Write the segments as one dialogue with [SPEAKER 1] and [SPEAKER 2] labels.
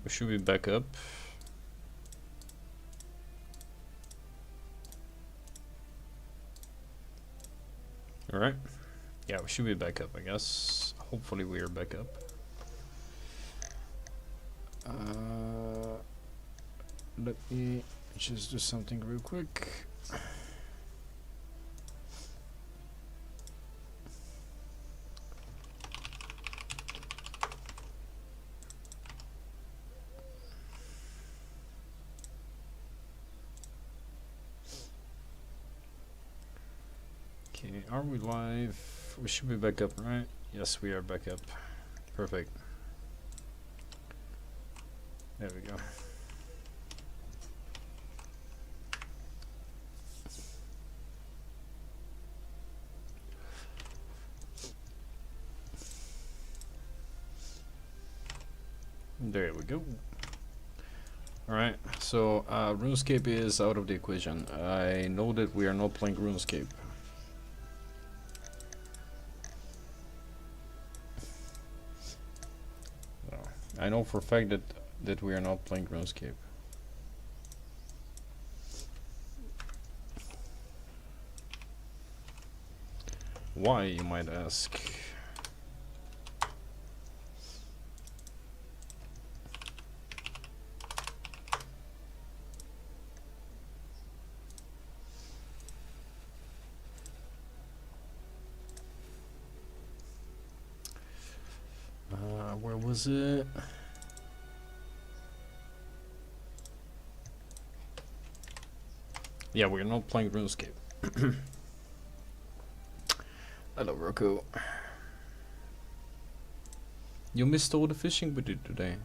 [SPEAKER 1] We should be back up. Alright. Yeah, we should be back up, I guess. Hopefully we are back up. Let me just do something real quick. Okay, are we live? We should be back up, right? Yes, we are back up. Perfect. There we go. There we go. Alright, so RuneScape is out of the equation. I know that we are not playing RuneScape. I know for a fact that we are not playing RuneScape. Why, you might ask? Where was it? Yeah, we're not playing RuneScape. Hello, Roku. You missed all the fishing we did today.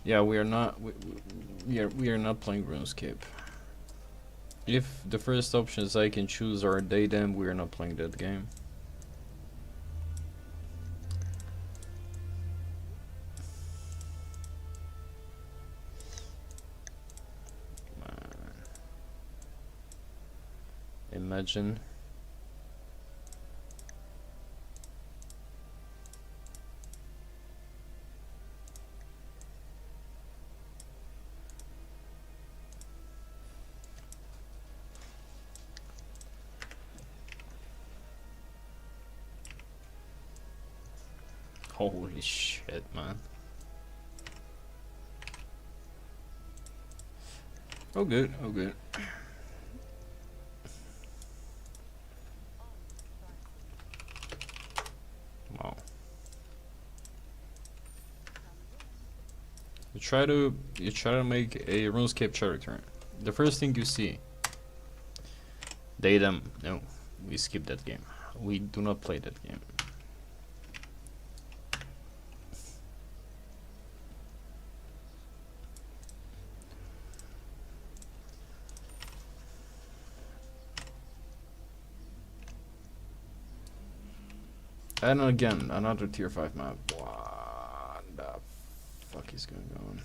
[SPEAKER 1] Yeah, we are not. We are not playing RuneScape. If the first options I can choose are Daydam, we are not playing that game. Imagine. Holy shit, man. Oh good, oh good. Wow. You try to make a RuneScape character. The first thing you see, Daydam. No, we skip that game. We do not play that game. And again, another tier 5 map. What the fuck is going on?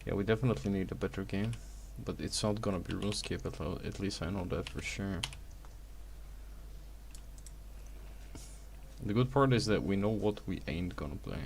[SPEAKER 1] Yeah, we definitely need a better game. But it's not gonna be RuneScape, at least I know that for sure. The good part is that we know what we ain't gonna play.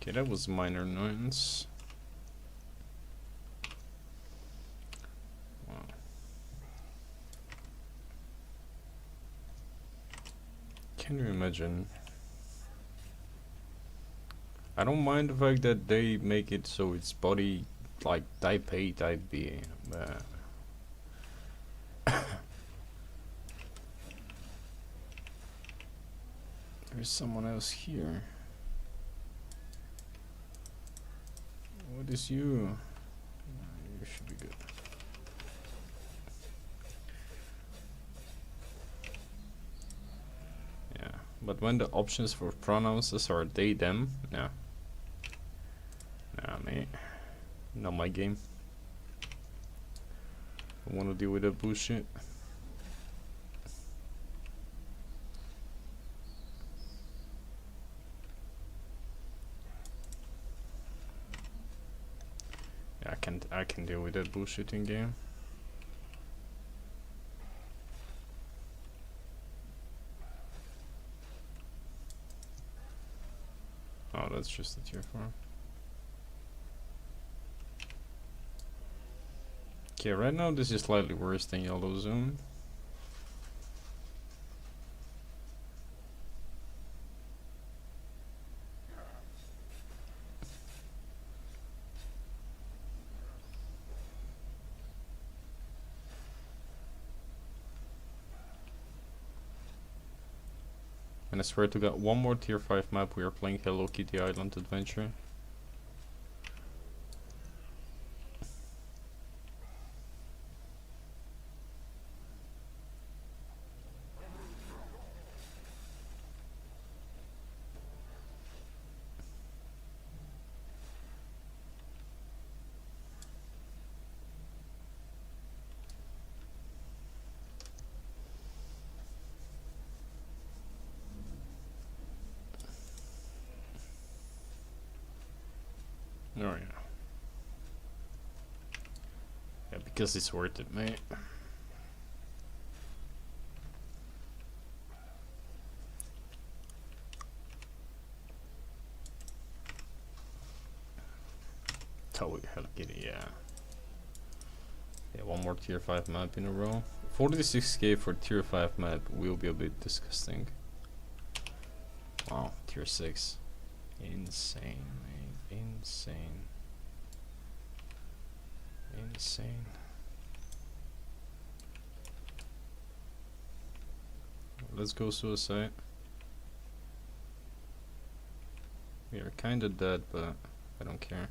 [SPEAKER 1] Okay, that was minor annoyance. Wow. Can you imagine? I don't mind the fact that they make it so it's body like type A, type B, but There's someone else here. What is you? You should be good. Yeah, but when the options for pronouns are they, them, no. Nah, mate. Not my game. I wanna deal with that bullshit. Yeah, I can deal with that bullshit in game. Oh, that's just a tier 4. Okay, right now this is slightly worse than Yellow Zone. And I swear to God, one more tier 5 map, we are playing Hello Kitty Island Adventure. Oh yeah. Yeah, because it's worth it, mate. Hello Kitty, yeah. Yeah, one more tier 5 map in a row. 46k for tier 5 map will be a bit disgusting. Wow, tier 6. Insane, mate. Insane. Insane. Let's go suicide. We are kinda dead, but I don't care.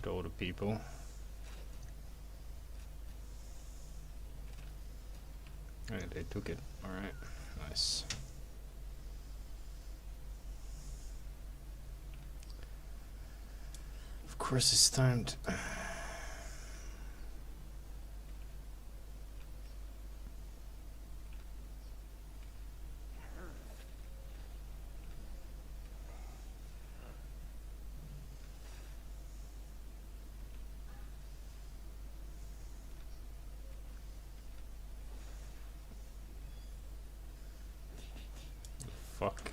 [SPEAKER 1] Go to people. Alright, they took it. Alright, nice. Of course it's timed. Fuck.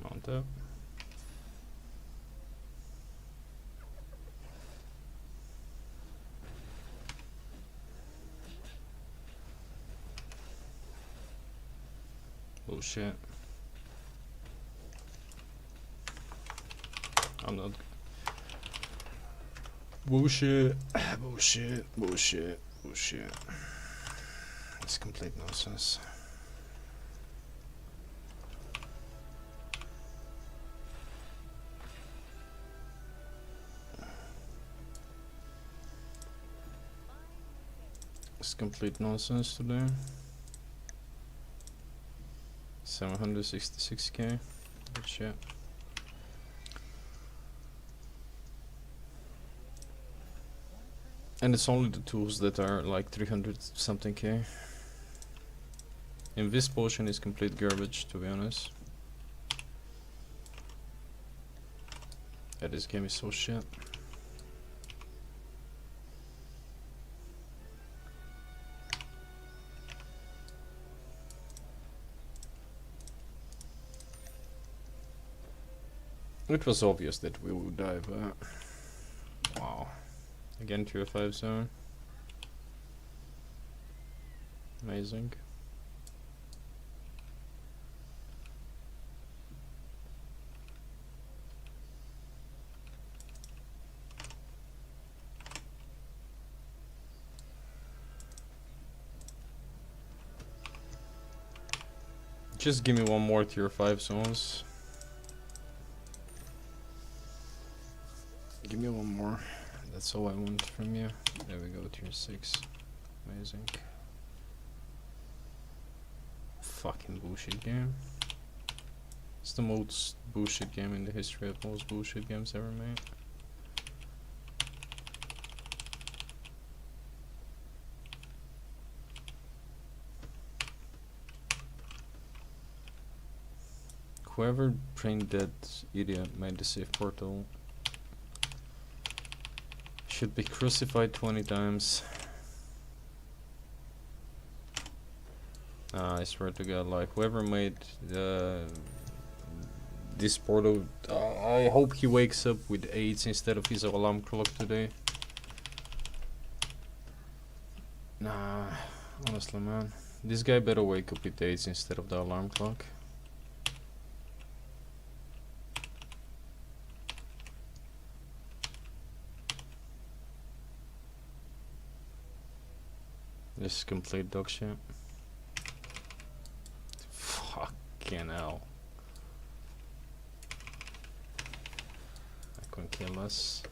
[SPEAKER 1] Mount up. Bullshit. I'm not. Bullshit. Bullshit. Bullshit. Bullshit. It's complete nonsense. It's complete nonsense today. 766k. Good shit. And it's only the tools that are like 300 something K. Invis potion is complete garbage, to be honest. Yeah, this game is so shit. It was obvious that we would die, but wow. Again, tier 5 zone. Amazing. Just give me one more tier 5 zones. Give me one more. That's all I want from you. There we go, tier 6. Amazing. Fucking bullshit game. It's the most bullshit game in the history of most bullshit games ever made. Whoever trained that idiot made the safe portal should be crucified 20 times. I swear to God, like whoever made this portal, I hope he wakes up with AIDS instead of his alarm clock today. Nah, honestly, man, this guy better wake up with AIDS instead of the alarm clock. This is complete dog shit. Fucking hell. That can kill us.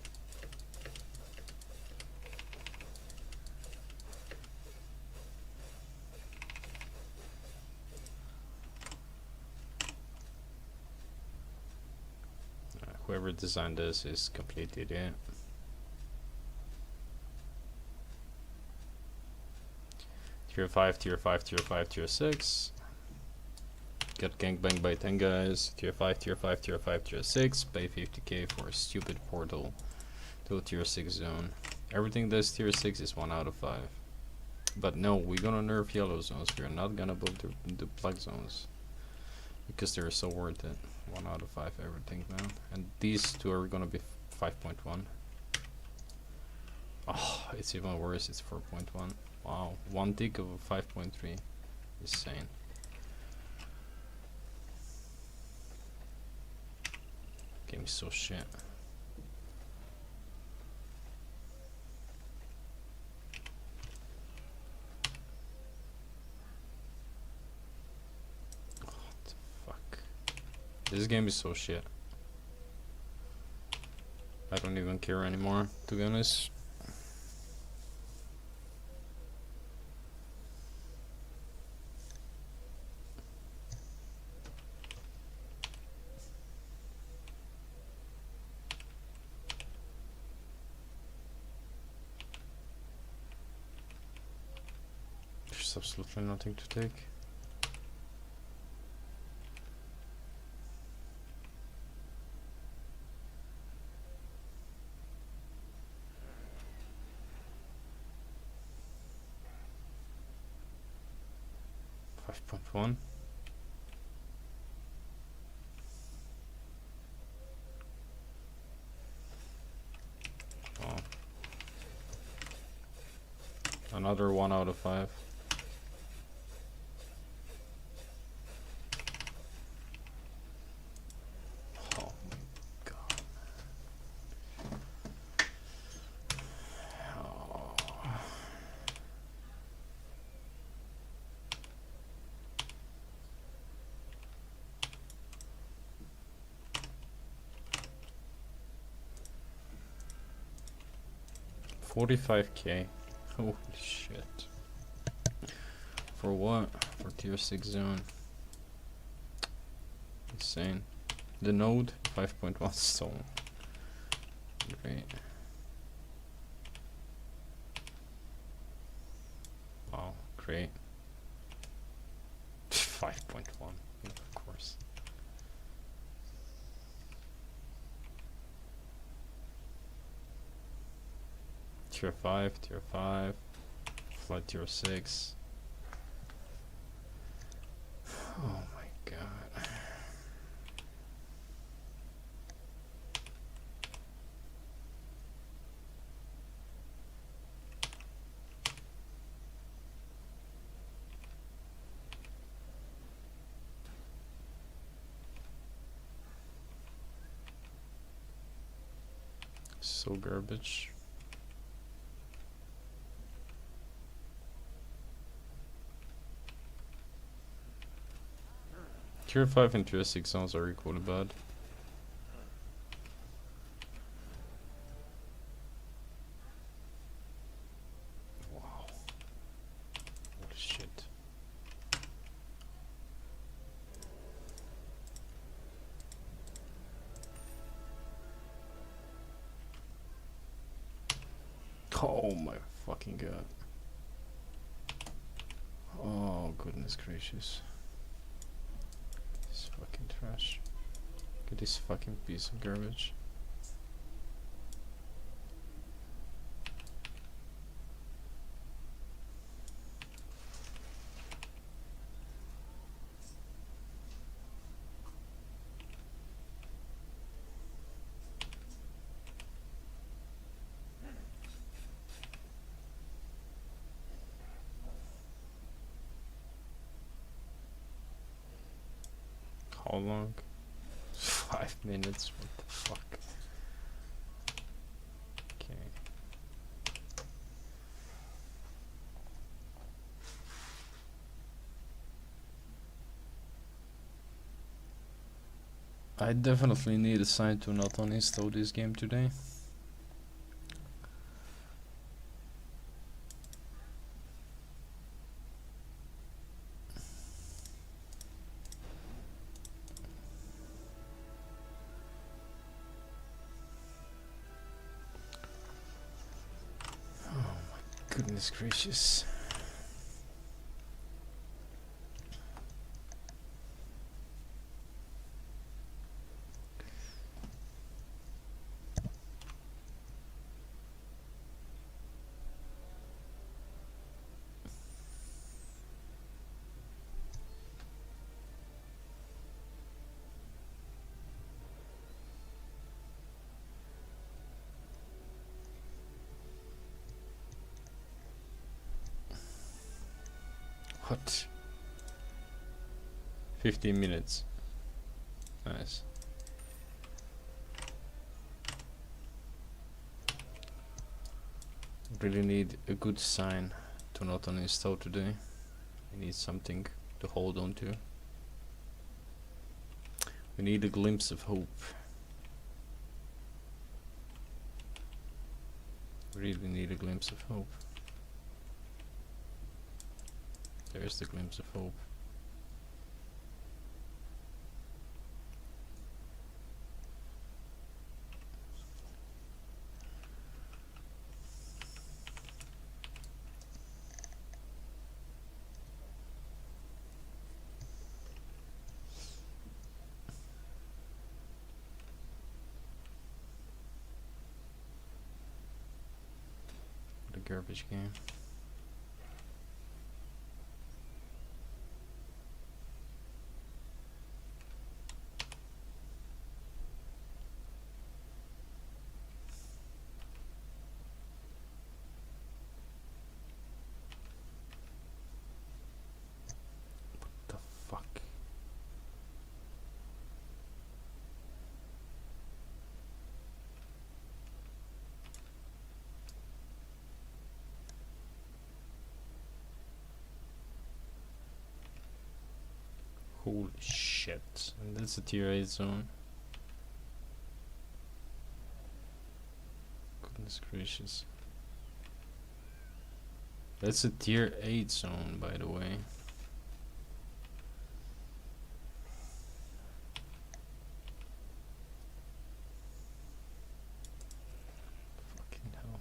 [SPEAKER 1] Whoever designed this is complete idiot. Tier 5, tier 5, tier 5, tier 6. Got gangbanged by 10 guys. Tier 5, tier 5, tier 5, tier 6. Pay 50k for a stupid portal to a tier 6 zone. Everything that's tier 6 is 1 out of 5. But no, we're gonna nerf yellow zones. We're not gonna build the black zones. Because they're so worth it. 1 out of 5 everything, man. And these two are gonna be 5.1. Oh, it's even worse. It's 4.1. Wow, 1 tick of a 5.3. Insane. Game is so shit. What the fuck? This game is so shit. I don't even care anymore, to be honest. There's absolutely nothing to take. .1. Oh. Another 1 out of 5. Oh my god. Oh. $45k. Holy shit. For what? For tier 6 zone. Insane. The node 5.1 stone. Great. crate. 5.1, of course. Tier 5, tier 5, flat tier 6. Oh my god. So garbage. Tier 5 and tier 6 sounds are equally bad. Wow. Holy shit. Oh my fucking god. Oh goodness gracious. This fucking trash. Look at this fucking piece of garbage. How long? 5 minutes? What the fuck? Okay. I definitely need a sign to not uninstall this game today. Goodness gracious. What? 15 minutes. Nice. Really need a good sign to not uninstall today. I need something to hold on to. We need a glimpse of hope. Really need a glimpse of hope. There's the glimpse of hope. What a garbage game. The fuck? Holy shit. And that's a tier 8 zone. Goodness gracious. That's a tier 8 zone, by the way. Fucking hell.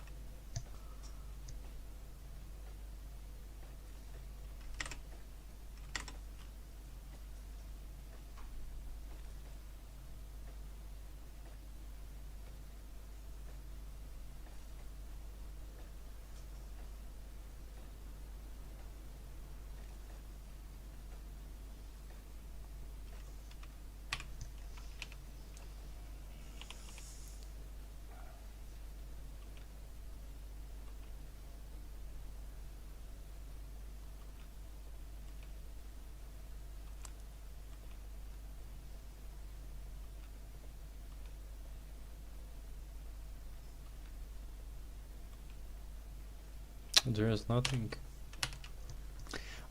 [SPEAKER 1] There is nothing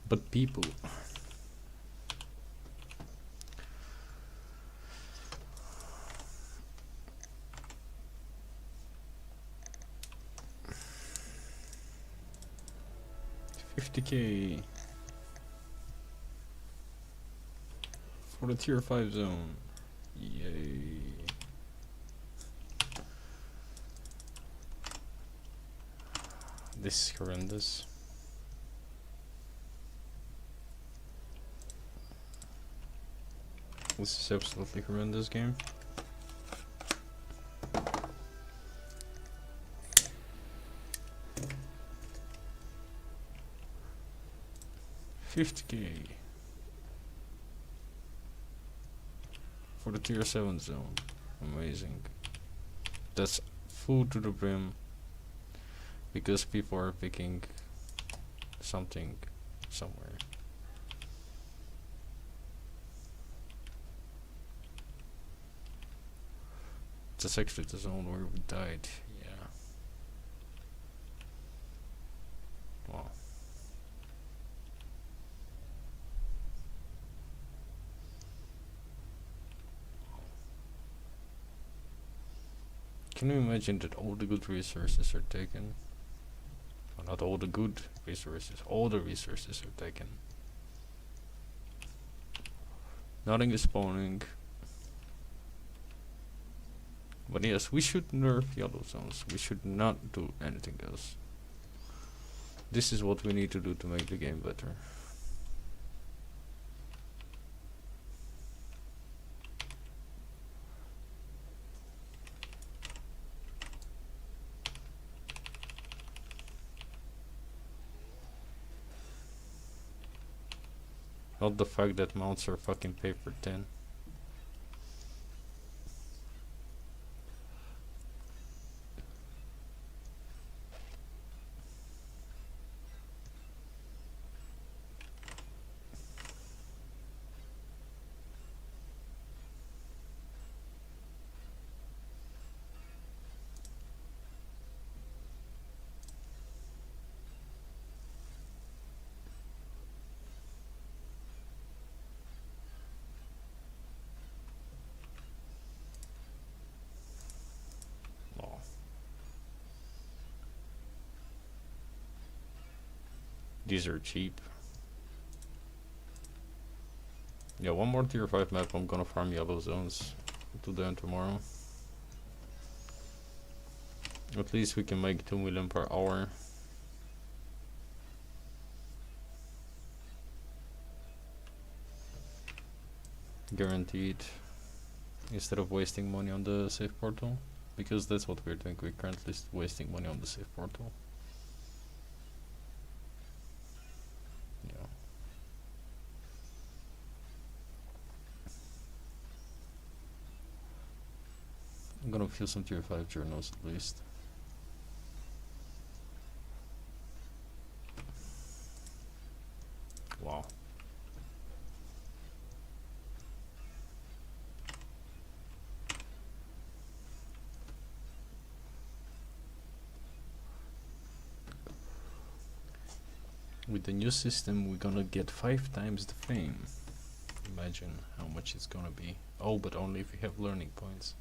[SPEAKER 1] but people. $50K for the tier 5 zone. Yay. This is horrendous. This is absolutely horrendous game. $50K for the tier 7 zone. Amazing. That's full to the brim because people are picking something somewhere. That's actually the zone where we died. Yeah. Wow. Can you imagine that all the good resources are taken? Well, not all the good resources, all the resources are taken. Nothing is spawning. But yes, we should nerf yellow zones. We should not do anything else. This is what we need to do to make the game better. Not the fact that mounts are fucking paper thin. These are cheap. Yeah, one more tier 5 map. I'm gonna farm yellow zones today and tomorrow. At least we can make 2 million per hour. Guaranteed. Instead of wasting money on the safe portal. Because that's what we're doing. We're currently wasting money on the safe portal. I'm gonna feel some tier 5 journals at least. Wow. With the new system we're gonna get 5 times the fame. Imagine how much it's gonna be. Oh, but only if you have learning points.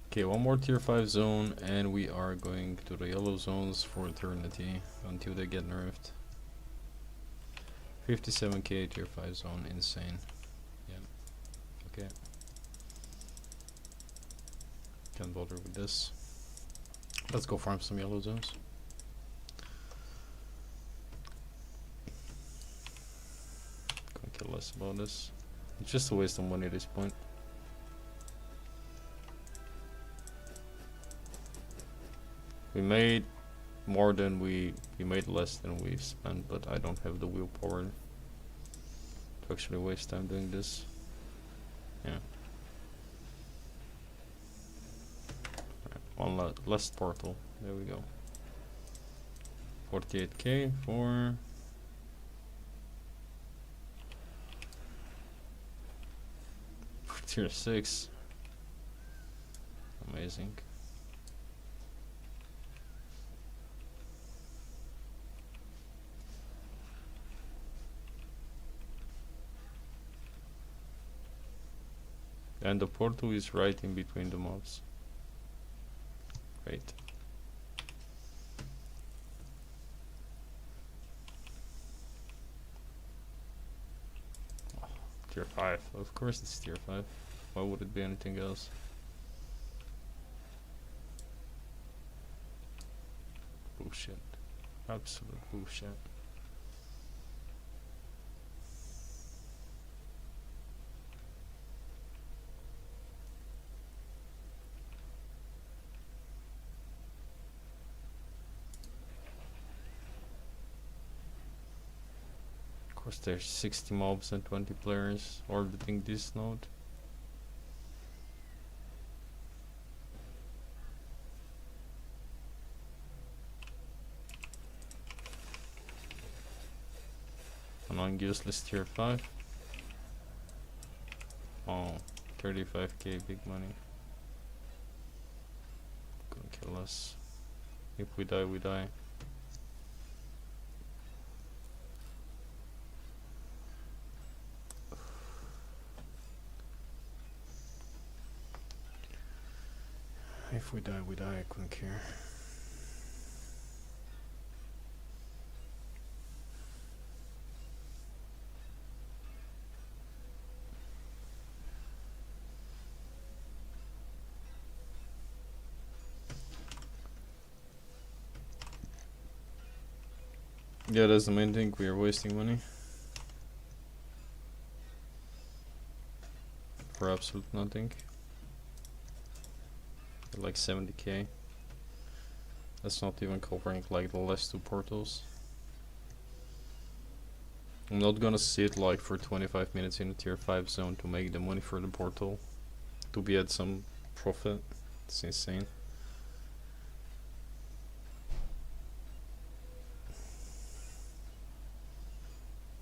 [SPEAKER 1] Okay, one more tier 5 zone and we are going to the yellow zones for eternity until they get nerfed. 57k tier 5 zone, insane. Yeah. Okay. Can't bother with this. Let's go farm some yellow zones. Couldn't care less about this. It's just a waste of money at this point. We made more than we made less than we've spent, but I don't have the willpower to actually waste time doing this. Yeah. Right, one last portal. There we go. 48k for tier 6. Amazing. And the portal is right in between the mobs. Great. Oh, tier 5. Of course it's tier 5. Why would it be anything else? Bullshit. Absolute bullshit. Of course there's 60 mobs and 20 players orbiting this node. Annoying useless tier 5. Oh, 35k big money. Gonna kill us. If we die, we die. If we die, we die. I couldn't care. Yeah, that's the main thing. We are wasting money for absolute nothing. Like 70k. That's not even covering like the last 2 portals. I'm not gonna sit like for 25 minutes in a tier 5 zone to make the money for the portal to be at some profit. It's insane.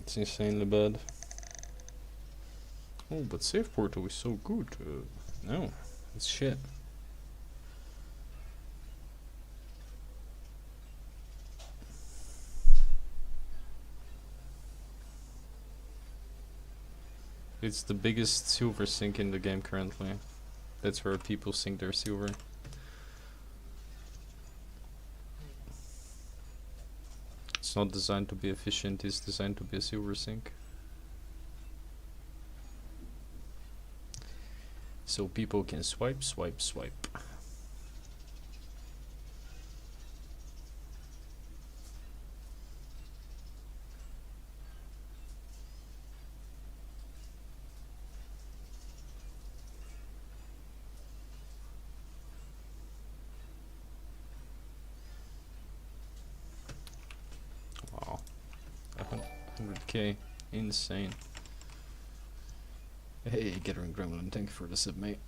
[SPEAKER 1] It's insanely bad. Oh, but save portal is so good. No, it's shit. It's the biggest silver sink in the game currently. That's where people sink their silver. It's not designed to be efficient, it's designed to be a silver sink. So people can swipe, swipe, swipe. Wow. 100k. Insane. Hey, Gathering Gremlin, thank you for the sub, mate.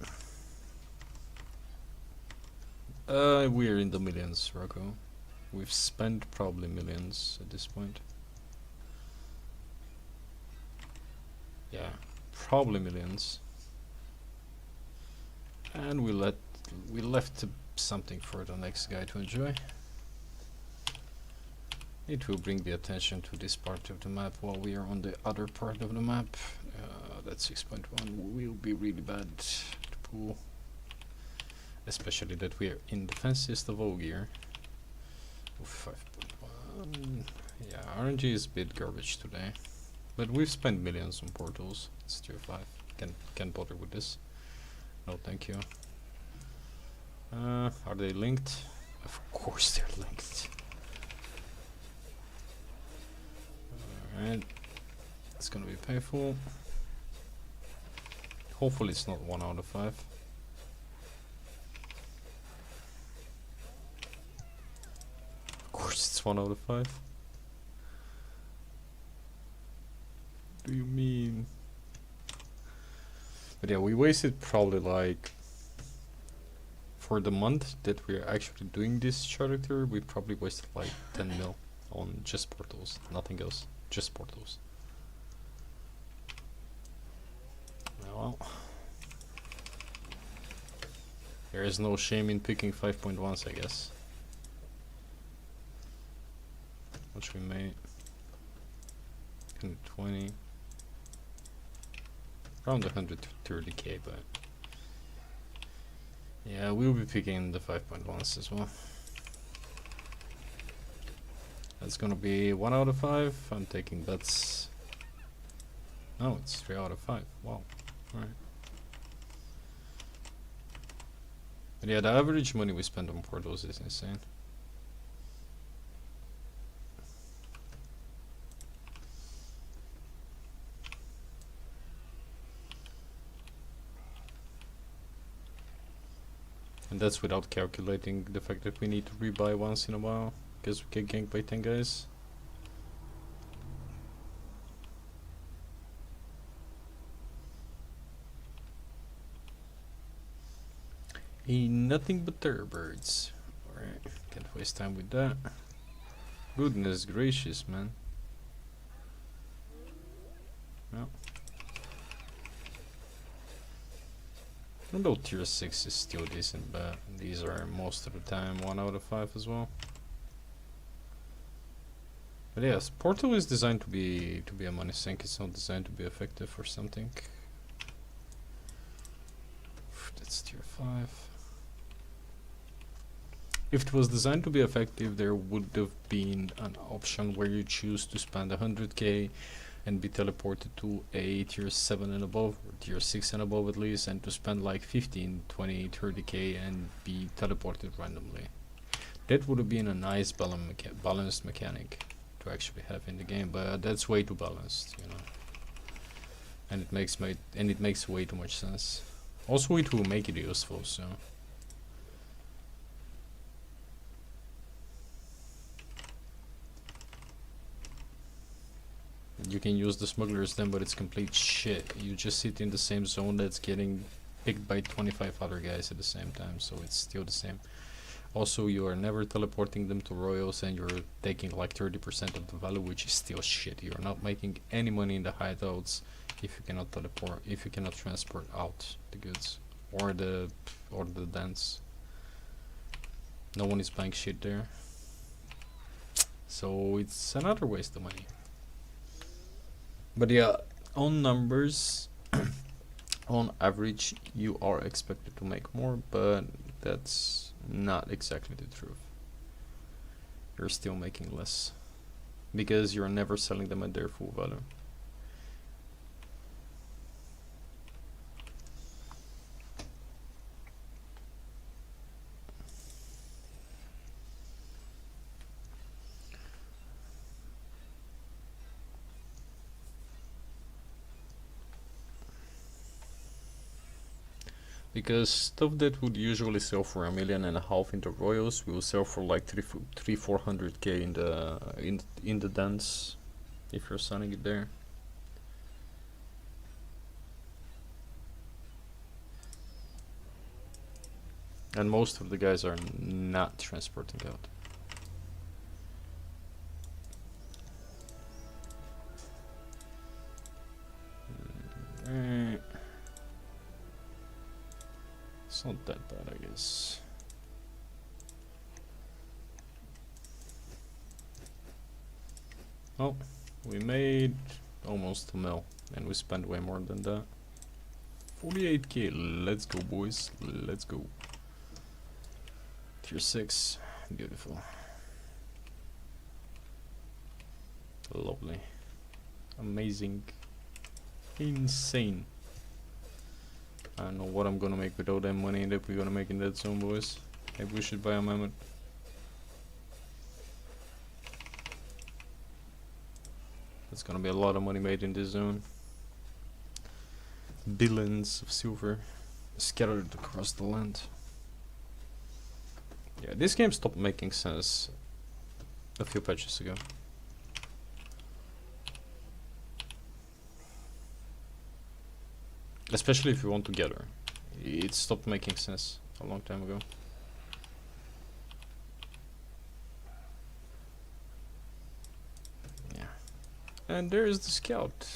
[SPEAKER 1] We're in the millions, Rocco. We've spent probably millions at this point. Yeah, probably millions. And we left something for the next guy to enjoy. It will bring the attention to this part of the map while we are on the other part of the map. That 6.1 will be really bad to pull. Especially that we are in the fanciest of all gear. 5.1. Yeah, RNG is a bit garbage today. But we've spent millions on portals. It's tier 5. Can't bother with this. No, thank you. Are they linked? Of course they're linked. Alright. It's gonna be painful. Hopefully it's not 1 out of 5. Of course it's 1 out of 5. What do you mean? But yeah, we wasted probably like, for the month that we're actually doing this character, we probably wasted like 10 mil on just portals, nothing else, just portals. Well, There is no shame in picking 5.1s, I guess. Which we made 120, around 130k, but yeah, we'll be picking the 5.1s as well. That's gonna be 1 out of 5. I'm taking bets. No, it's 3 out of 5. Wow. Alright. But yeah, the average money we spend on portals is insane. And that's without calculating the fact that we need to rebuy once in a while, because we get ganked by 10 guys. Ain't nothing but birds. Alright, can't waste time with that. Goodness gracious, man. No. Although tier 6 is still decent, but these are most of the time 1 out of 5 as well. But yes, Portal is designed to be a money sink. It's not designed to be effective or something. That's tier 5. If it was designed to be effective, there would have been an option where you choose to spend 100k and be teleported to a tier 7 and above, or tier 6 and above at least, and to spend like 15, 20, 30k and be teleported randomly. That would have been a nice balanced mechanic to actually have in the game, but that's way too balanced, you know. And it makes way too much sense. Also, it will make it useful, so. You can use the smugglers then, but it's complete shit. You just sit in the same zone that's getting picked by 25 other guys at the same time, so it's still the same. Also, you are never teleporting them to royals, and you're taking like 30% of the value, which is still shit. You're not making any money in the hideouts if you cannot teleport, if you cannot transport out the goods or the dance. No one is buying shit there, so it's another waste of money. But yeah, on numbers, on average, you are expected to make more, but that's not exactly the truth. You're still making less, because you're never selling them at their full value. Because stuff that would usually sell for 1.5 million in the royals will sell for like 400k in the dance if you're selling it there. And most of the guys are not transporting out. It's not that bad, I guess. Oh, we made almost a mil, and we spent way more than that. 48k, let's go boys, let's go. Tier 6, beautiful. Lovely. Amazing. Insane. I don't know what I'm gonna make with all that money that we're gonna make in that zone, boys. Maybe we should buy a mammoth. That's gonna be a lot of money made in this zone. Billions of silver scattered across the land. Yeah, this game stopped making sense a few patches ago. Especially if you want to gather. It stopped making sense a long time ago. Yeah. And there is the scout.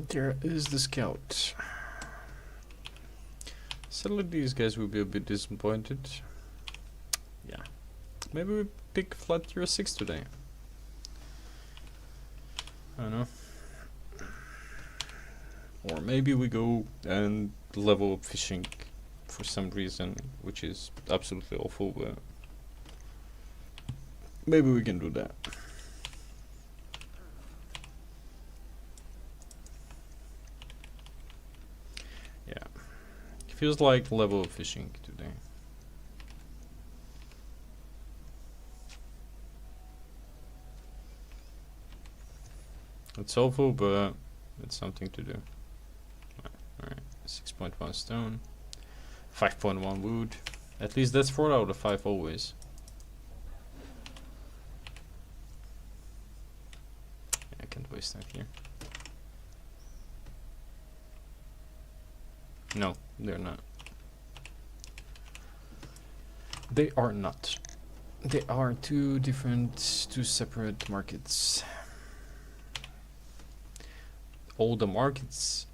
[SPEAKER 1] There is the scout. Sadly, these guys will be a bit disappointed. Yeah. Maybe we pick flat tier 6 today. I don't know. Or maybe we go and level up fishing for some reason, which is absolutely awful, but maybe we can do that. Yeah. It feels like level up fishing today. It's awful, but it's something to do. Alright, 6.1 stone, 5.1 wood. At least that's 4 out of 5 always. I can't waste time here. No, they're not. They are not. They are two separate markets. All the markets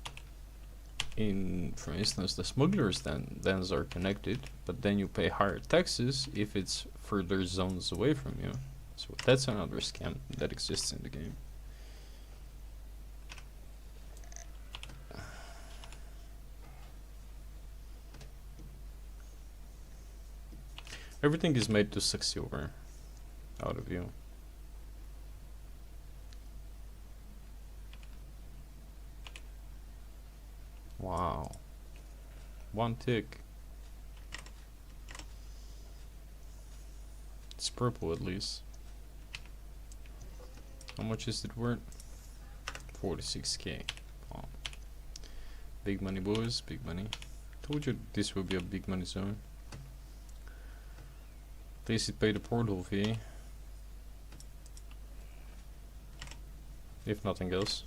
[SPEAKER 1] in, for instance, the smugglers dens are connected, but then you pay higher taxes if it's further zones away from you. So that's another scam that exists in the game. Everything is made to suck silver out of you. Wow. 1 tick. It's purple at least. How much is it worth? 46k. Wow. Big money, boys, big money. Told you this will be a big money zone. At least it paid the portal fee. If nothing else.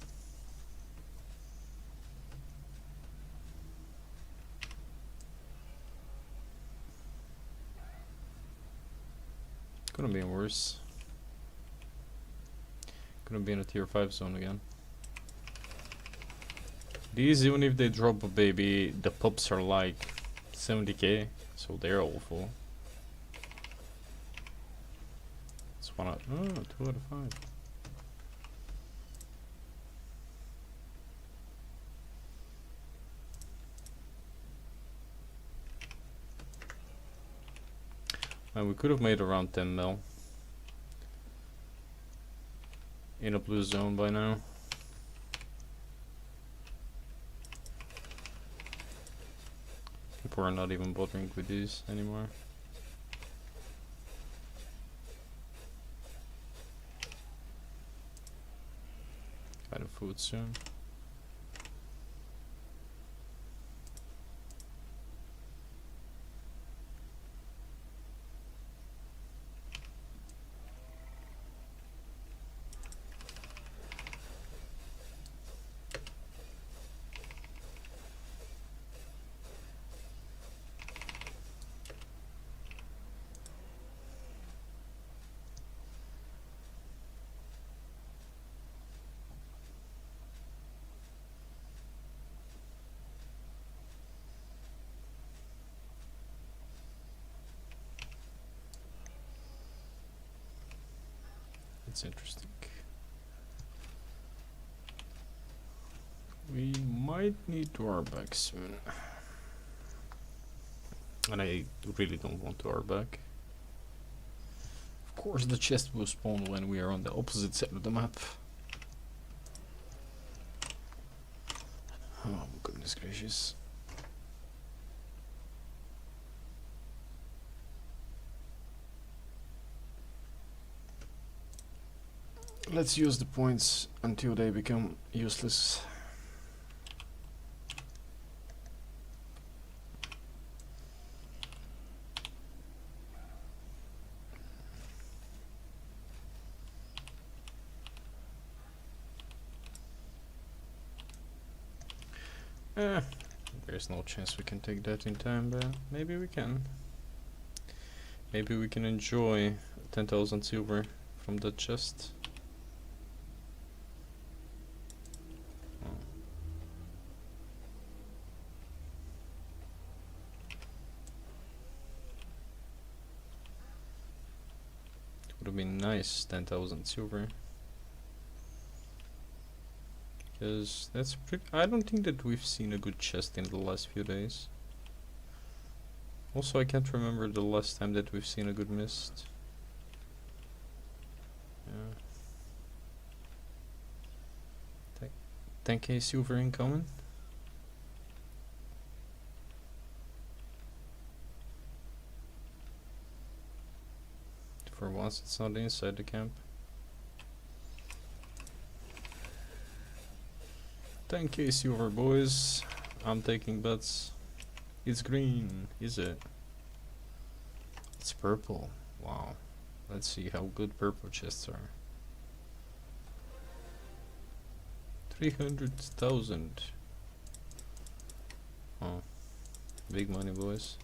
[SPEAKER 1] Couldn't be worse. Couldn't be in a tier 5 zone again. These, even if they drop a baby, the pups are like 70k, so they're awful. It's 1 out. Oh, 2 out of 5. We could have made around 10 mil in a blue zone by now. People are not even bothering with these anymore. Got a food soon. It's interesting. We might need to R back soon. And I really don't want to R back. Of course the chest will spawn when we are on the opposite side of the map. Oh goodness gracious. Let's use the points until they become useless. There's no chance we can take that in time, but maybe we can. Maybe we can enjoy 10,000 silver from that chest. have been nice, 10,000 silver. Because that's pretty. I don't think that we've seen a good chest in the last few days. Also, I can't remember the last time that we've seen a good mist. Yeah. 10k silver incoming. For once, it's not inside the camp. 10k silver, boys. I'm taking bets. It's green, is it? It's purple. Wow. Let's see how good purple chests are. 300,000. Oh, big money, boys.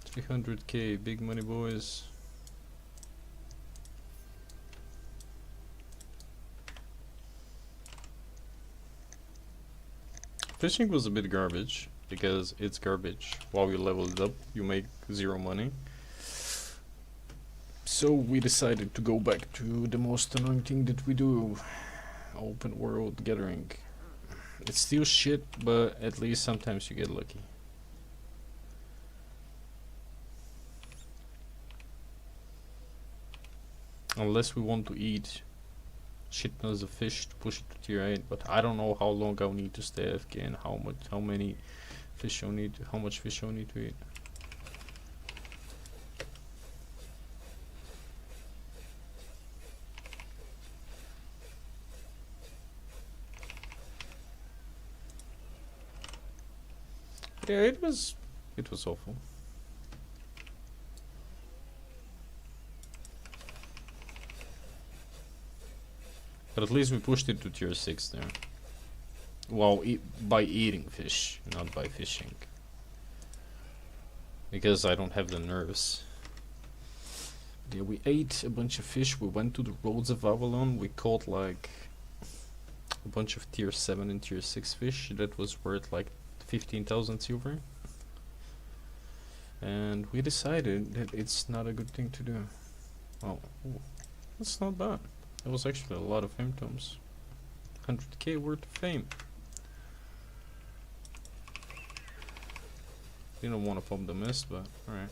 [SPEAKER 1] 300k, big money, boys. Fishing was a bit garbage, because it's garbage. While you level it up, you make 0 money. So we decided to go back to the most annoying thing that we do. Open world gathering. It's still shit, but at least sometimes you get lucky. Unless we want to eat shit tons of fish to push it to tier 8, but I don't know how long I'll need to stay AFK and how many fish I'll need, how much fish I'll need to eat. Yeah, it was awful. But at least we pushed it to tier 6 there. Well, by eating fish, not by fishing. Because I don't have the nerves. Yeah, we ate a bunch of fish, we went to the roads of Avalon, we caught like a bunch of tier 7 and tier 6 fish that was worth like 15,000 silver. And we decided that it's not a good thing to do. Oh, that's not bad. That was actually a lot of fame tomes. 100k worth of fame. Didn't want to pop the mist, but alright.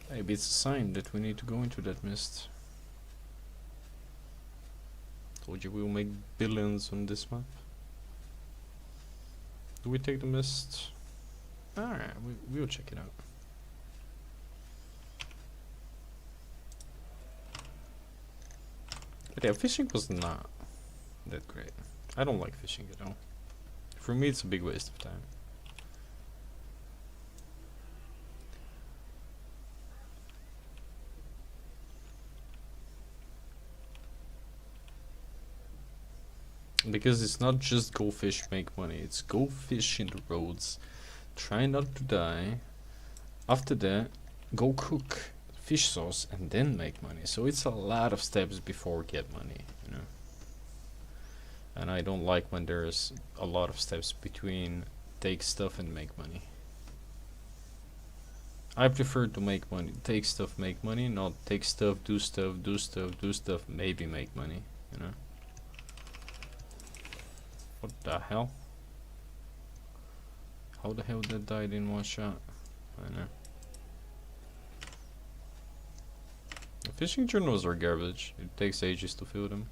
[SPEAKER 1] Maybe it's a sign that we need to go into that mist. Told you we'll make billions on this map. Do we take the mist? Alright, we'll check it out. But yeah, fishing was not that great. I don't like fishing at all. For me, it's a big waste of time. Because it's not just go fish, make money. It's go fish in the roads, try not to die. After that, go cook fish sauce and then make money. So it's a lot of steps before get money, you know. And I don't like when there's a lot of steps between take stuff and make money. I prefer to make money, take stuff, make money, not take stuff, do stuff, do stuff, do stuff, maybe make money, you know. What the hell? How the hell that died in one shot? I know. The fishing journals are garbage. It takes ages to fill them.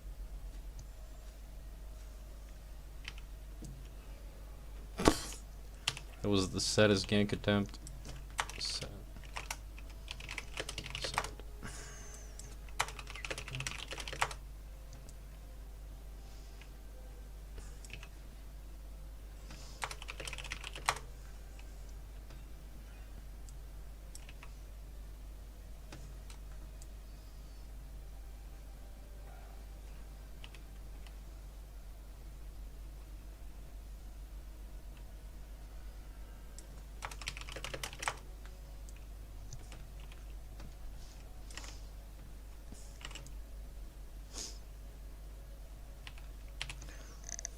[SPEAKER 1] That was the saddest gank attempt. Sad. Sad.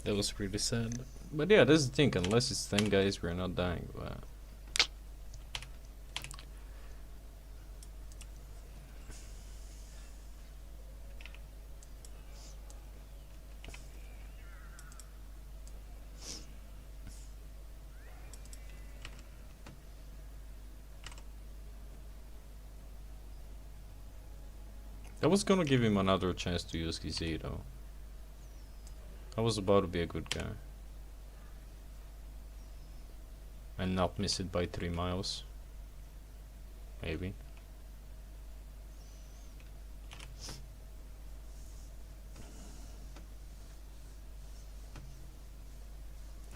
[SPEAKER 1] That was pretty sad. But yeah, that's the thing. Unless it's 10 guys, we're not dying. But I was gonna give him another chance to use Gizzy though. I was about to be a good guy. And not miss it by 3 miles. Maybe.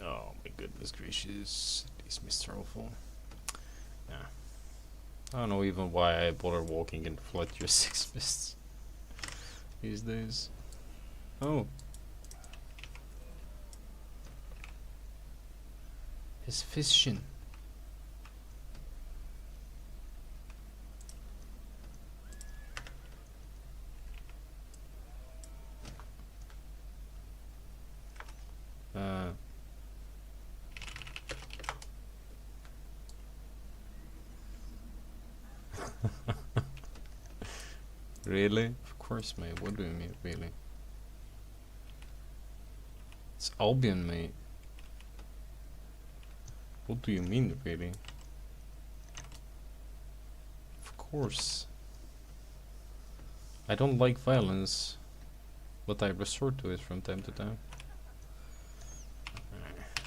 [SPEAKER 1] Oh my goodness gracious. These Mr. Awful. Yeah. I don't know even why I bother walking in flood tier 6 mists these days. Oh. He's fishing. Really? Of course, mate. What do you mean, really? It's Albion, mate. What do you mean, really? Of course. I don't like violence, but I resort to it from time to time.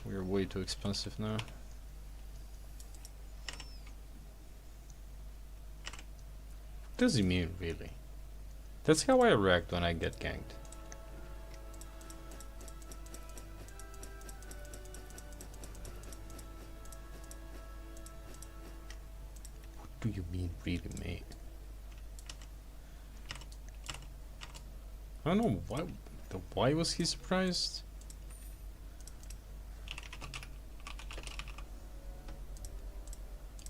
[SPEAKER 1] We're way too expensive now. What does he mean, really? That's how I react when I get ganked. What do you mean, really, mate? I don't know why. Why was he surprised?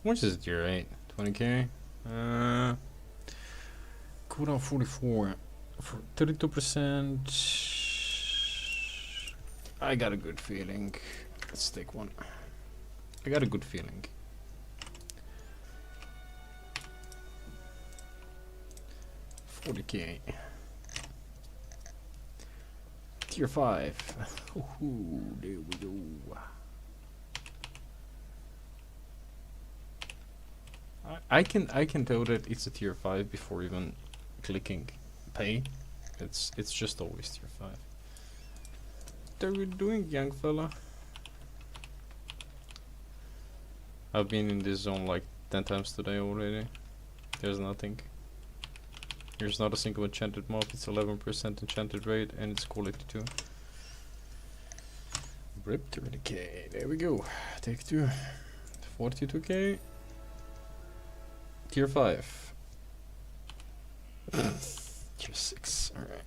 [SPEAKER 1] How much is it here, 8? 20k? Cooldown 44 for 32%. I got a good feeling. Let's take one. I got a good feeling. $40k. Tier 5. Ooh, there we go. I can tell that it's a tier 5 before even clicking pay. It's just always tier 5. What are we doing, young fella? I've been in this zone like 10 times today already. There's nothing. There's not a single enchanted mob. It's 11% enchanted rate and it's quality 2. Rip 30k. There we go. Take 2. 42k. Tier 5. Tier 6. Alright.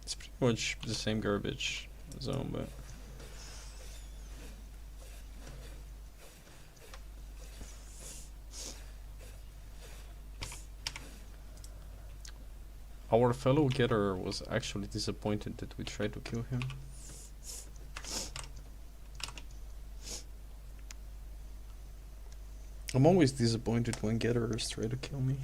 [SPEAKER 1] It's pretty much the same garbage zone, but our fellow getter was actually disappointed that we tried to kill him. I'm always disappointed when getterers try to kill me.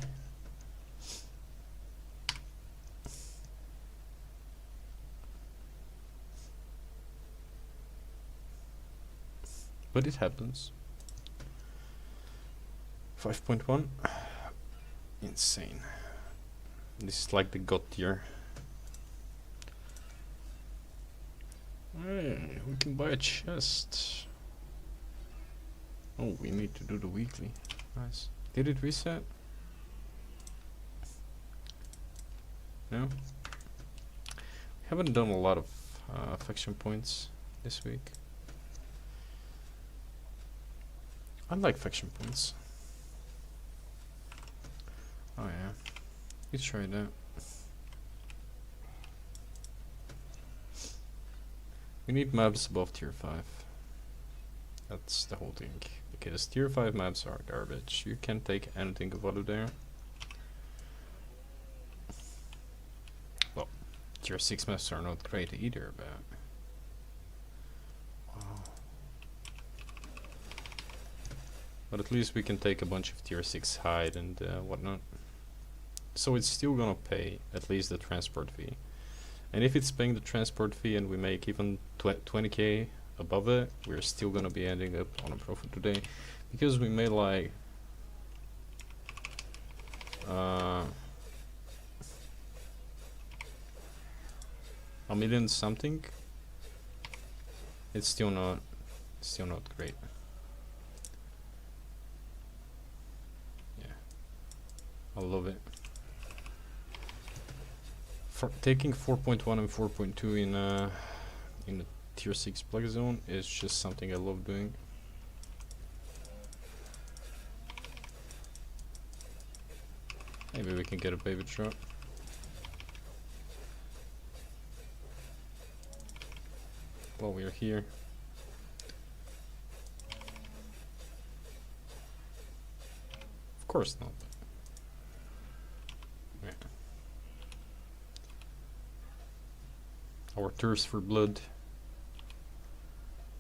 [SPEAKER 1] But it happens. 5.1. Insane. This is like the god tier. Hey, we can buy a chest. Oh, we need to do the weekly. Nice. Did it reset? No? We haven't done a lot of faction points this week. I like faction points. Oh yeah. Let's try that. We need maps above tier 5. That's the whole thing. Because tier 5 maps are garbage. You can't take anything of value there. Well, tier 6 maps are not great either, but But at least we can take a bunch of tier 6 hide and whatnot. So it's still gonna pay at least the transport fee. And if it's paying the transport fee and we make even 20k above it, we're still gonna be ending up on a profit today. Because we made like a million something. It's still not great. Yeah, I love it. For taking 4.1 and 4.2 in a tier 6 black zone is just something I love doing. Maybe we can get a baby truck. While we're here. Of course not. Yeah. Our thirst for blood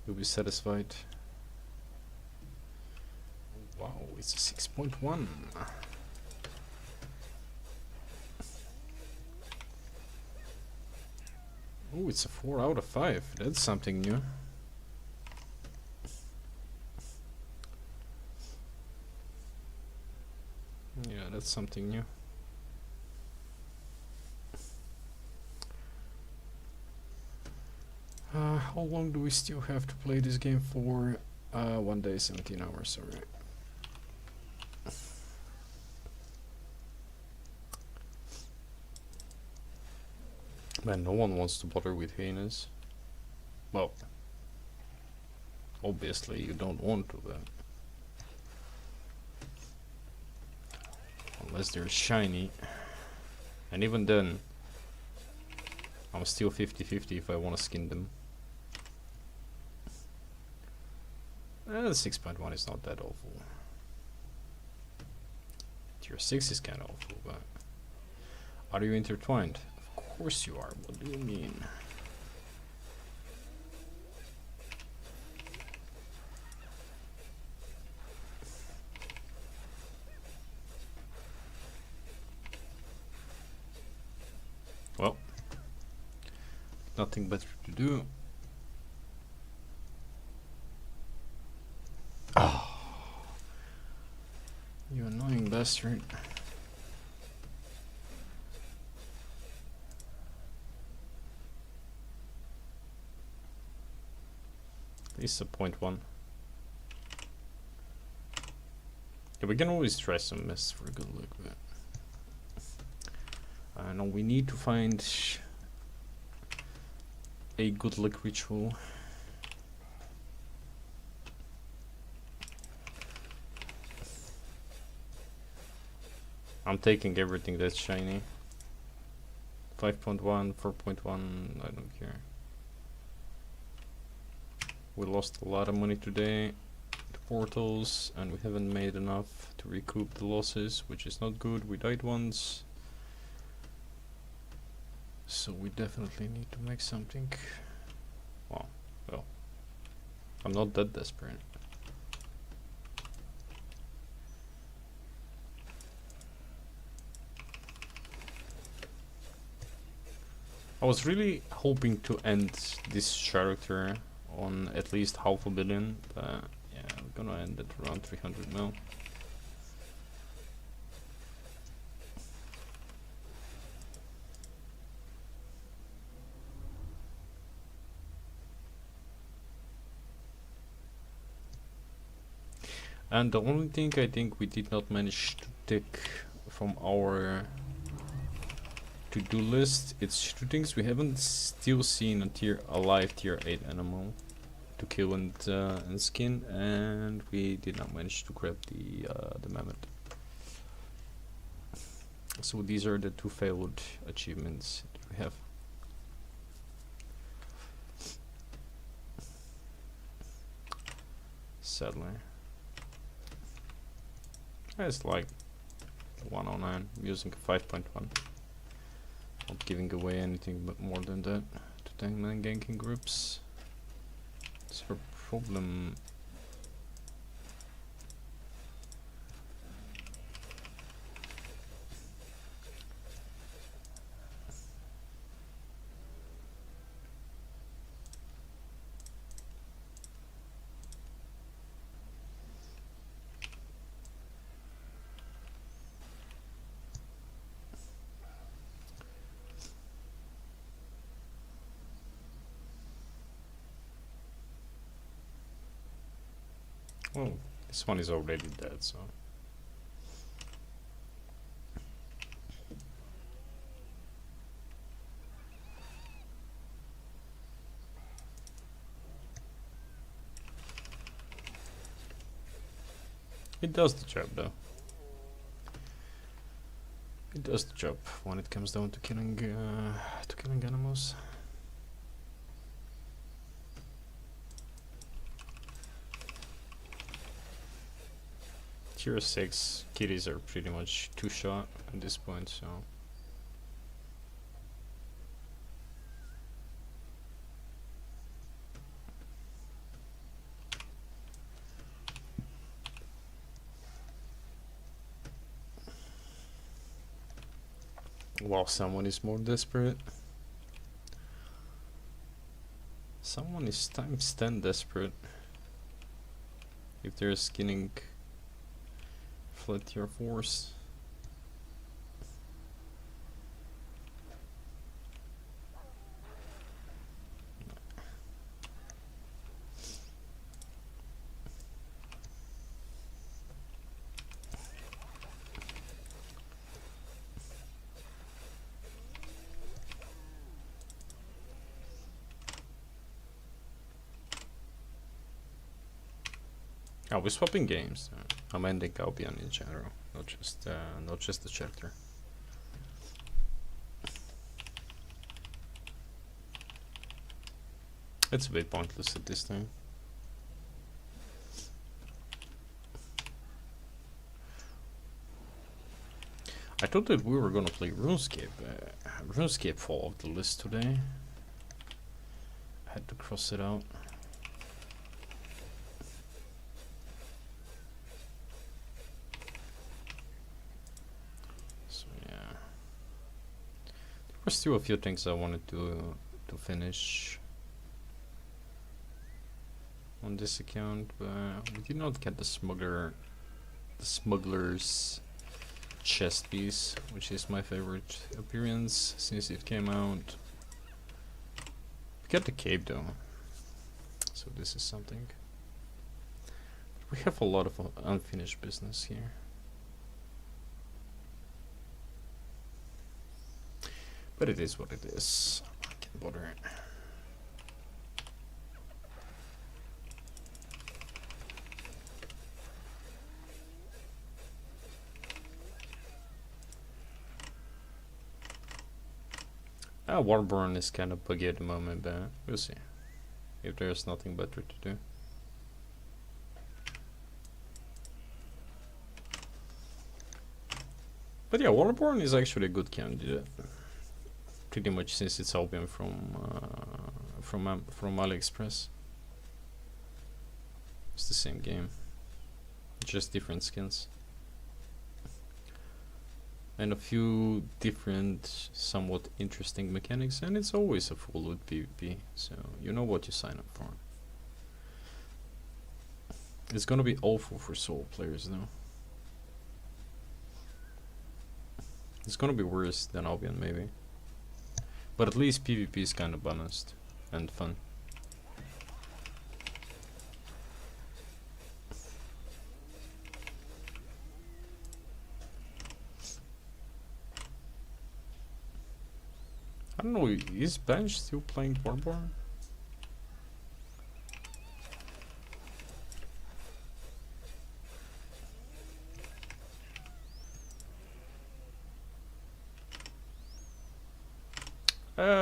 [SPEAKER 1] will be satisfied. Wow, it's a 6.1. Oh, it's a 4 out of 5. That's something new. Yeah, that's something new. How long do we still have to play this game for? 1 day, 17 hours, alright. Man, no one wants to bother with hyenas. Well, obviously you don't want to, but unless they're shiny. And even then, I'm still 50-50 if I want to skin them. The 6.1 is not that awful. Tier 6 is kind of awful, but... Are you intertwined? Of course you are. What do you mean? Well, nothing better to do. Oh, you annoying bastard. At least a 0.1. Yeah, we can always try some mists for good luck, but no, we need to find a good luck ritual. I'm taking everything that's shiny. 5.1, 4.1, I don't care. We lost a lot of money today to portals, and we haven't made enough to recoup the losses, which is not good. We died once, so we definitely need to make something. Well, I'm not that desperate. I was really hoping to end this character on at least $500 million, but yeah, we're gonna end at around 300 mil. And the only thing I think we did not manage to tick from our to-do list, it's shootings. We haven't still seen a live tier 8 animal to kill and skin, and we did not manage to grab the mammoth. So these are the 2 failed achievements that we have. Sadly. It's like 109. I'm using a 5.1. Not giving away anything but more than that to tankman ganking groups. It's her problem. Well, this one is already dead, so. It does the job, though. It does the job when it comes down to killing animals. Tier 6 kitties are pretty much two-shot at this point, so. While someone is more desperate. Someone is times 10 desperate. If they're skinning flat tier 4s. Oh, we're swapping games. I'm ending Albion in general, not just the chapter. It's a bit pointless at this time. I thought that we were gonna play RuneScape. RuneScape fall off the list today. I had to cross it out. There's still a few things I wanted to finish on this account, but we did not get the smuggler's chest piece, which is my favorite appearance since it came out. We got the cape though, so this is something. We have a lot of unfinished business here. But it is what it is. I can't bother. Warborn is kind of buggy at the moment, but we'll see. If there's nothing better to do. But yeah, Warborn is actually a good candidate. Pretty much since it's Albion from AliExpress. It's the same game, just different skins. And a few different, somewhat interesting mechanics, and it's always a full loot PvP, so you know what you sign up for. It's gonna be awful for solo players though. It's gonna be worse than Albion maybe. But at least PvP is kind of balanced and fun. I don't know, is Bench still playing Warborn?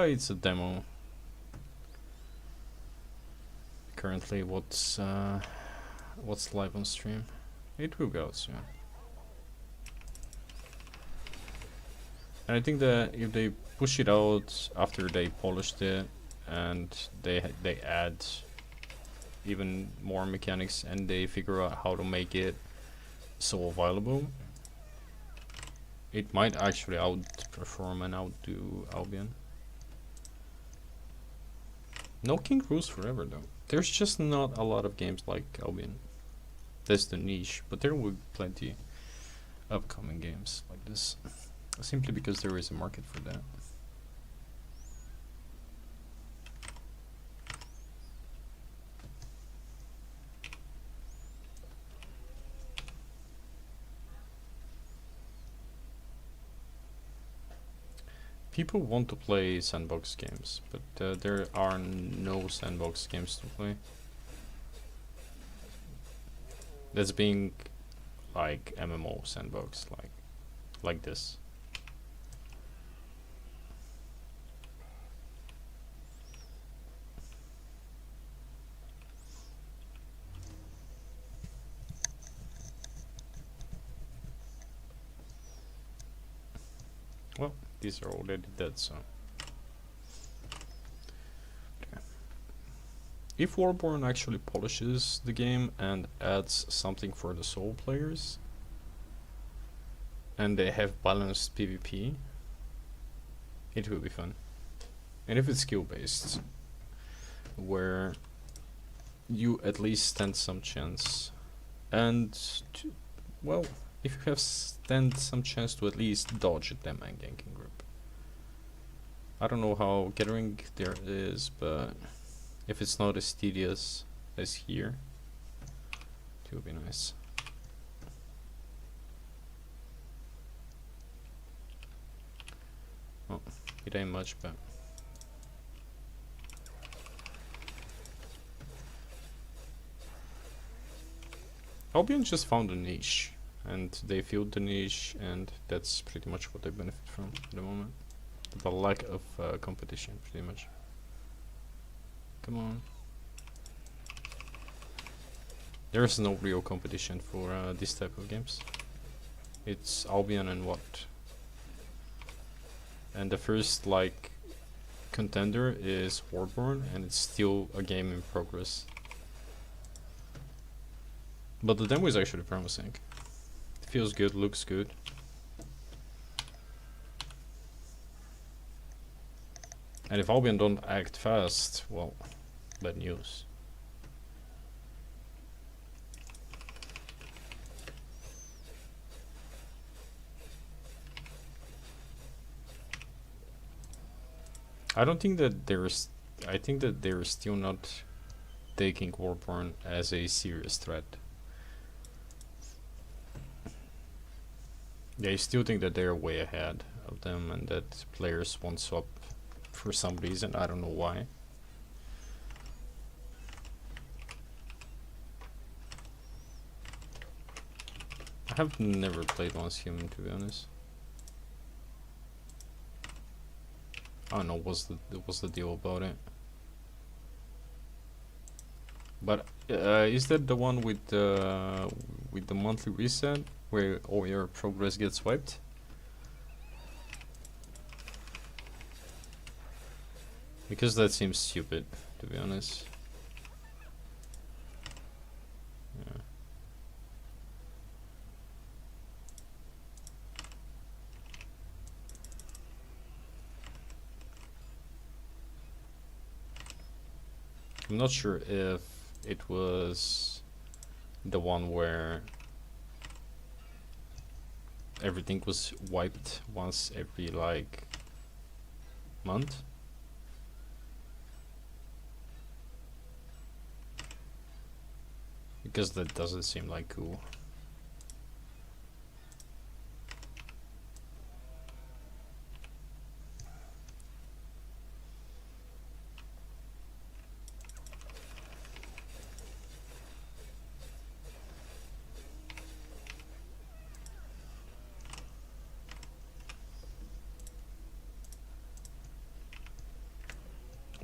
[SPEAKER 1] It's a demo. Currently, what's live on stream? It will go soon. And I think that if they push it out after they polished it, and they add even more mechanics, and they figure out how to make it so available, it might actually outperform and outdo Albion. No King rules forever though. There's just not a lot of games like Albion. That's the niche, but there will be plenty upcoming games like this. Simply because there is a market for that. People want to play sandbox games, but there are no sandbox games to play. That's being like MMO sandbox, like this. Well, these are already dead, so. Okay. If Warborn actually polishes the game and adds something for the solo players, and they have balanced PvP, it will be fun. And if it's skill based, where you at least stand some chance, and well, if you have stand some chance to at least dodge a them and ganking group. I don't know how gathering there is, but if it's not as tedious as here, it will be nice. Oh, it ain't much, but Albion just found a niche, and they filled the niche, and that's pretty much what they benefit from at the moment. The lack of competition, pretty much. Come on. There's no real competition for this type of games. It's Albion and what? And the first like contender is Warborn, and it's still a game in progress. But the demo is actually promising. It feels good, looks good. And if Albion don't act fast, well, bad news. I don't think that there's... I think that they're still not taking Warborn as a serious threat. They still think that they're way ahead of them and that players won't swap for some reason. I don't know why. I have never played Once Human, to be honest. I don't know what's the deal about it. But is that the one with the monthly reset where all your progress gets wiped? Because that seems stupid, to be honest. Yeah. I'm not sure if it was the one where everything was wiped once every like month. Because that doesn't seem like cool.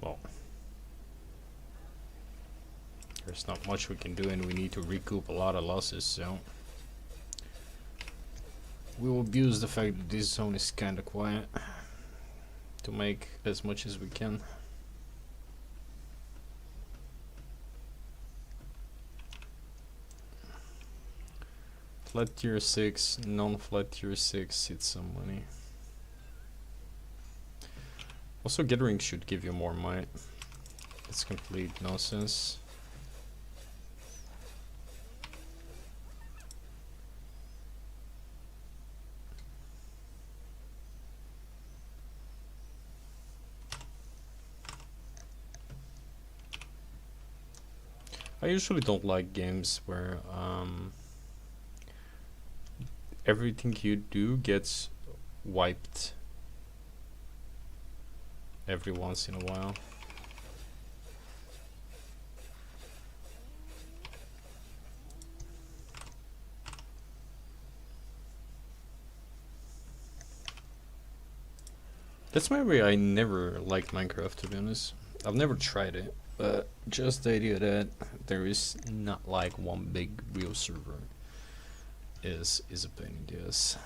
[SPEAKER 1] Well, there's not much we can do, and we need to recoup a lot of losses, so we will abuse the fact that this zone is kinda quiet to make as much as we can. Flat tier 6, non-flat tier 6, it's some money. Also, gathering should give you more might. It's complete nonsense. I usually don't like games where everything you do gets wiped every once in a while. That's maybe I never liked Minecraft, to be honest. I've never tried it, but just the idea that there is not like one big real server is a pain in the ass.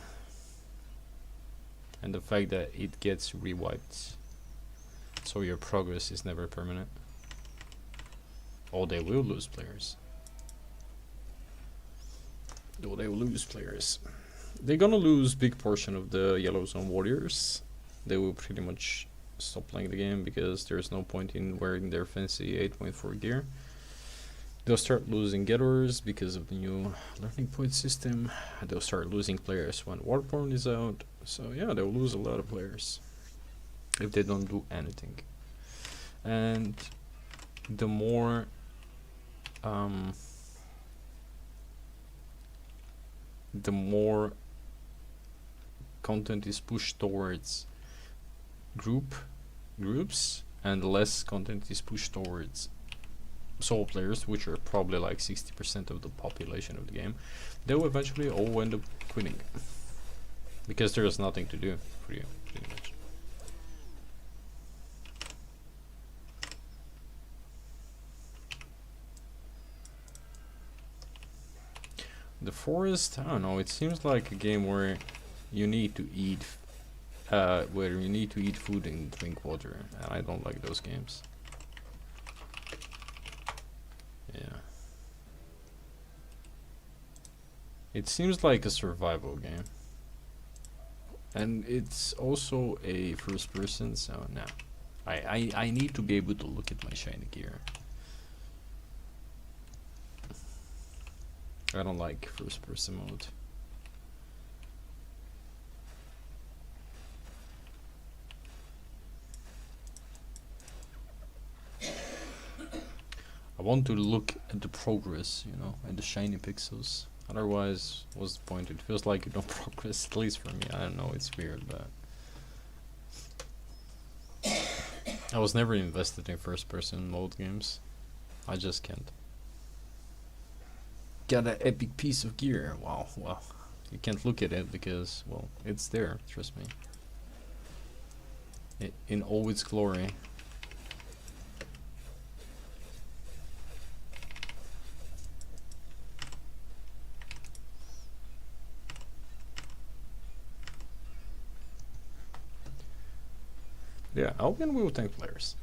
[SPEAKER 1] And the fact that it gets rewiped, so your progress is never permanent. Oh, they will lose players. Oh, they will lose players. They're gonna lose big portion of the Yellow Zone Warriors. They will pretty much stop playing the game because there's no point in wearing their fancy 8.4 gear. They'll start losing getters because of the new learning point system. They'll start losing players when Warborn is out. So yeah, they'll lose a lot of players if they don't do anything. And the more content is pushed towards groups and less content is pushed towards solo players, which are probably like 60% of the population of the game, they will eventually all end up quitting because there's nothing to do for you, pretty much. The forest, I don't know, it seems like a game where you need to eat food and drink water, and I don't like those games. Yeah. It seems like a survival game. And it's also a first person, so no. I need to be able to look at my shiny gear. I don't like first person mode. I want to look at the progress, you know, and the shiny pixels. Otherwise, what's the point? It feels like you don't progress, at least for me. I don't know, it's weird, but I was never invested in first person mode games. I just can't. Got an epic piece of gear. Wow, well, you can't look at it because, well, it's there, trust me. In all its glory. Yeah, Albion will tank players.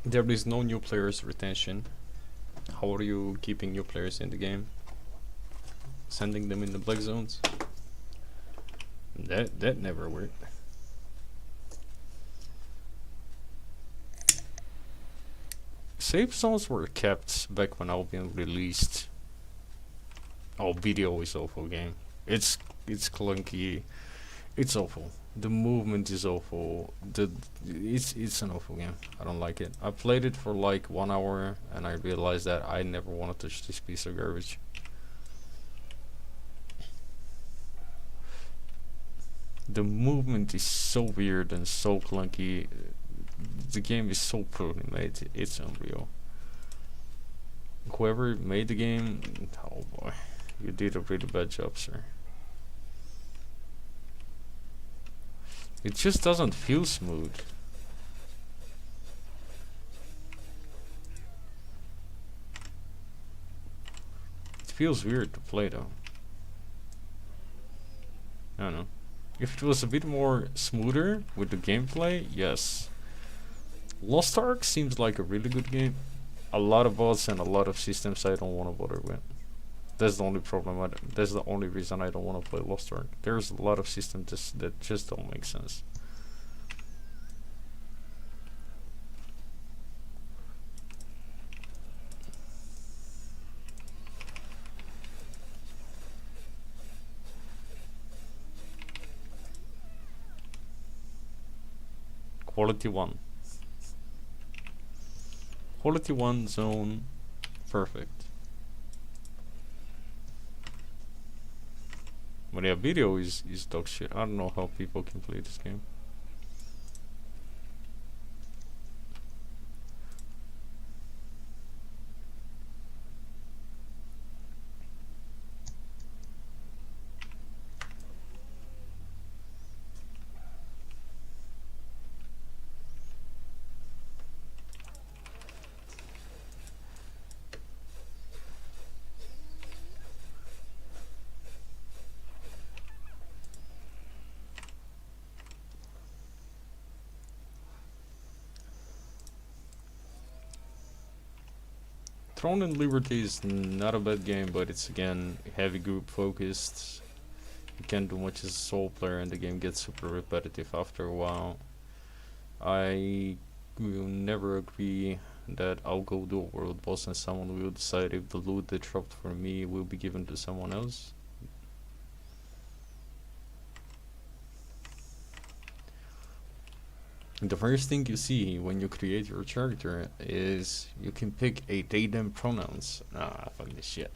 [SPEAKER 1] There is no new players retention. How are you keeping new players in the game? Sending them in the black zones? That never worked. Save zones were kept back when Albion released. Oh, video is awful game. It's clunky. It's awful. The movement is awful. It's an awful game. I don't like it. I played it for like 1 hour and I realized that I never want to touch this piece of garbage. The movement is so weird and so clunky. The game is so poorly made. It's unreal. Whoever made the game, oh boy, you did a really bad job, sir. It just doesn't feel smooth. It feels weird to play though. I don't know. If it was a bit more smoother with the gameplay, yes. Lost Ark seems like a really good game. A lot of bots and a lot of systems I don't want to bother with. That's the only problem. That's the only reason I don't want to play Lost Ark. There's a lot of systems that just don't make sense. Quality 1. Quality 1 zone. Perfect. But yeah, video is dog shit. I don't know how people can play this game. Throne and Liberty is not a bad game, but it's again heavy group focused. You can't do much as a solo player, and the game gets super repetitive after a while. I will never agree that I'll go do a world boss and someone will decide if the loot they dropped for me will be given to someone else. The first thing you see when you create your character is you can pick a they them pronouns. Nah, fuck this shit.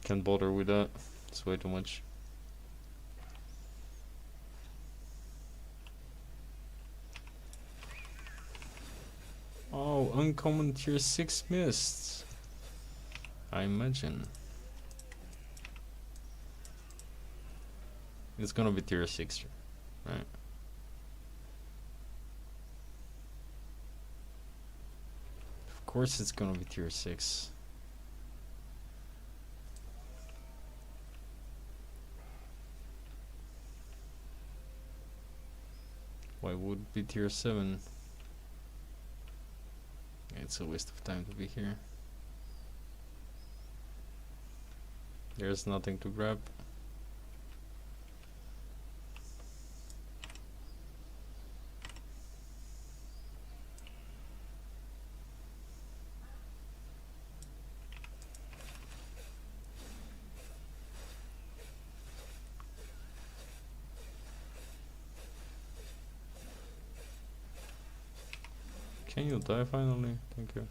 [SPEAKER 1] Can't bother with that. It's way too much. Oh, uncommon tier 6 missed. I imagine. It's gonna be tier 6, right? Of course it's gonna be tier 6. Why would it be tier 7? It's a waste of time to be here. There's nothing to grab. Can you die finally? Thank you.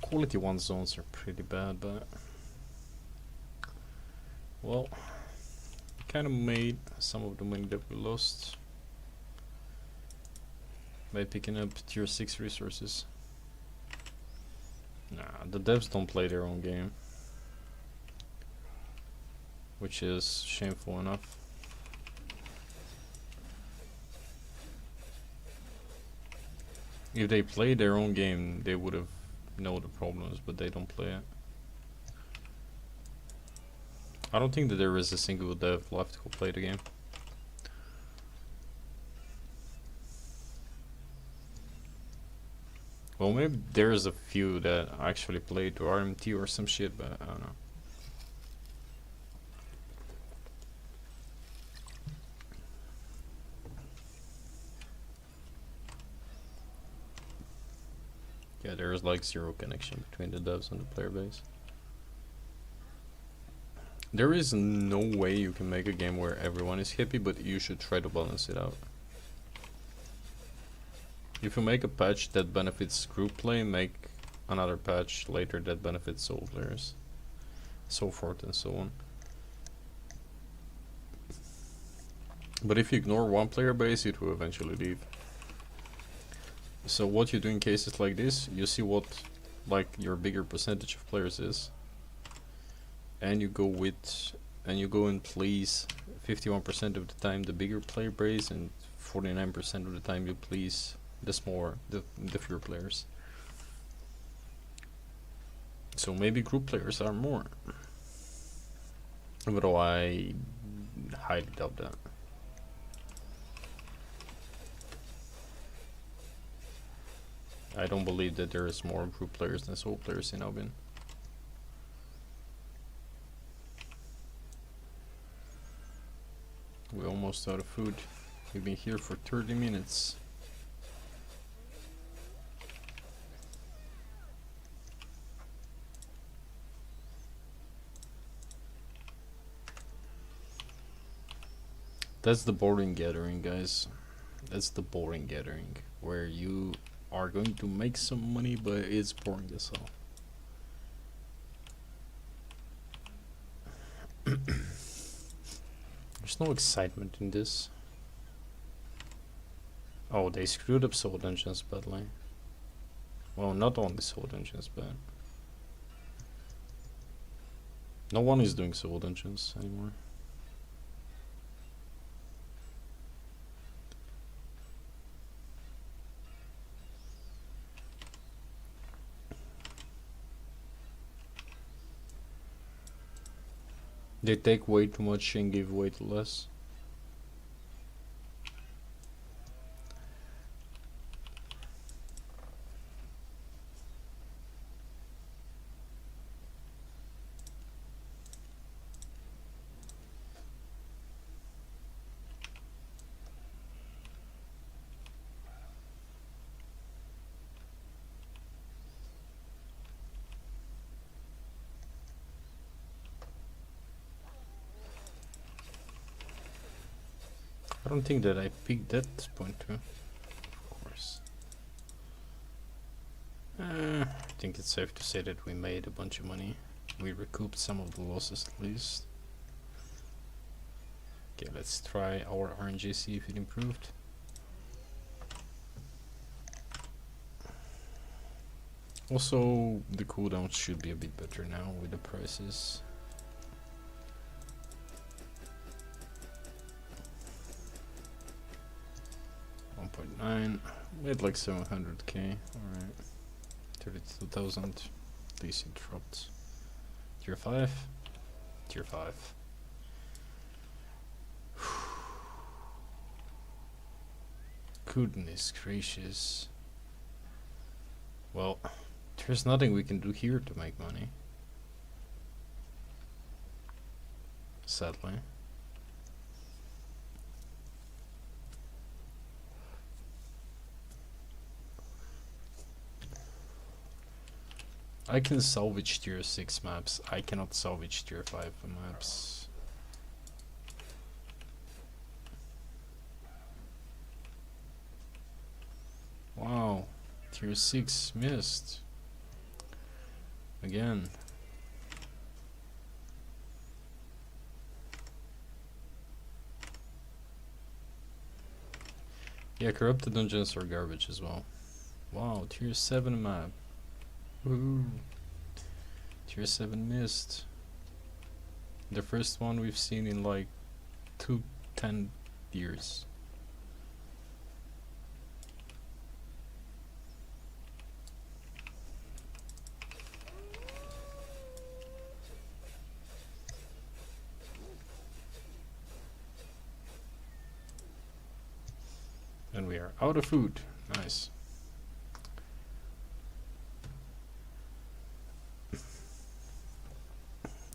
[SPEAKER 1] Quality 1 zones are pretty bad, but well, kind of made some of the money that we lost by picking up tier 6 resources. Nah, the devs don't play their own game, which is shameful enough. If they played their own game, they would have know the problems, but they don't play it. I don't think that there is a single dev left who play the game. Well, maybe there's a few that actually played to RMT or some shit, but I don't know. Yeah, there is like zero connection between the devs and the player base. There is no way you can make a game where everyone is happy, but you should try to balance it out. If you make a patch that benefits group play, make another patch later that benefits solo players. So forth and so on. But if you ignore one player base, it will eventually leave. So what you do in cases like this, you see what like your bigger percentage of players is, and you go and please 51% of the time the bigger player base, and 49% of the time you please the fewer players. So maybe group players are more, but I highly doubt that. I don't believe that there is more group players than solo players in Albion. We're almost out of food. We've been here for 30 minutes. That's the boring gathering, guys. That's the boring gathering, where you are going to make some money, but it's boring as hell. There's no excitement in this. Oh, they screwed up soul dungeons badly. Well, not only soul dungeons, but no one is doing soul dungeons anymore. They take way too much and give way too less. I don't think that I picked that point too. Of course. I think it's safe to say that we made a bunch of money. We recouped some of the losses at least. Okay, let's try our RNG, see if it improved. Also, the cooldowns should be a bit better now with the prices. We had like 700k, alright. 32,000, decent dropped. Tier 5? Tier 5. Goodness gracious. Well, there's nothing we can do here to make money. Sadly. I can salvage tier 6 maps. I cannot salvage tier 5 maps. Wow, tier 6 missed. Again. Yeah, corrupted dungeons are garbage as well. Wow, tier 7 map. Woohoo. Tier 7 missed. The first one we've seen in like 10 years. And we are out of food. Nice.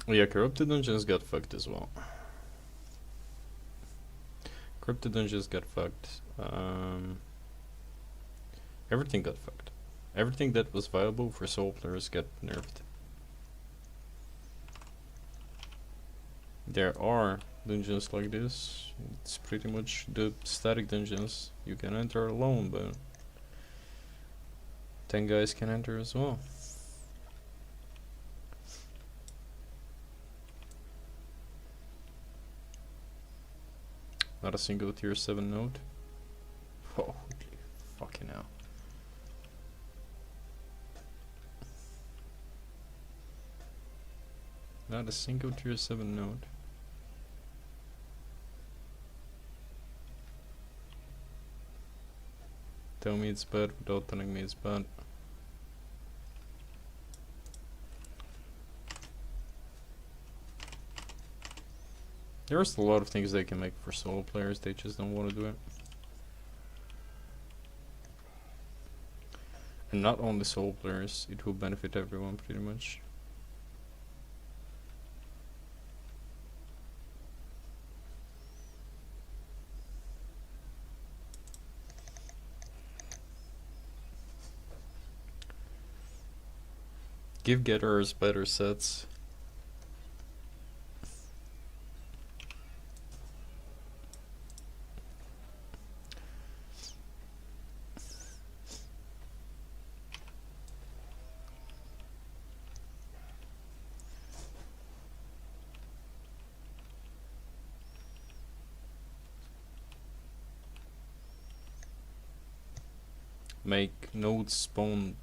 [SPEAKER 1] Yeah, corrupted dungeons got fucked as well. Corrupted dungeons got fucked. Everything got fucked. Everything that was viable for solo players got nerfed. There are dungeons like this. It's pretty much the static dungeons. You can enter alone, but 10 guys can enter as well. Not a single tier 7 node. Holy fucking hell. Not a single tier 7 node. Tell me it's bad without telling me it's bad. There's a lot of things they can make for solo players, they just don't want to do And not only solo players, it will benefit everyone pretty much. Give getters better sets. Make nodes spawn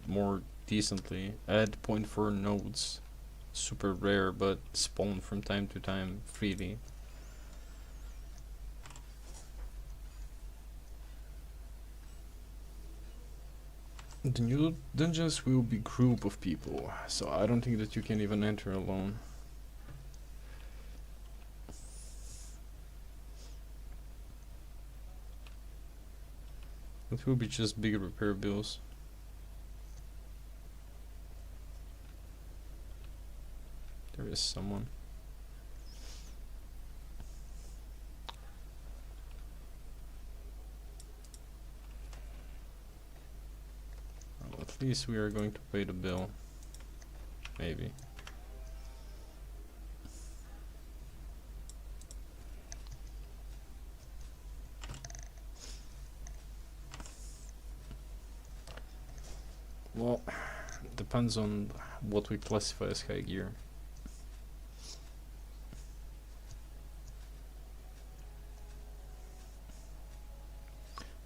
[SPEAKER 1] more decently. Add 0.4 nodes. Super rare, but spawn from time to time freely. The new dungeons will be group of people, so I don't think that you can even enter alone. It will be just bigger repair bills. There is someone. Well, at least we are going to pay the bill. Maybe. Well, depends on what we classify as high gear.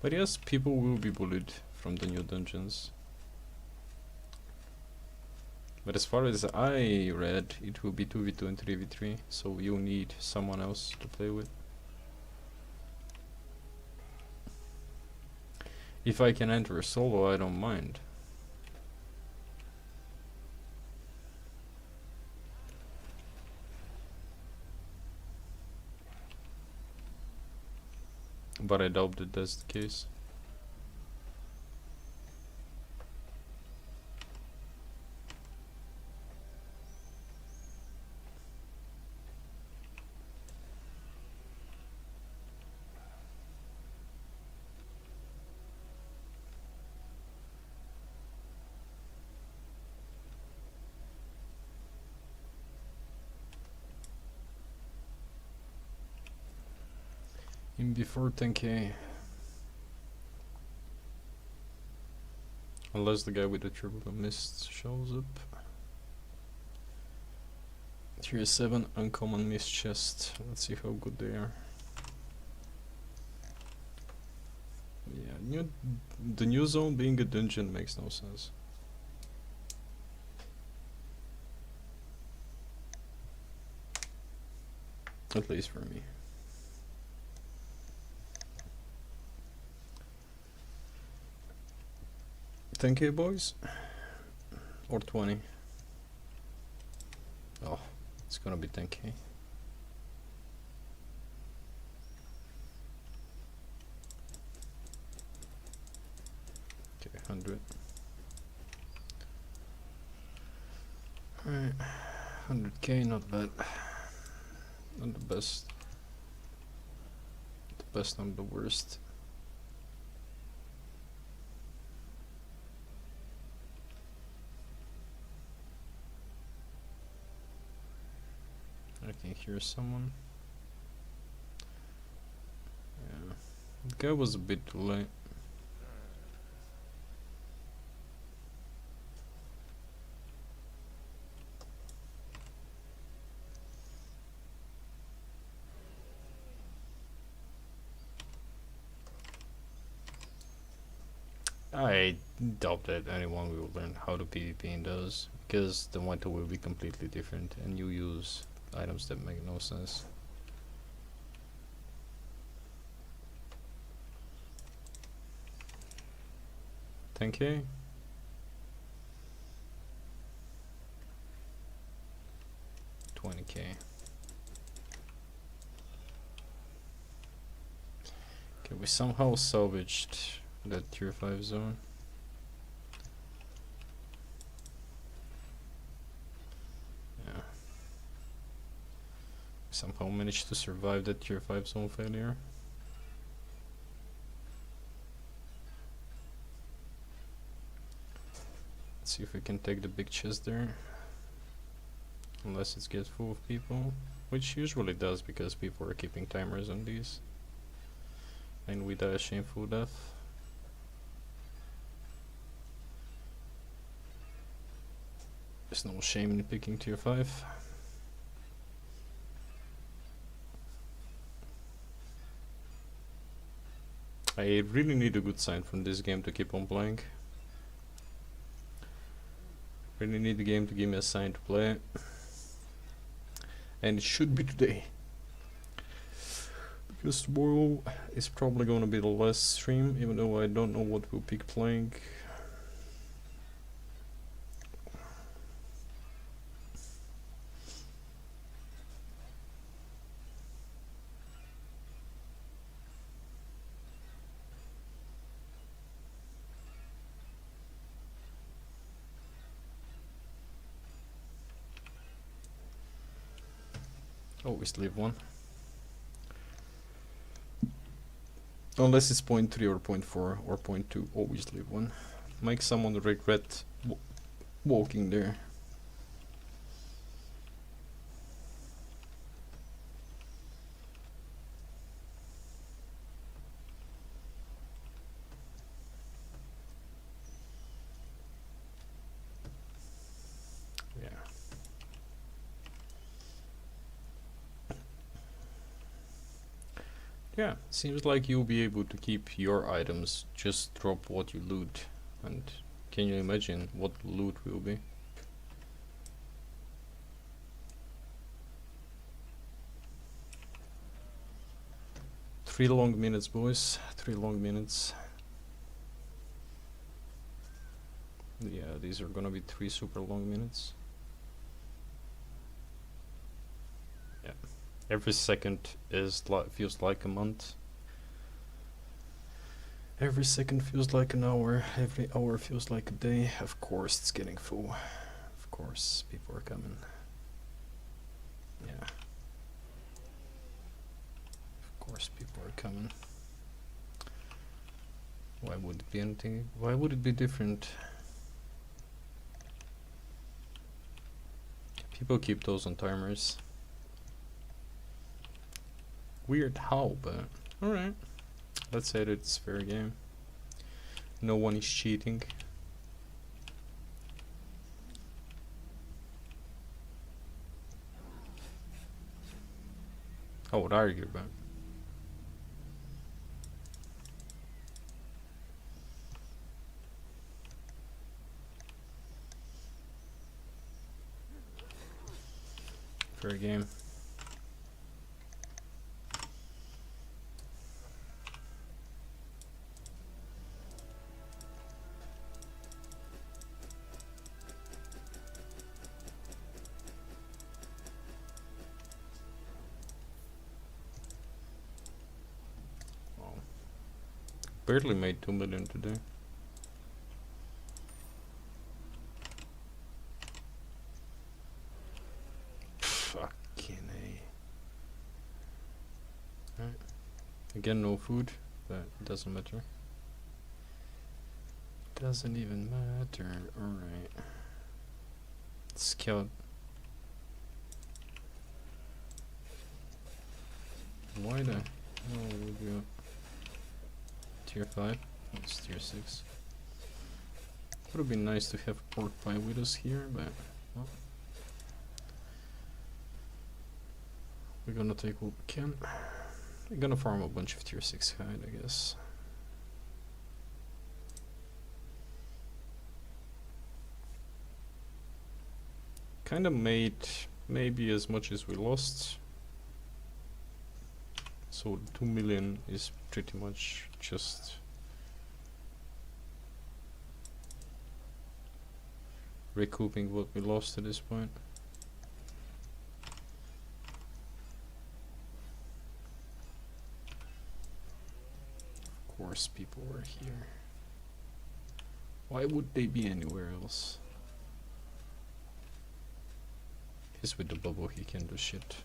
[SPEAKER 1] But yes, people will be bullied from the new dungeons. But as far as I read, it will be 2v2 and 3v3, so you'll need someone else to play with. If I can enter solo, I don't mind. But I doubt that that's the case. In before 10k. Unless the guy with the triple mist shows up. Tier 7 uncommon mist chest. Let's see how good they are. Yeah, the new zone being a dungeon makes no sense. At least for me. 10k boys? Or 20? Oh, it's gonna be 10k. Okay, 100. Alright, 100k, not bad. Not the best. The best, not the worst. I can hear someone. Yeah, the guy was a bit too late. I doubt that anyone will learn how to PvP in those, because the winter will be completely different and you use items that make no sense. $10k? $20k. Okay, we somehow salvaged that tier 5 zone. Somehow managed to survive that tier 5 zone failure. Let's see if we can take the big chest there. Unless it gets full of people. Which usually does because people are keeping timers on these. And we die a shameful death. There's no shame in picking tier 5. I really need a good sign from this game to keep on playing. Really need the game to give me a sign to play. And it should be today. Because tomorrow is probably gonna be the last stream, even though I don't know what we'll pick playing. Always leave one. Unless it's 0.3 or 0.4 or 0.2, always leave one. Make someone regret walking there. Yeah, seems like you'll be able to keep your items, just drop what you loot. And can you imagine what loot will be? Three long minutes, boys. 3 long minutes. Yeah, these are gonna be 3 super long minutes. Yeah. Every second is feels like a month. Every second feels like an hour. Every hour feels like a day. Of course, it's getting full. Of course, people are coming. Yeah. Of course, people are coming. Why would it be anything? Why would it be different? People keep those on timers. Weird how, but alright. Let's say that it's fair game. No one is cheating. I would argue, but fair game. Barely made 2 million today. Fucking A. Right. Again, no food, but it doesn't matter. Doesn't even matter. Alright. Scout. Why the hell would you? Tier 5, it's tier 6. Would have been nice to have pork pie with us here, but well. We're gonna take what we can. We're gonna farm a bunch of tier 6 hide, I guess. Kinda made maybe as much as we lost. So 2 million is pretty much just recouping what we lost at this point. Of course people are here. Why would they be anywhere else? He's with the bubble, he can do shit.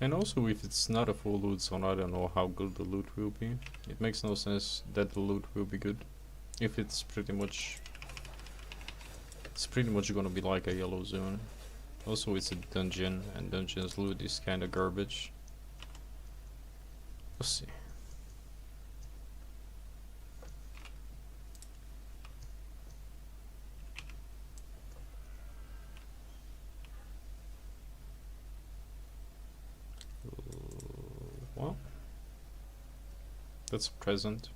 [SPEAKER 1] And also, if it's not a full loot zone, I don't know how good the loot will be. It makes no sense that the loot will be good if it's pretty much gonna be like a yellow zone. Also, it's a dungeon, and dungeons loot is kind of garbage. We'll see. Well, that's a present.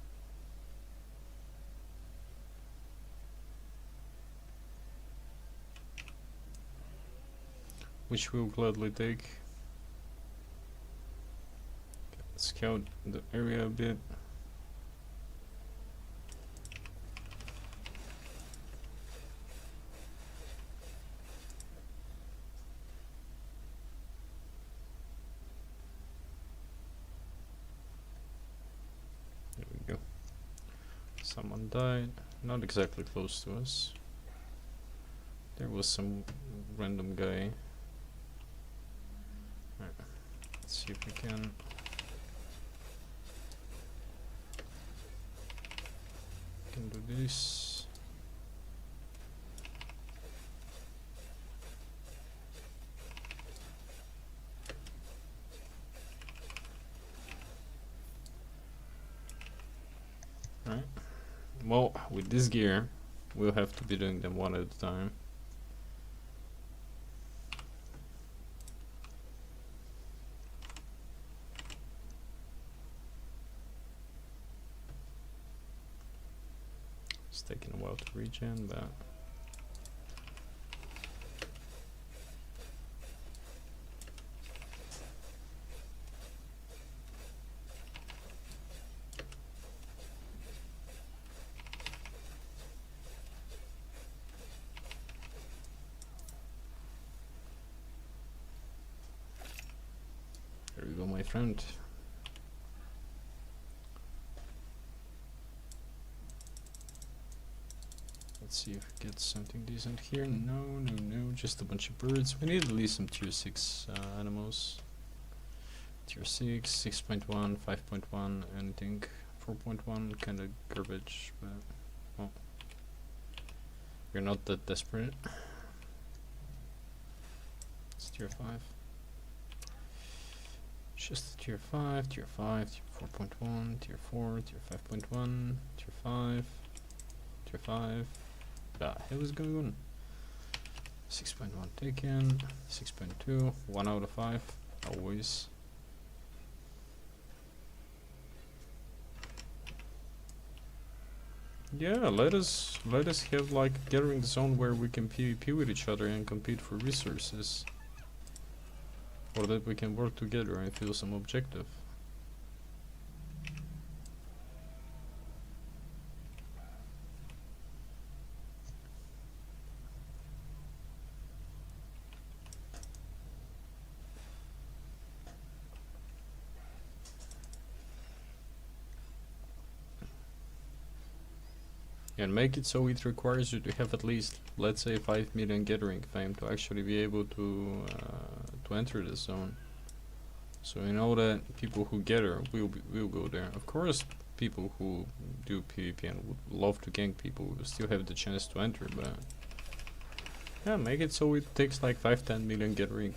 [SPEAKER 1] Which we'll gladly take. Scout the area a bit. There we go. Someone died. Not exactly close to us. There was some random guy. Right. Let's see if we can. Can do this. Right. Well, with this gear, we'll have to be doing them one at a time. It's taking a while to regen, but there you go, my friend. Let's see if we get something decent here. No, just a bunch of birds. We need at least some tier 6 animals. Tier 6, 6.1, 5.1, anything. 4.1, kind of garbage, but well, we're not that desperate. It's tier 5. Just tier 5, tier 5, tier 4.1, tier 4, tier 5.1, tier 5, tier 5. The hell is going on? 6.1 taken, 6.2, 1 out of 5, always. Yeah, let us have like a gathering zone where we can PvP with each other and compete for resources. Or that we can work together and feel some objective. And make it so it requires you to have at least, let's say, 5 million gathering fame to actually be able to enter the zone. So you know that people who gather will go there. Of course, people who do PvP and would love to gank people will still have the chance to enter, but yeah, make it so it takes like 5-10 million gathering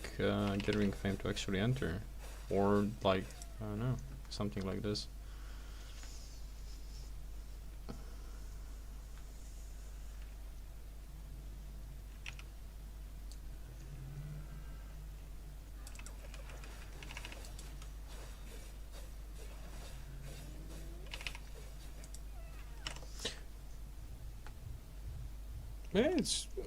[SPEAKER 1] fame to actually enter, or like I don't know, something like this. Yeah,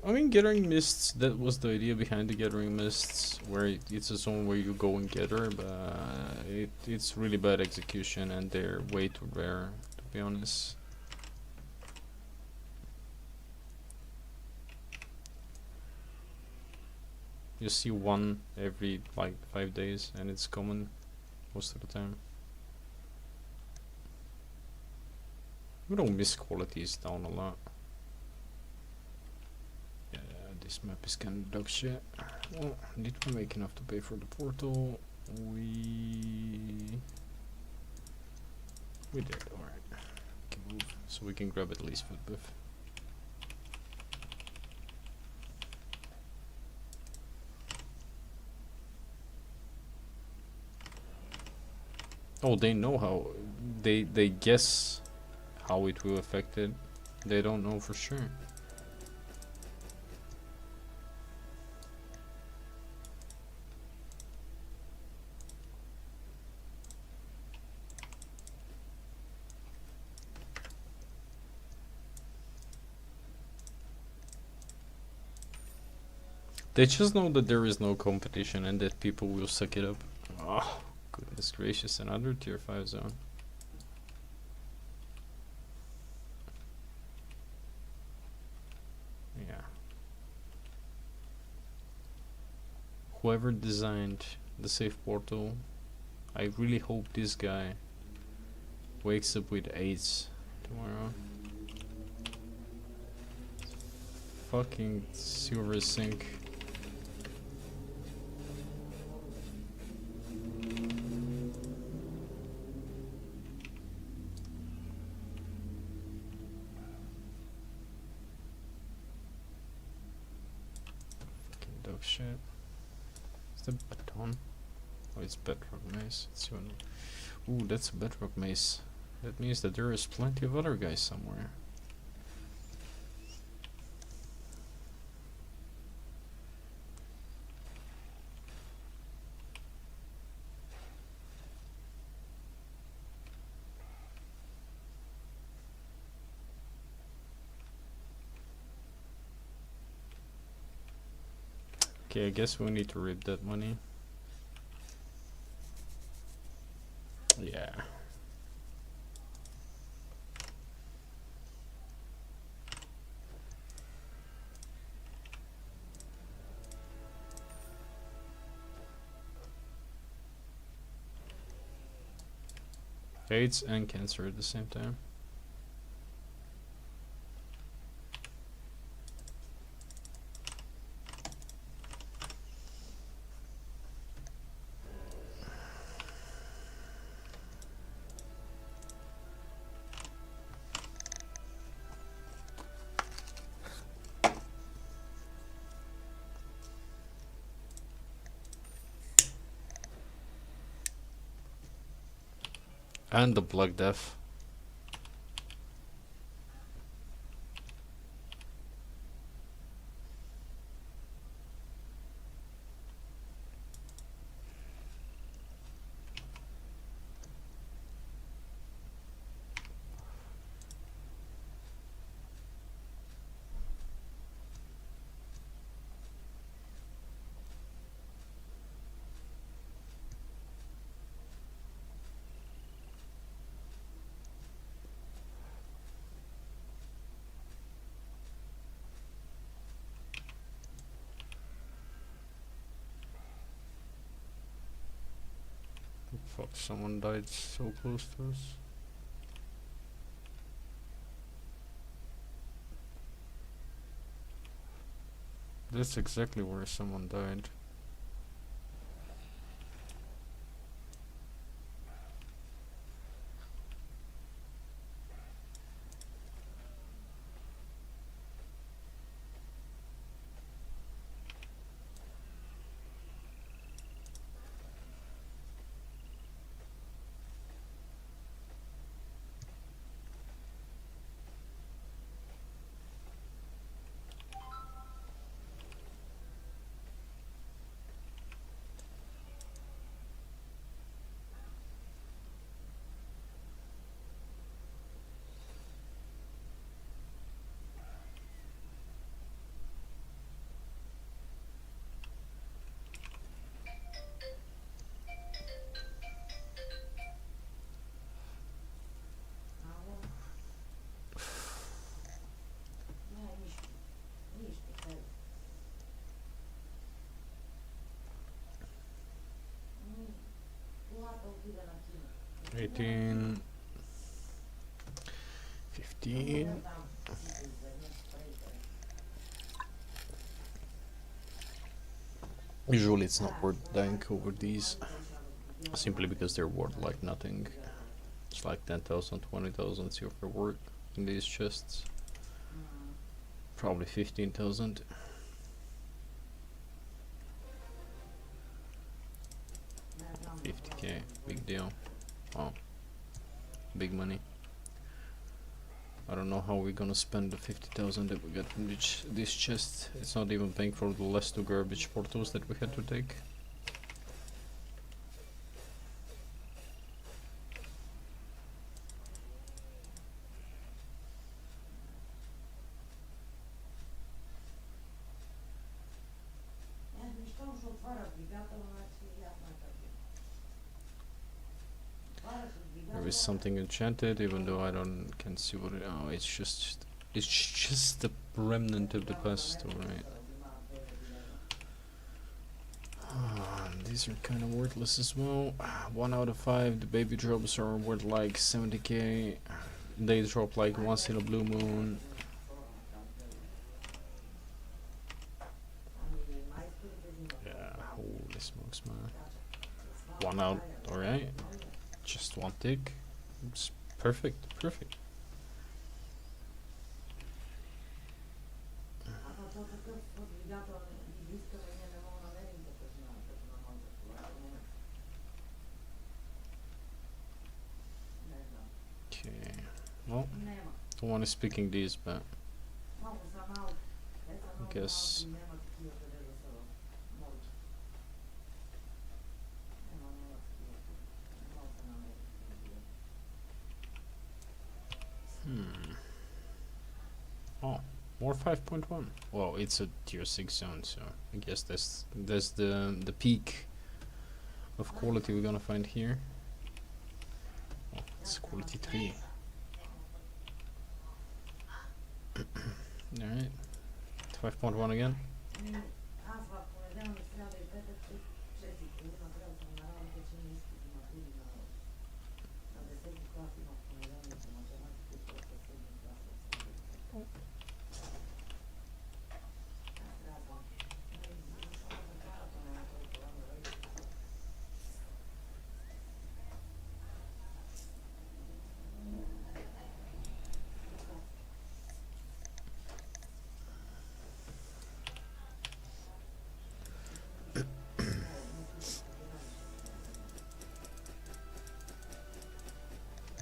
[SPEAKER 1] I mean, Gathering Mists, that was the idea behind the Gathering Mists, where it's a zone where you go and gather, but it's really bad execution and they're way too rare, to be honest. You see one every like 5 days and it's common most of the time. Overall miss quality is down a lot. This map is kind of dog shit. Well, did we make enough to pay for the portal? We did, alright. We can move, so we can grab at least foot buff. Oh, they know how, they guess how it will affect it. They don't know for sure. They just know that there is no competition and that people will suck it up. Oh, goodness gracious, another tier 5 zone. Yeah. Whoever designed the safe portal, I really hope this guy wakes up with AIDS tomorrow. Fucking silver sink. Dog shit. Is that baton? Oh, it's bedrock mace. It's even. Ooh, that's a bedrock mace. That means that there is plenty of other guys somewhere. Okay, I guess we need to rip that money. Yeah. AIDS and cancer at the same time. And the Black Death. Fuck, someone died so close to us. That's exactly where someone died. $18, $15. Usually it's not worth dying over these. simply because they're worth like nothing. It's like 10,000, 20,000 silver worth in these chests. Probably 15,000. $50k, big deal. Wow, big money. I don't know how we're gonna spend the 50,000 that we got from this chest. It's not even paying for the last 2 garbage portals that we had to take. There is something enchanted, even though I can't see what it. Oh, it's just the remnant of the past, alright. These are kind of worthless as well. 1 out of 5. The baby drops are worth like 70k. They drop like once in a blue moon. Yeah, holy smokes, man. 1 out, alright. Just 1 tick. It's perfect, perfect. Okay, well, no one is picking these, but I guess. Oh, more 5.1. Well, it's a tier 6 zone, so I guess that's the peak of quality we're gonna find here. Oh, it's quality 3. Alright, 5.1 again.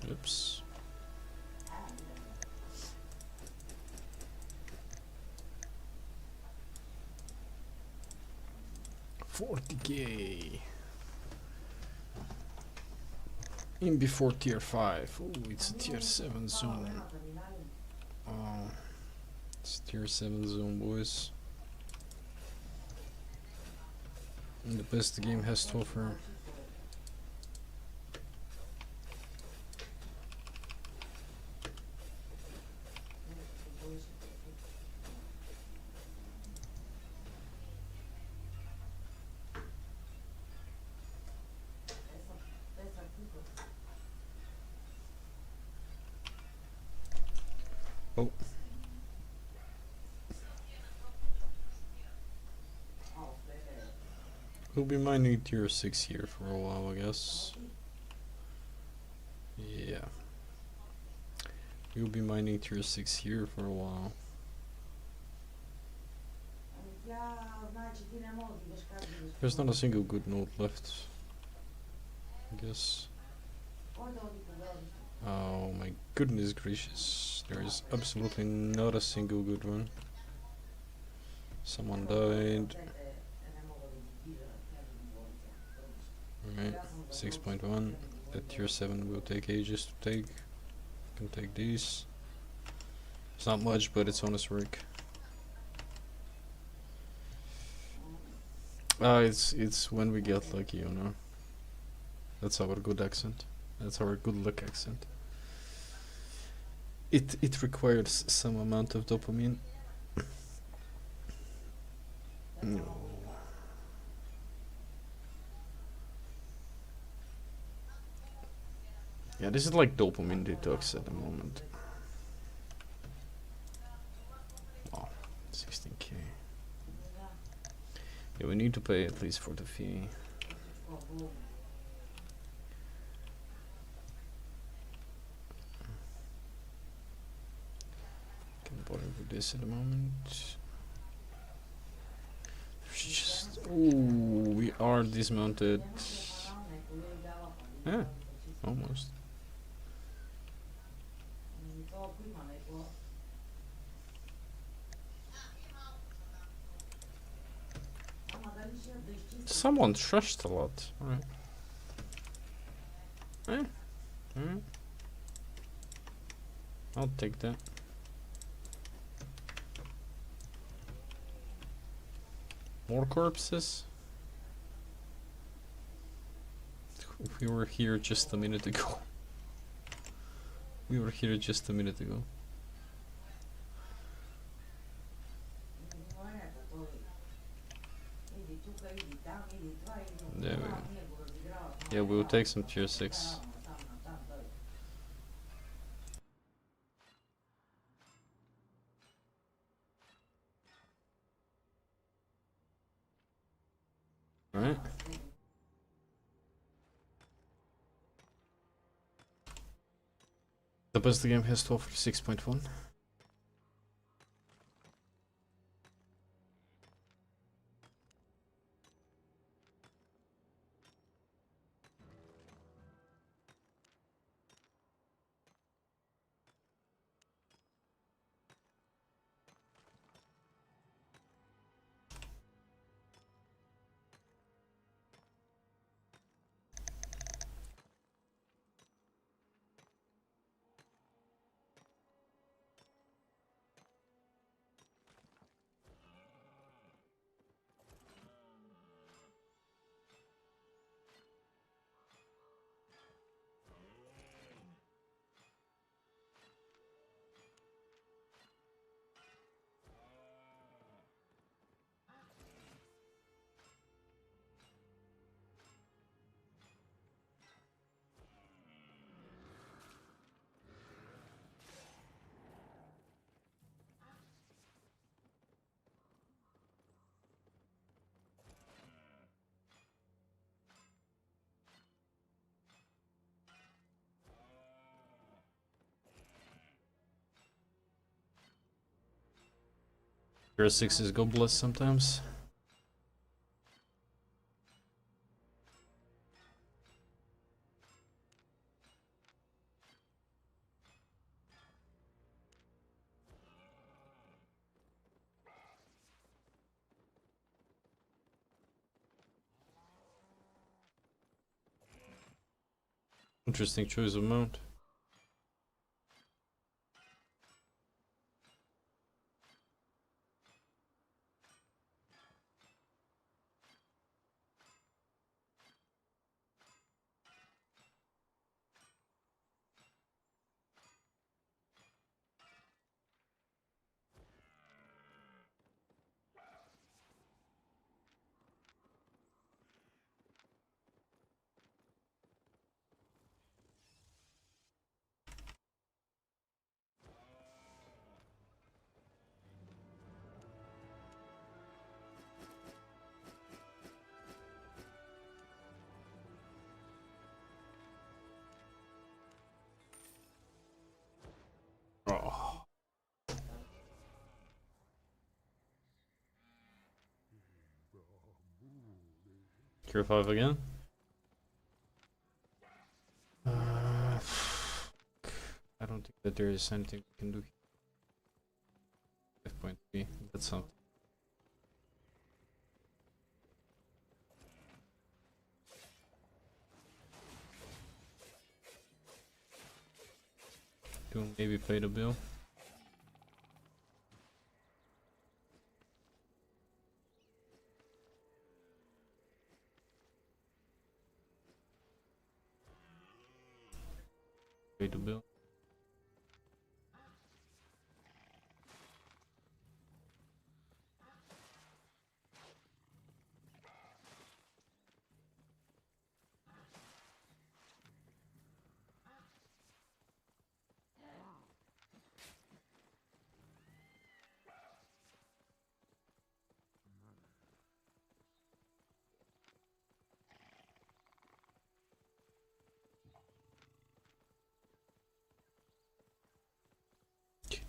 [SPEAKER 1] Oops. $40k. In before tier 5. Oh, it's a tier 7 zone. Oh, it's tier 7 zone, boys. And the best the game has to offer. Oh. We'll be mining tier 6 here for a while, I guess. Yeah. We'll be mining tier 6 here for a while. There's not a single good node left, I guess. Oh my goodness gracious, there is absolutely not a single good one. Someone died. Alright, 6.1. That tier 7 will take ages to take. Can take these. It's not much, but it's honest work. It's when we get lucky, you know. That's our good accent. That's our good luck accent. It requires some amount of dopamine. No. Yeah, this is like dopamine detox at the moment. Wow, 16k. Yeah, we need to pay at least for the fee. bothering with this at the moment. Just, ooh, we are dismounted. Yeah, almost. Someone trashed a lot. Alright. Alright. I'll take that. More corpses? We were here just a minute ago. We were here just a minute ago. There we go. Yeah, we'll take some tier 6. Alright. The best the game has to offer 6.1. Tier 6 is gobless sometimes. Interesting choice of mount. Oh. Tier 5 again? I don't think that there is anything we can do here. 5.3, that's something. Do maybe pay the bill. Pay the bill.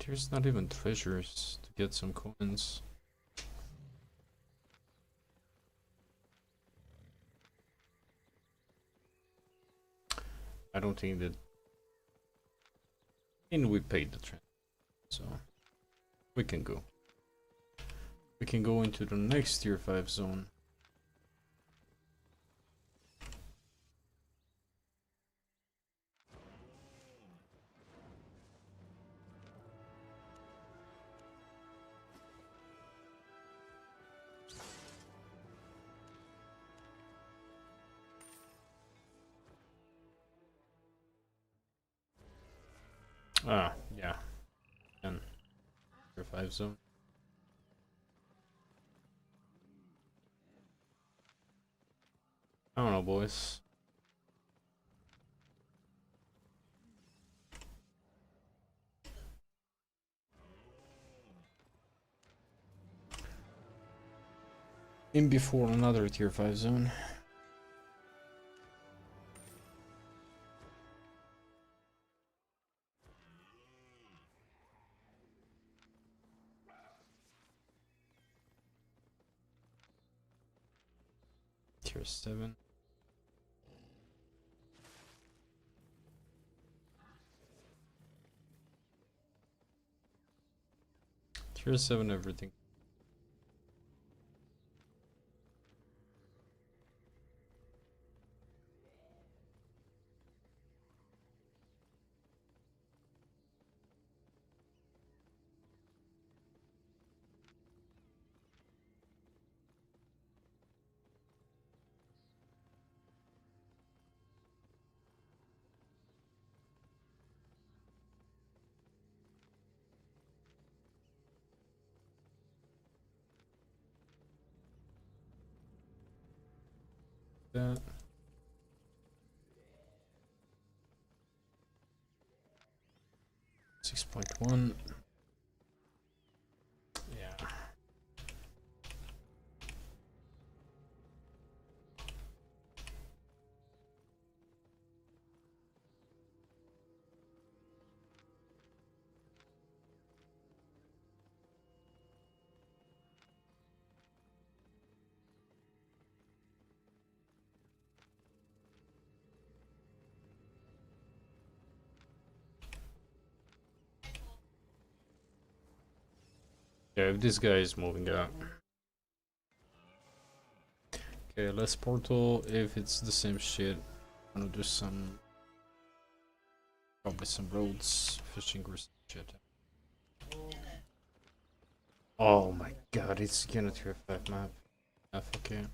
[SPEAKER 1] There's not even treasures to get some coins. I don't think that. And we paid the trend, so we can go. We can go into the next tier 5 zone. Ah, yeah. And tier 5 zone. I don't know, boys. In before another tier 5 zone. Tier 7. Tier 7 everything. That. .1. Yeah. Yeah, if this guy is moving out. Okay, let's portal. If it's the same shit, I'm gonna do some. Probably some roads, fishing or some shit. Oh my god, it's gonna tier 5 map. Okay.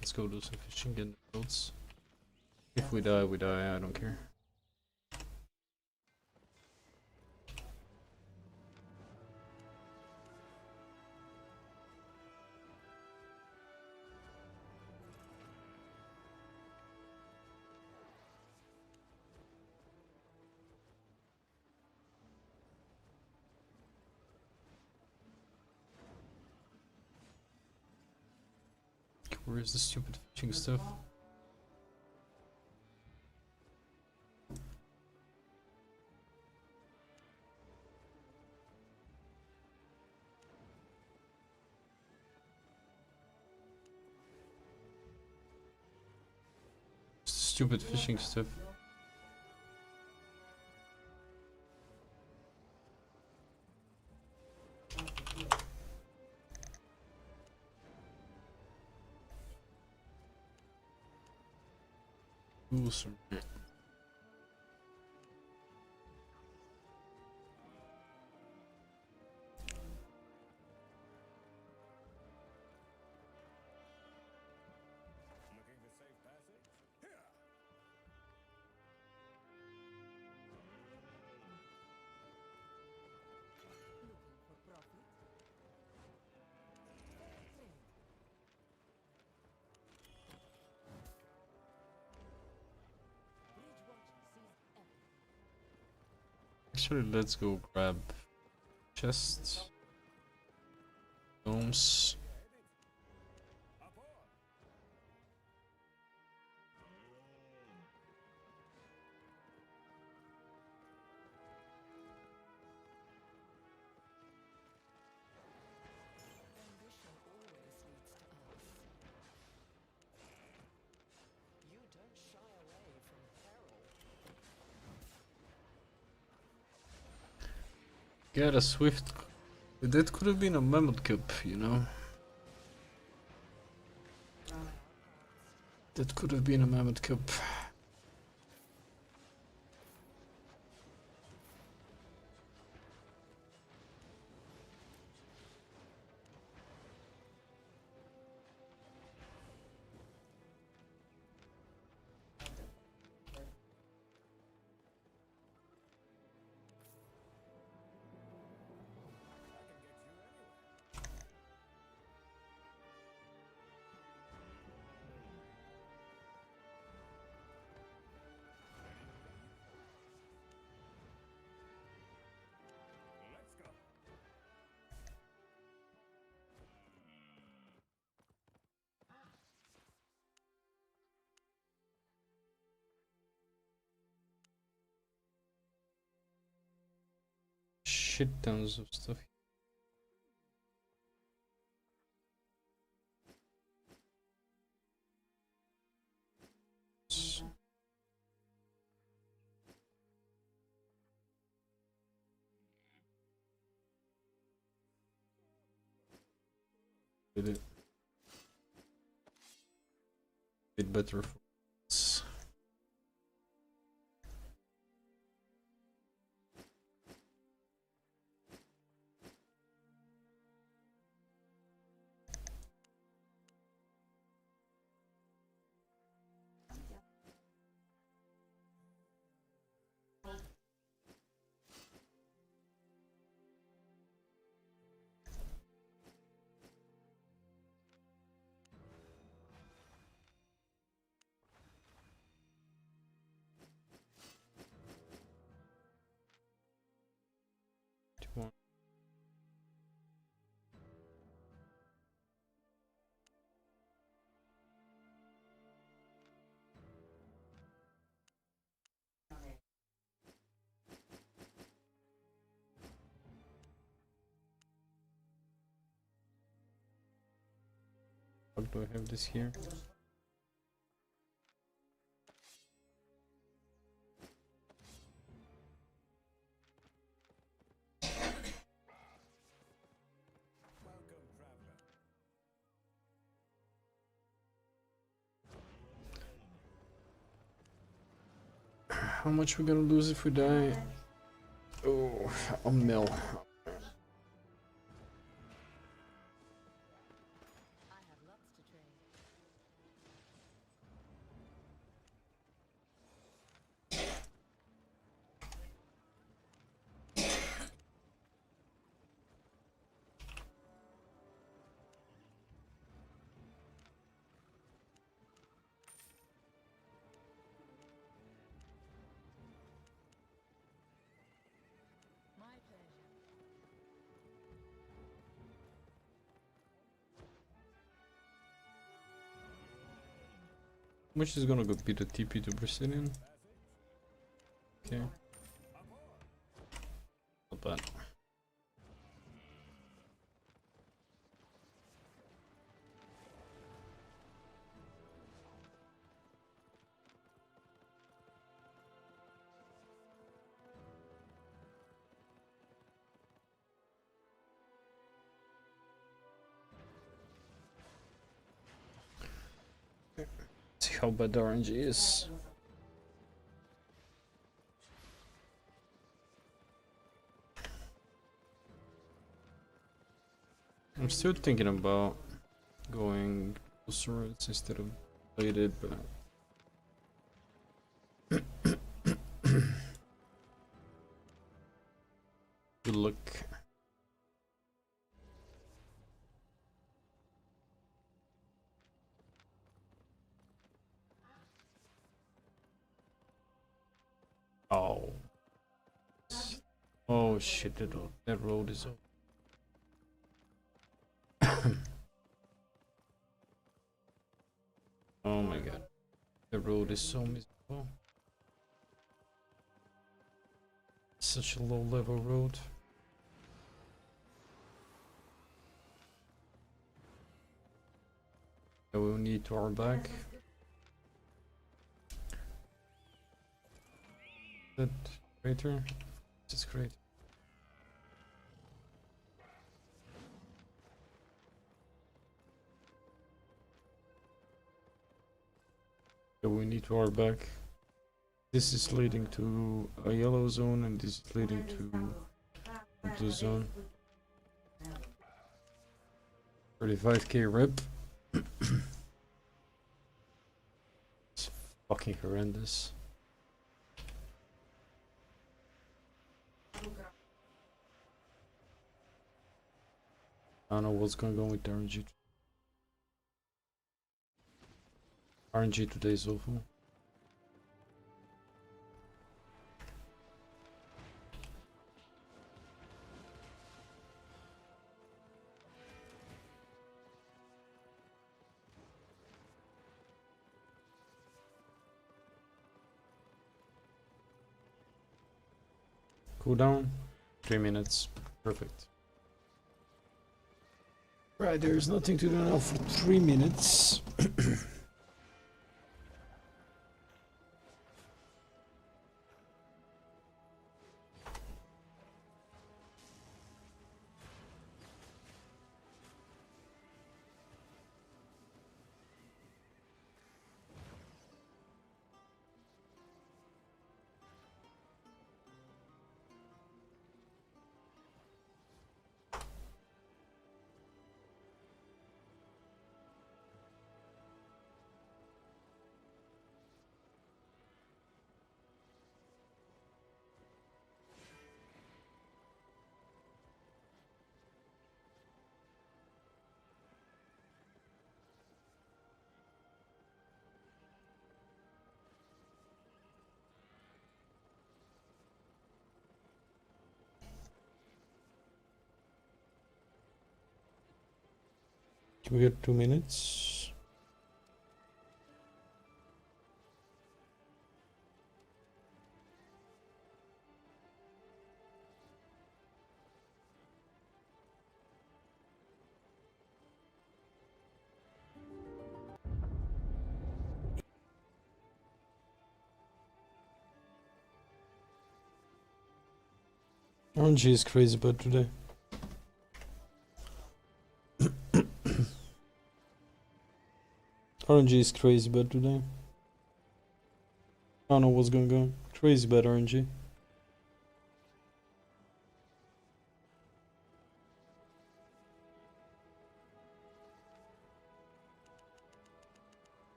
[SPEAKER 1] Let's go do some fishing, get the roads. If we die, we die, I don't care. Where is the stupid fishing stuff? Stupid fishing stuff. Awesome. Actually, let's go grab chests, domes. Get a swift. That could have been a mammoth cup, you know. That could have been a mammoth cup. Shit tons of stuff. Did it bit better for us. How do I have this here? How much we gonna lose if we die? Oh, a mil. How much is gonna go be the TP to Brazilian? Okay. Not bad. See how bad the RNG is. I'm still thinking about going swords instead of bladed, but good luck. Oh. Oh shit, that road is over. Oh my god. The road is so miserable. Such a low level road. I will need to our back. That crater? This crater. So we need to our back. This is leading to a yellow zone and this is leading to a blue zone. 35k rip. It's fucking horrendous. I don't know what's going on with RNG. RNG today is awful. Cool down. 3 minutes. Perfect. Right, there's nothing to do now for 3 minutes. Can we get 2 minutes? RNG is crazy bad today. RNG is crazy bad today. I don't know what's going on. Crazy bad RNG.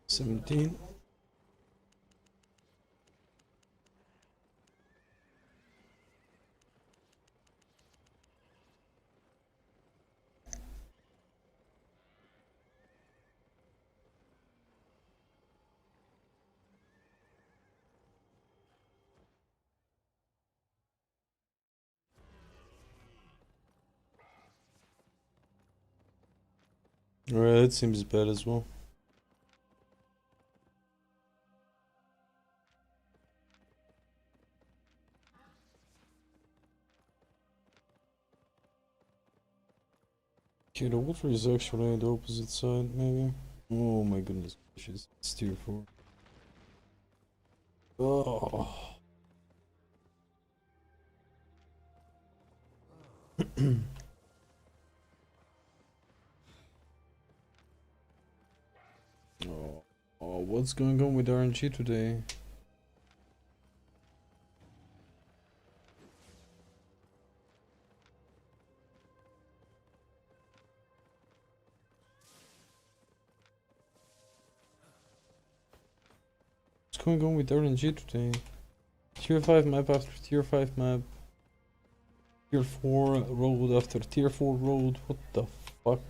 [SPEAKER 1] $17. Alright, that seems bad as well. Okay, the water is actually on the opposite side, maybe. Oh my goodness gracious, it's tier 4. Oh. Oh, what's going on with RNG today? What's going on with RNG today? Tier 5 map after tier 5 map. Tier 4 road after tier 4 road. What the fuck?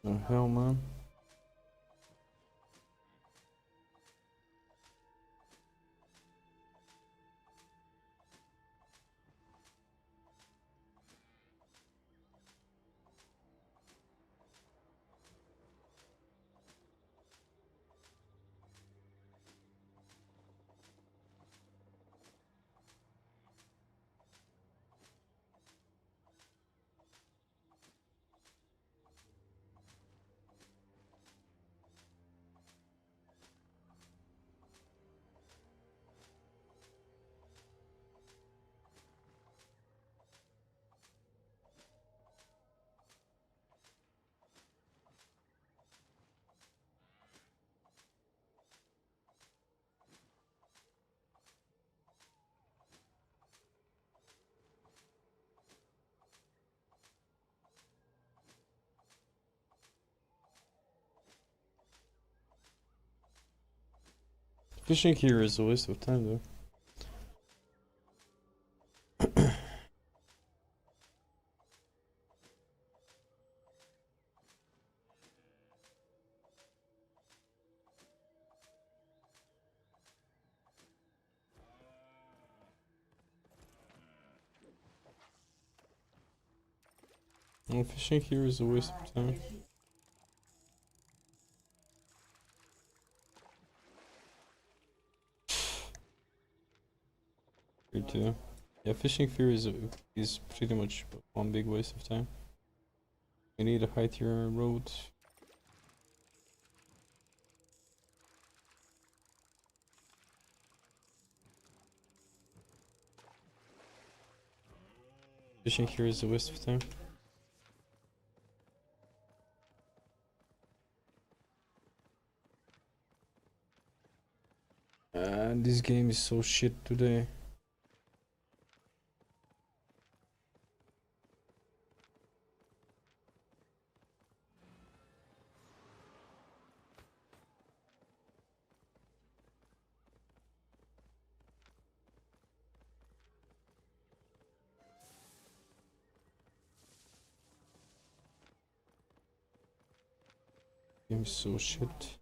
[SPEAKER 1] The hell, man? Fishing here is a waste of time though. Well, fishing here is a waste of time. Here too. Yeah, fishing here is pretty much one big waste of time. You need a high tier road. Fishing here is a waste of time. This game is so shit today. Game is so shit.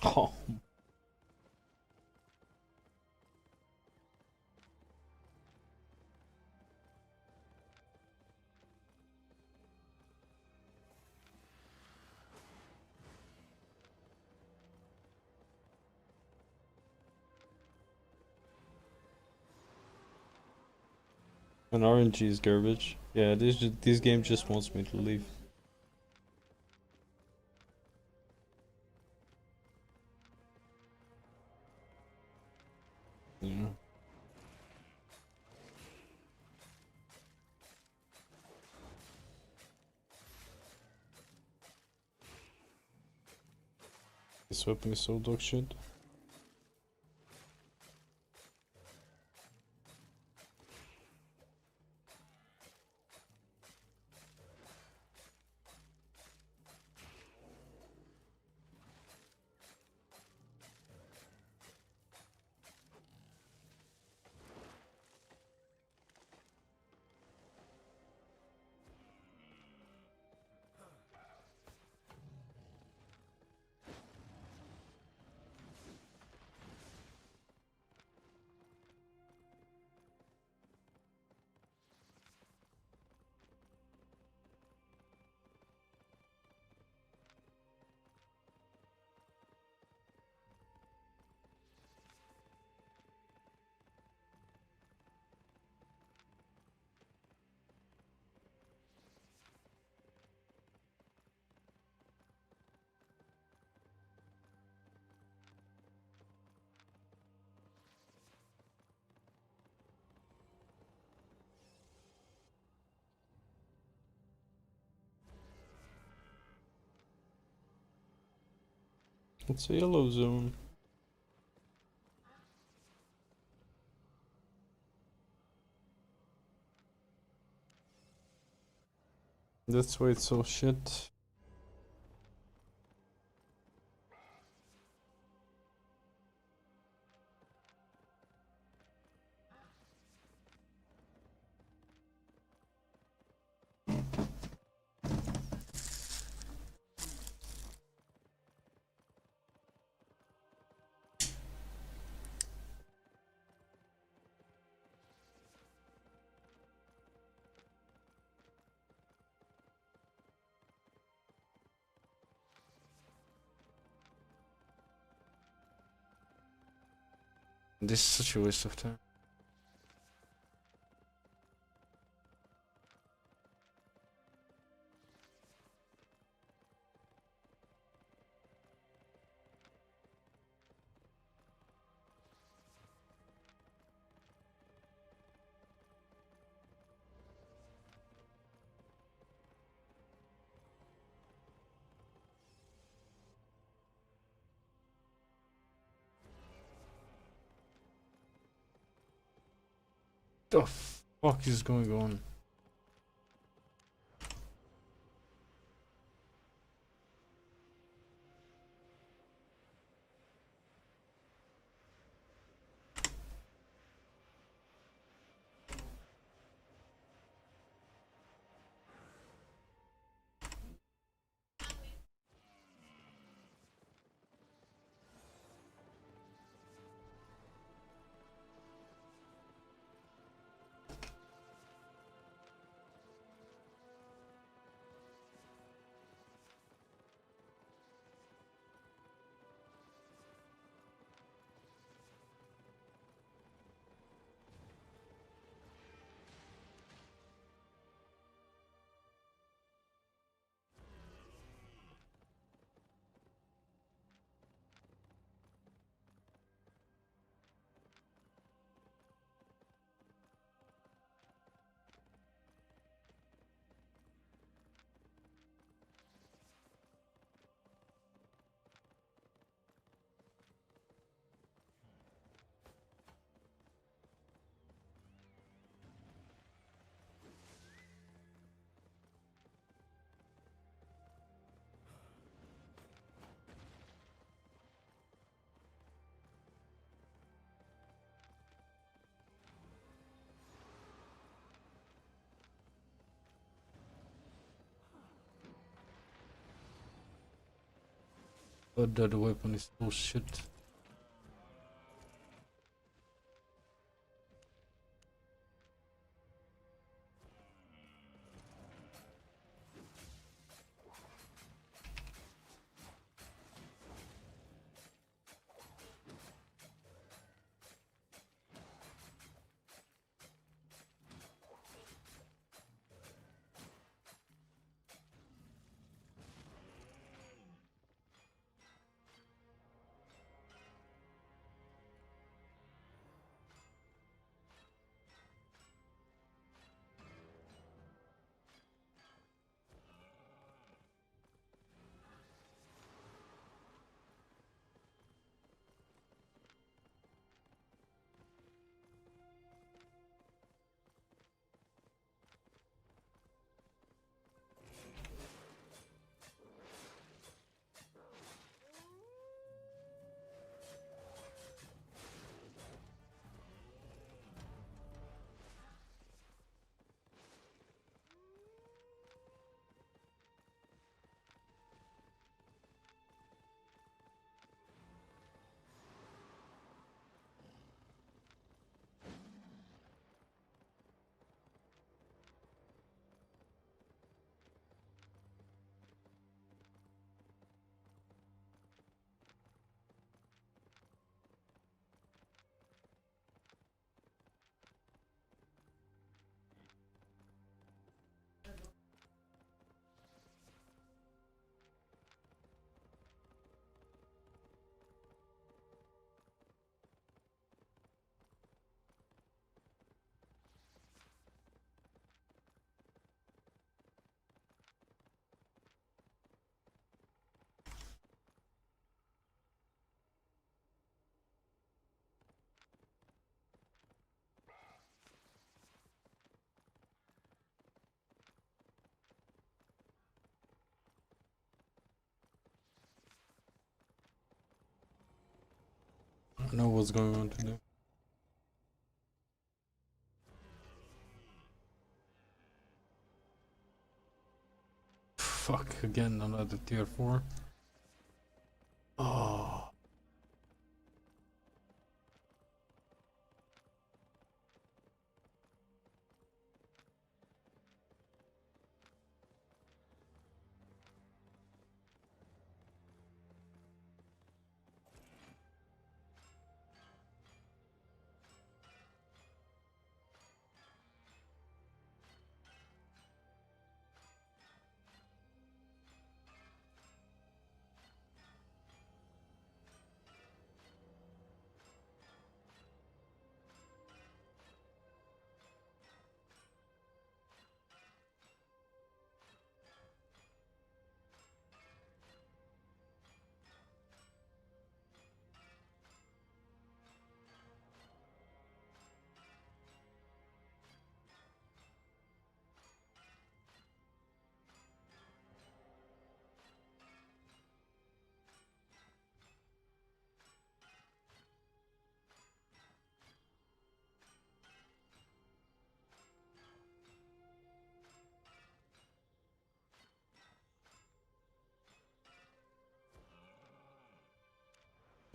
[SPEAKER 1] Oh. And RNG is garbage. Yeah, this game just wants me to leave. Yeah. This weapon is so dog shit. It's a yellow zone. That's why it's so shit. This is such a waste of time. The fuck is going on? But that weapon is bullshit. I know what's going on today. Fuck, again, another tier 4. Oh.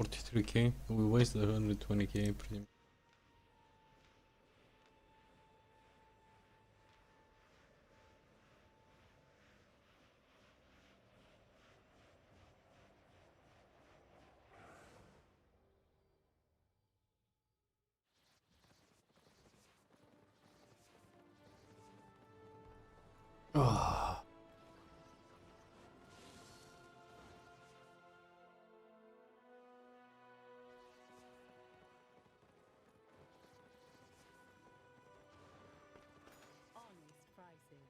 [SPEAKER 1] $43k. We wasted 120k pretty much. Ah.
[SPEAKER 2] Honest prices.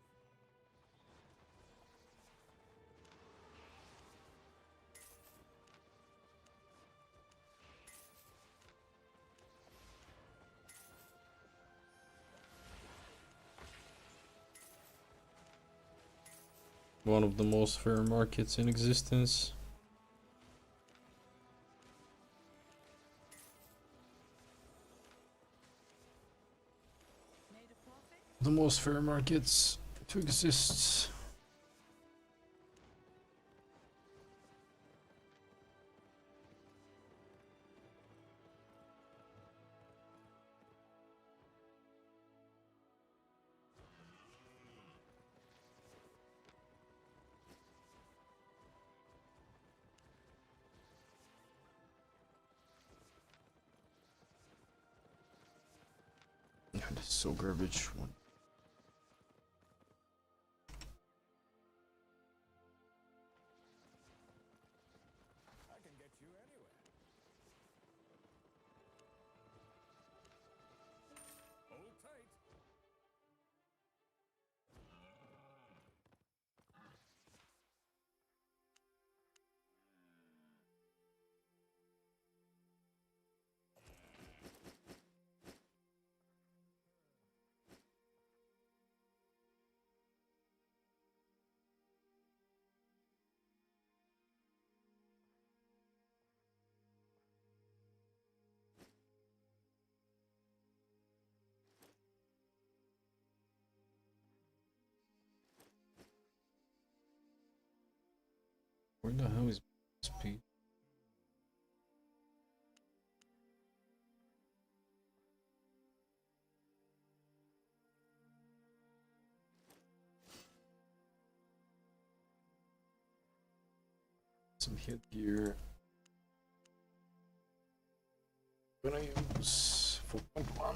[SPEAKER 1] One of the most fair markets in existence.
[SPEAKER 2] Made a profit?
[SPEAKER 1] The most fair markets to exist. Yeah, this is so garbage.
[SPEAKER 3] I can get you anywhere. Hold tight.
[SPEAKER 1] Where the hell is speed? Some headgear. Gonna use 4.1.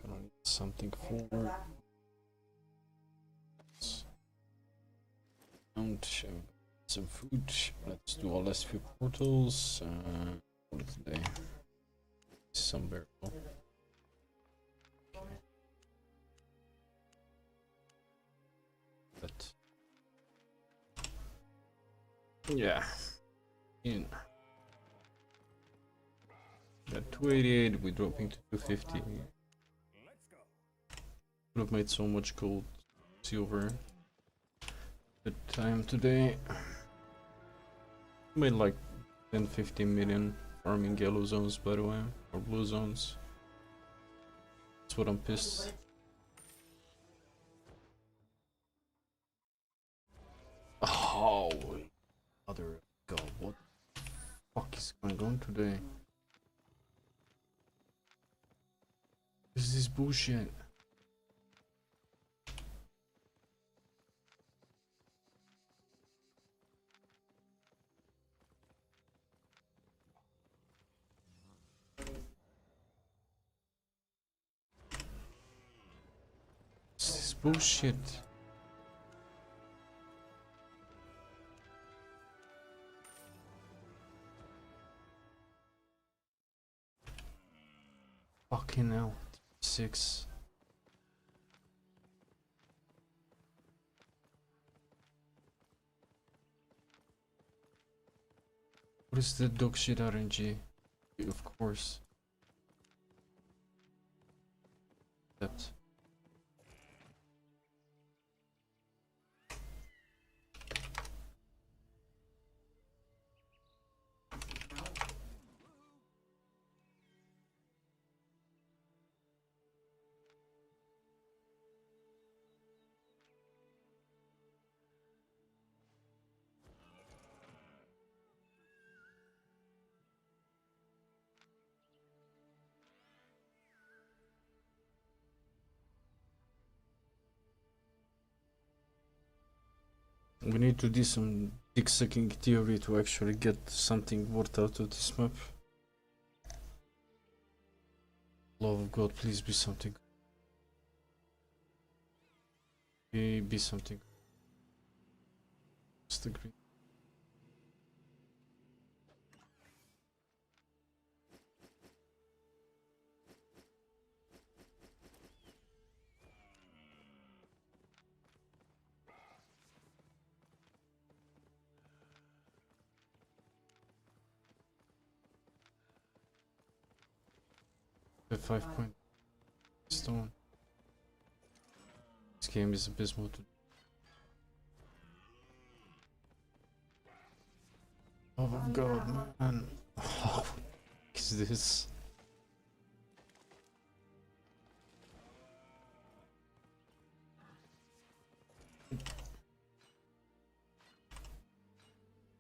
[SPEAKER 1] Gonna need something for. Don't show some food. Let's do all last few portals. What is today? Some barrel. Okay. But Yeah. In. Got 288, we're dropping to 250.
[SPEAKER 3] Let's go.
[SPEAKER 1] Would have made so much gold, silver. The time today. Made like 10-15 million farming yellow zones, by the way, or blue zones. That's what I'm pissed. Oh, mother god, what the fuck is going on today? What is this bullshit? What's this bullshit? Fucking hell. 6. What is the dog shit RNG? Of course. Except. We need to do some dick sucking theory to actually get something worth out of this map. Love of God, please be something. Be something. Just agree. The 5-point stone. This game is abysmal to. Oh my god, man. Oh, what is this?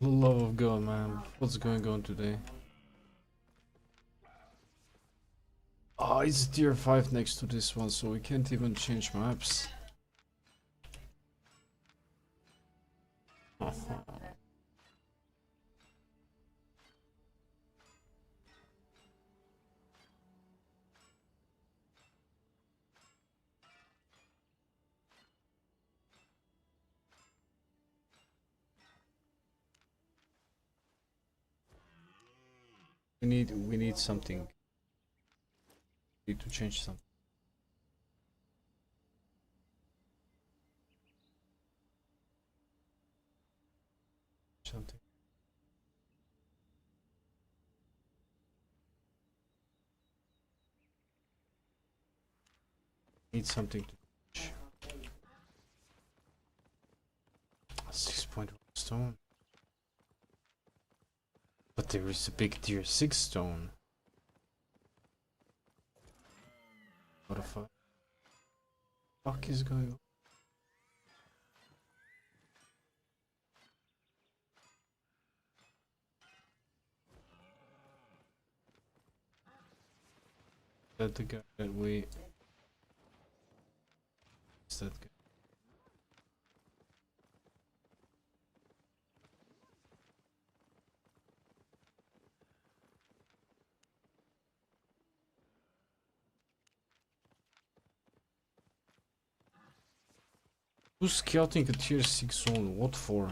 [SPEAKER 1] The love of God, man. What's going on today? Oh, it's tier 5 next to this one, so we can't even change maps. We need something. We need to change something. Something. Need something to change. 6.1 stone. But there is a big tier 6 stone. What the fuck is going on? That the guy that we. Is that guy? Who's scouting a tier 6 zone? What for?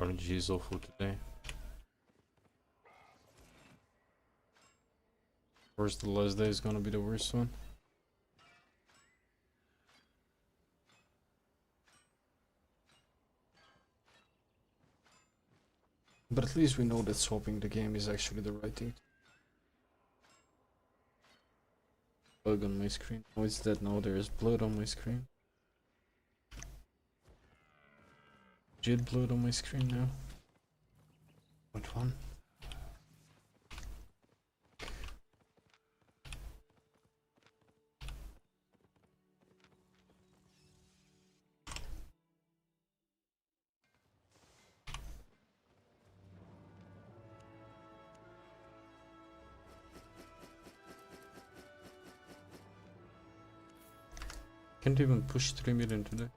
[SPEAKER 1] RNG is awful today. Of course, the last day is gonna be the worst one. But at least we know that swapping the game is actually the right thing. Bug on my screen. Oh, it's dead now. There is blood on my screen. Jid blood on my screen now. What one? Can't even push 3 million today.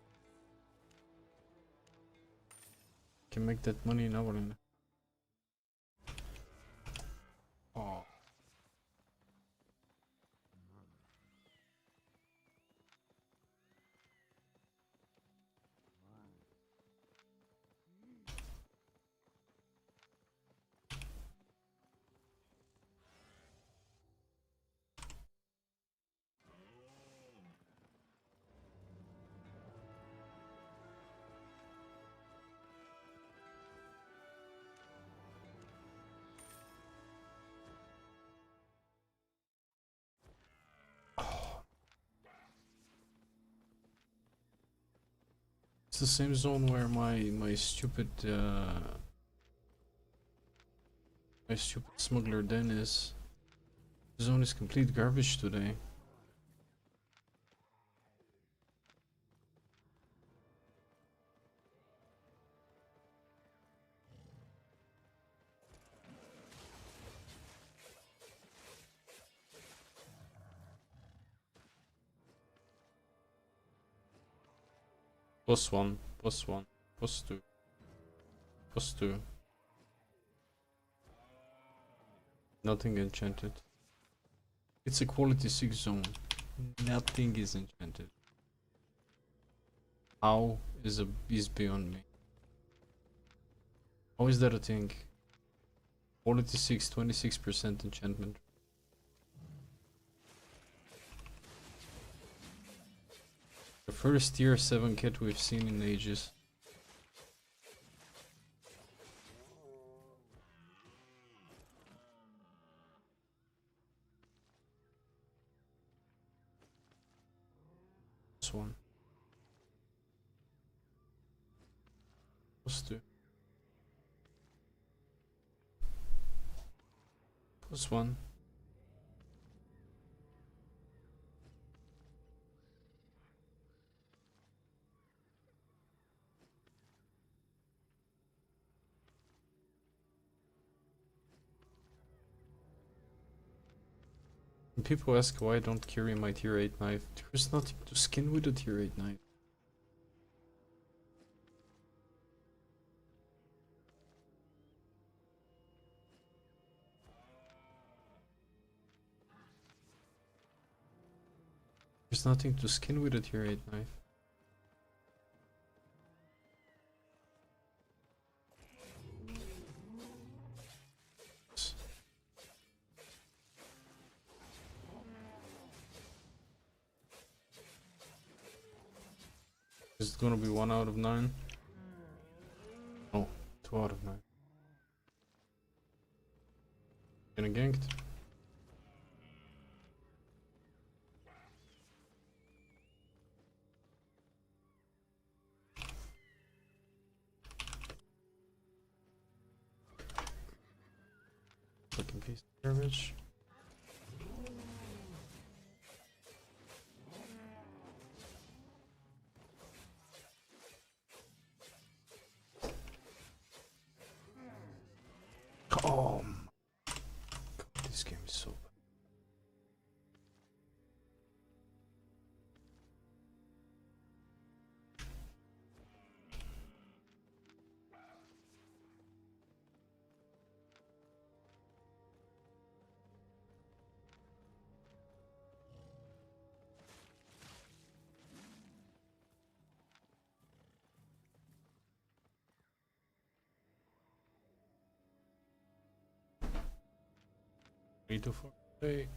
[SPEAKER 1] Can make that money in Albion. Oh. It's the same zone where my stupid smuggler den is. The zone is complete garbage today. +1, +1, +2, +2. Nothing enchanted. It's a quality 6 zone. Nothing is enchanted. How is beyond me. How is that a thing? Quality 6, 26% enchantment. The first tier 7 kit we've seen in ages. This one. +2. +1. And people ask why I don't carry my tier 8 knife. There's nothing to skin with a tier 8 knife. There's nothing to skin with a tier 8 knife. Is it gonna be 1 out of 9? Oh, 2 out of 9. Getting ganked. Fucking piece of garbage. Oh my god, this game is so bad. 3 to 4. Hey.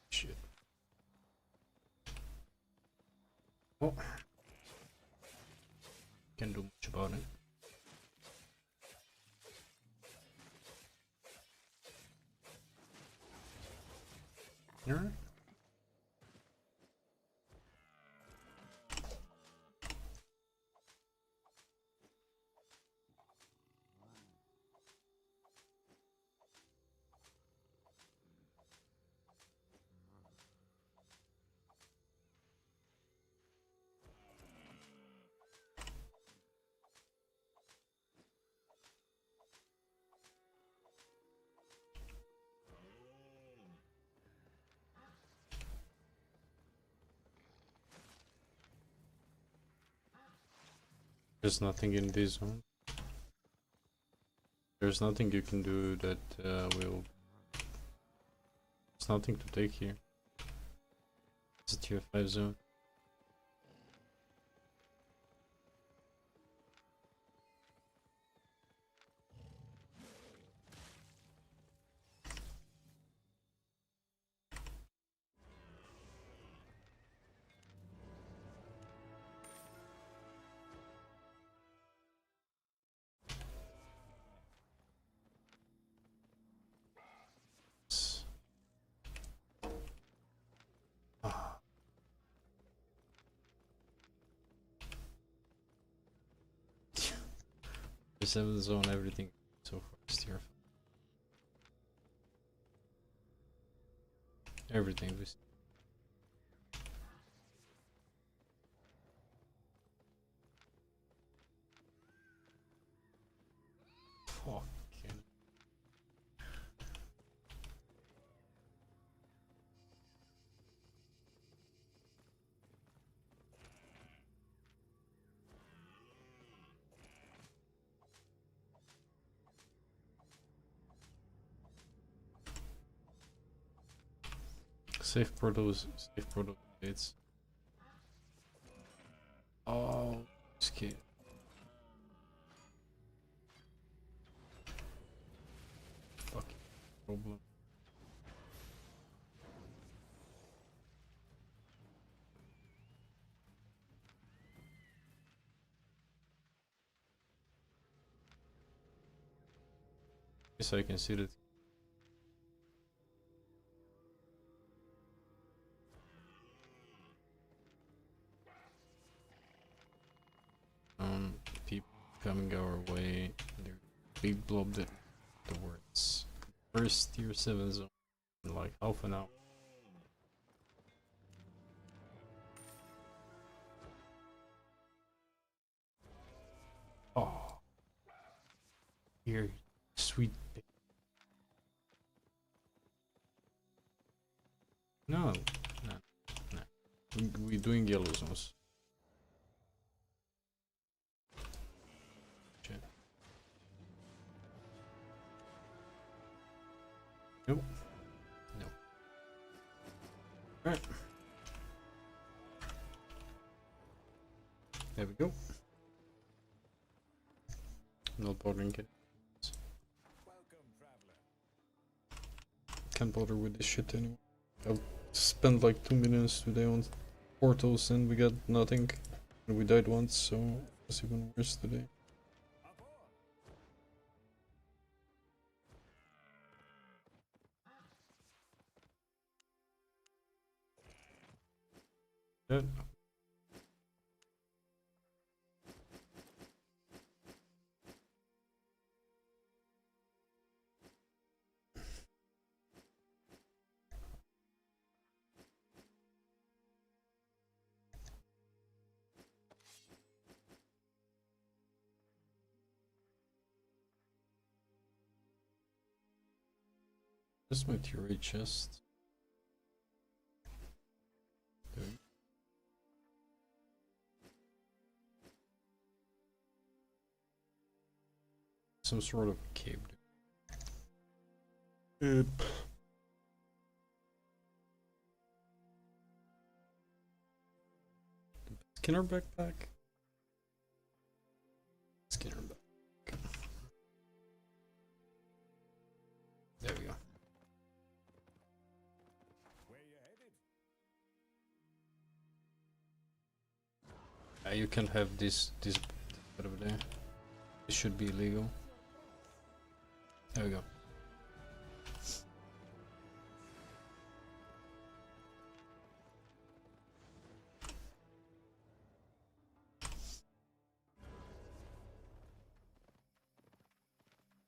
[SPEAKER 1] Shit. Oh. Can't do much about it. Alright. There's nothing in this zone. There's nothing you can do that will. There's nothing to take here. It's a tier 5 zone. The 7th zone, everything so far is tier 5. Everything was. Fucking. Safe portals, safe portal updates. Oh, skip. Fucking problem. Yes, I can see that. People coming our way. They're big blob that towards first tier 7 zone in like half an hour. Oh, here, sweet. No, no, no. We're doing yellow zones. Shit. Nope. No. Alright. There we go. Not bothering it.
[SPEAKER 3] Welcome, traveler.
[SPEAKER 1] Can't bother with this shit anymore. I've spent like 2 minutes today on portals and we got nothing. And we died once, so it's even worse today.
[SPEAKER 3] Aboard.
[SPEAKER 1] Good. This meteorite chest. Good. Some sort of cave. Yep. Skinner backpack. Skinner backpack. There we go.
[SPEAKER 3] Where you headed?
[SPEAKER 1] You can have this over there. It should be illegal. There we go.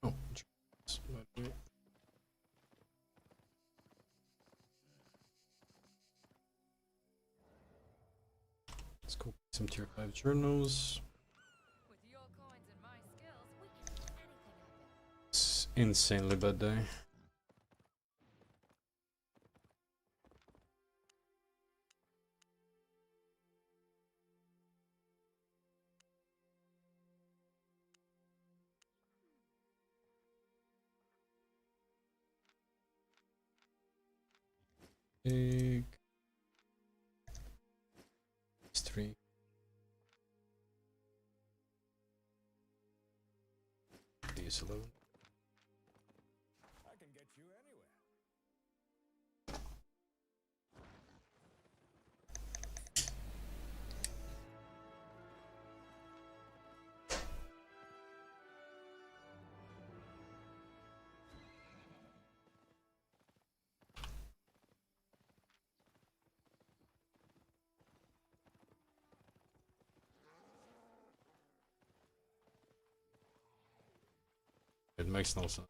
[SPEAKER 1] Oh, jeez, by the way. Let's go some tier 5 journals.
[SPEAKER 2] With your coins and my skills, we can make anything happen.
[SPEAKER 1] It's insanely bad day. Big. Three. These 11.
[SPEAKER 3] I can get you anywhere.
[SPEAKER 1] It makes no sense.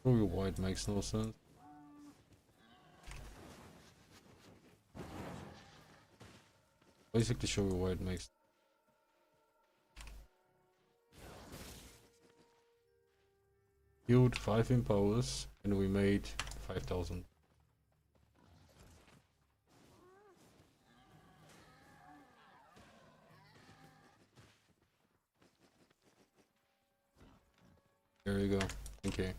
[SPEAKER 1] Probably why it makes no sense. Basically show you why it makes. Healed 5 impowers and we made 5,000. There you go. Okay.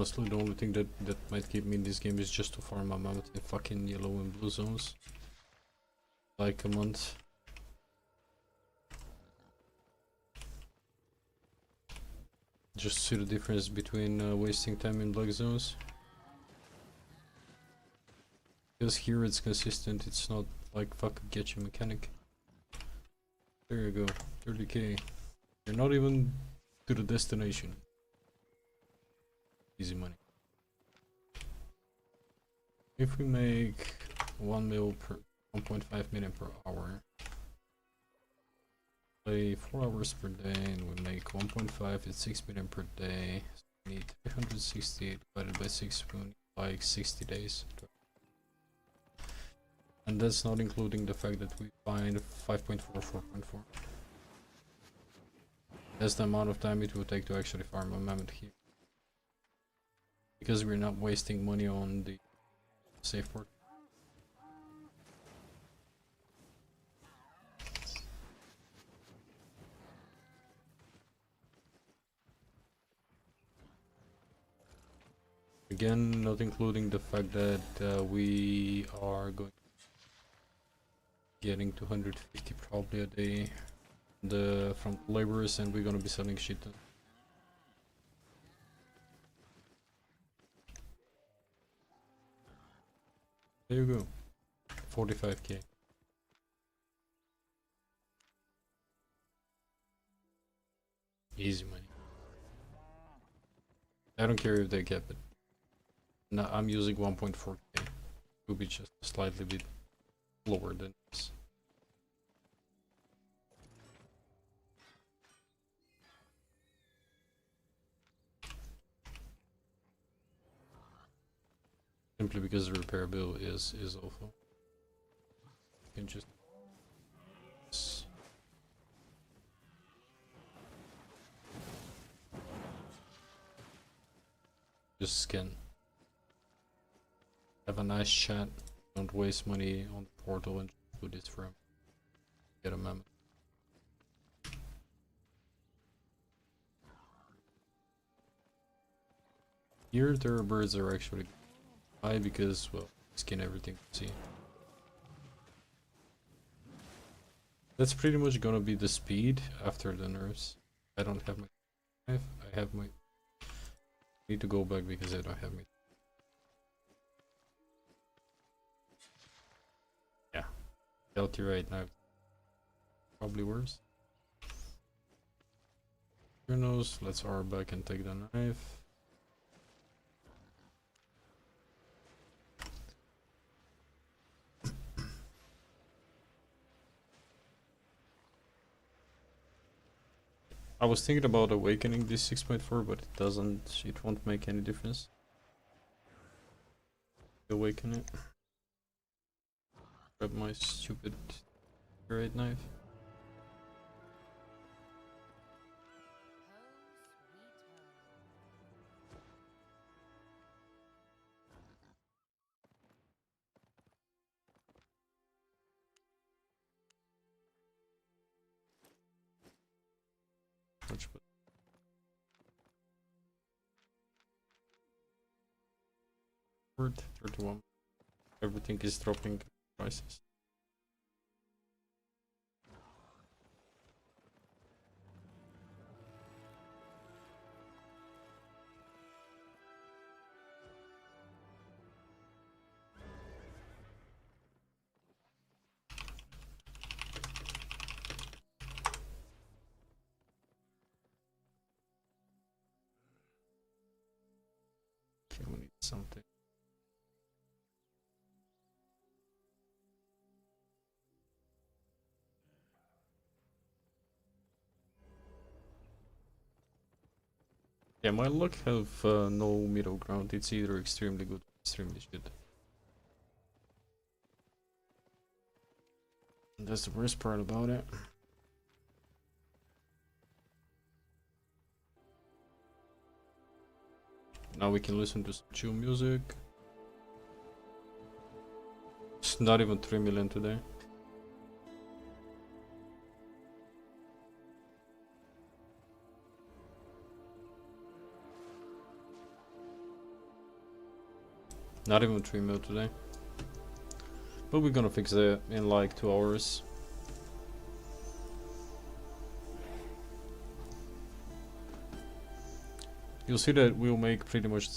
[SPEAKER 1] honestly, the only thing that might keep me in this game is just to farm my mammoth in fucking yellow and blue zones. Like a month. Just to see the difference between wasting time in black zones. Because here it's consistent, it's not like fuck get you mechanic. There you go, 30k. You're not even to the destination. Easy money. If we make 1 mil per 1.5 million per hour, play 4 hours per day, and we make 1.5 at 6 million per day. So we need 360 divided by 6, we need like 60 days. And that's not including the fact that we find 5.4, 4.4. That's the amount of time it will take to actually farm a mammoth here. Because we're not wasting money on the safe port. Again, not including the fact that we are getting 250 probably a day from laborers, and we're gonna be selling shit then. There you go, 45k. Easy money. I don't care if they cap it. No, I'm using 1.4k. It will be just slightly bit lower than this. Simply because the repair bill is awful. You can just scan. Have a nice chat. Don't waste money on the portal and just do this for him. Get a mammoth. Here, their birds are actually high because, well, skin everything you see. That's pretty much gonna be the speed after the nerfs. I don't have my knife. I have my. Need to go back because I don't have my. Yeah, healthy right now. Probably worse. Who knows? Let's R back and take the knife. I was thinking about awakening this 6.4, but it won't make any difference. Awaken it. Grab my stupid great knife. Which 31. Everything is dropping prices. Okay, we need something. Yeah, my luck have no middle ground. It's either extremely good or extremely shit. And that's the worst part about it. Now we can listen to some chill music. It's not even 3 million today. Not even 3 mil today. But we're gonna fix it in like 2 hours. You'll see that we'll make pretty much,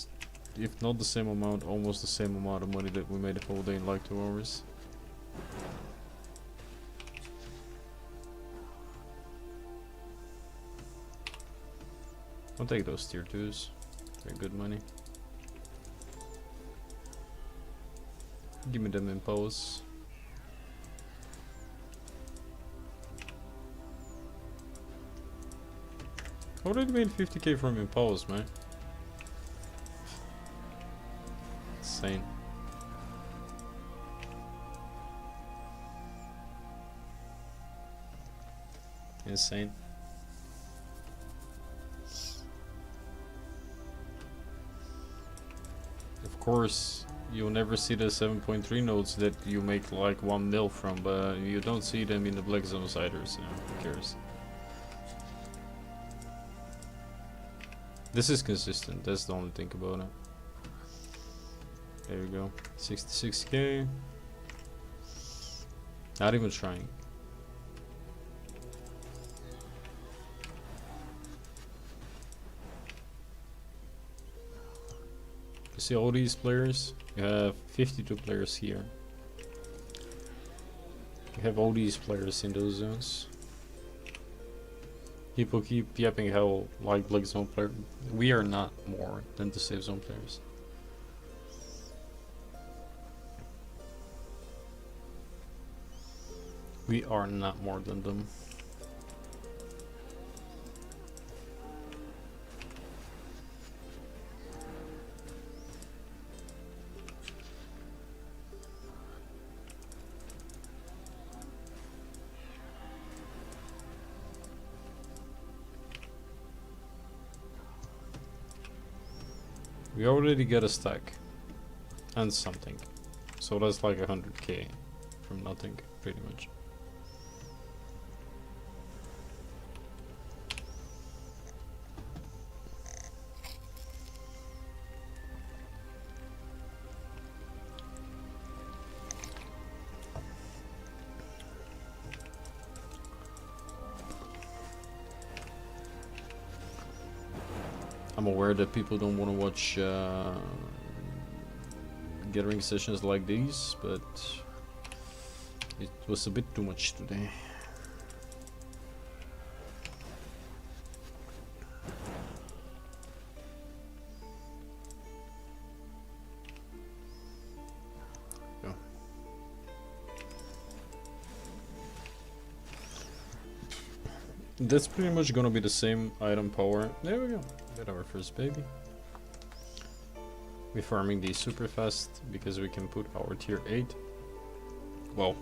[SPEAKER 1] if not the same amount, almost the same amount of money that we made the whole day in like 2 hours. I'll take those tier 2s. They're good money. Give me them impulse. I already made 50k from impulse, man. Insane. Insane. Of course, you'll never see the 7.3 nodes that you make like 1 mil from, but you don't see them in the black zone siders, you know, who cares? This is consistent, that's the only thing about it. There we go, 66k. Not even trying. You see all these players? You have 52 players here. You have all these players in those zones. People keep yapping how like black zone player. We are not more than the safe zone players. We are not more than them. We already get a stack and something, so that's like 100k from nothing, pretty much. I'm aware that people don't want to watch gathering sessions like these, but it was a bit too much today. Go. That's pretty much gonna be the same item power. There we go. Get our first baby. We're farming these super fast because we can put our tier 8. Well,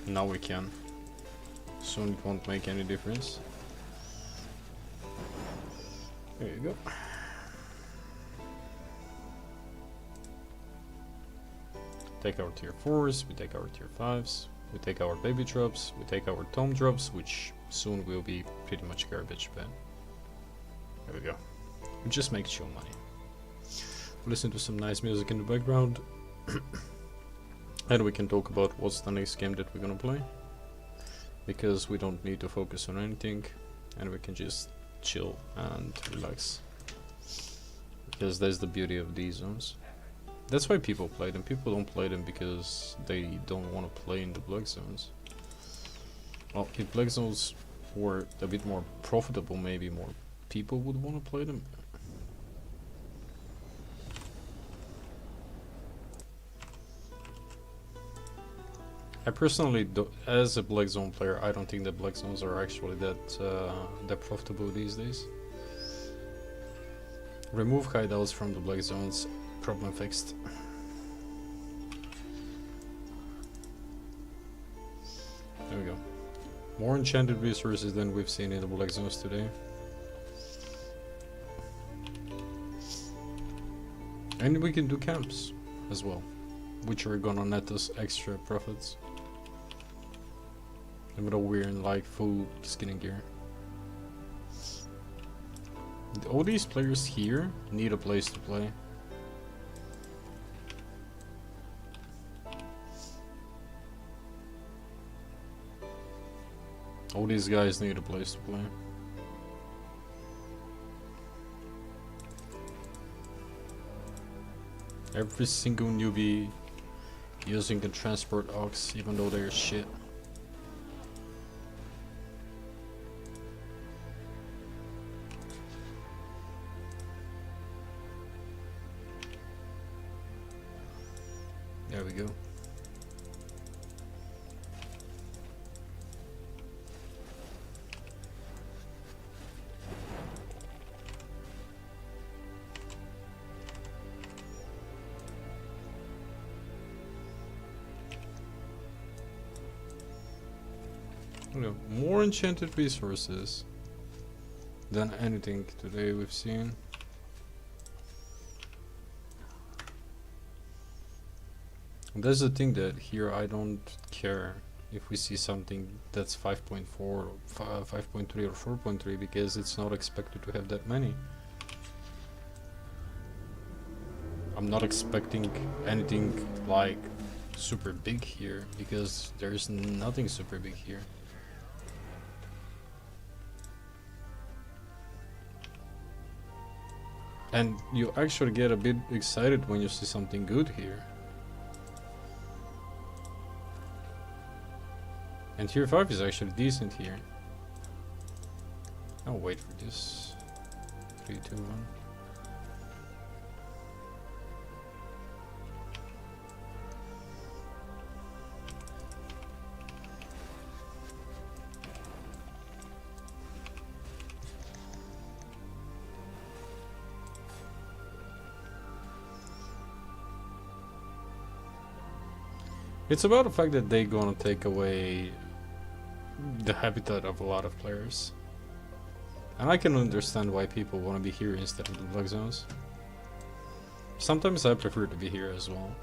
[SPEAKER 1] now we can. Soon it won't make any difference. There you go. Take our tier 4s, we take our tier 5s, we take our baby drops, we take our tome drops, which soon will be pretty much garbage, but there we go. We just make chill money. Listen to some nice music in the background. And we can talk about what's the next game that we're gonna play. Because we don't need to focus on anything. And we can just chill and relax. Because that's the beauty of these zones. That's why people play them. People don't play them because they don't want to play in the black zones. Well, if black zones were a bit more profitable, maybe more people would want to play them. I personally, as a black zone player, I don't think that black zones are actually that profitable these days. Remove hideouts from the black zones, problem fixed. There we go. More enchanted resources than we've seen in the black zones today. And we can do camps as well, which are gonna net us extra profits. Even though we're in like full skin and gear. All these players here need a place to play. All these guys need a place to play. Every single newbie using a transport ox, even though they're shit. There we go. More enchanted resources than anything today we've seen. And that's the thing, that here I don't care if we see something that's 5.4, 5.3 or 4.3, because it's not expected to have that many. I'm not expecting anything like super big here, because there's nothing super big here. And you actually get a bit excited when you see something good here. And tier 5 is actually decent here. I'll wait for this. 3, 2, 1. It's about the fact that they're gonna take away the habitat of a lot of players. And I can understand why people wanna be here instead of the black zones. Sometimes I prefer to be here as well.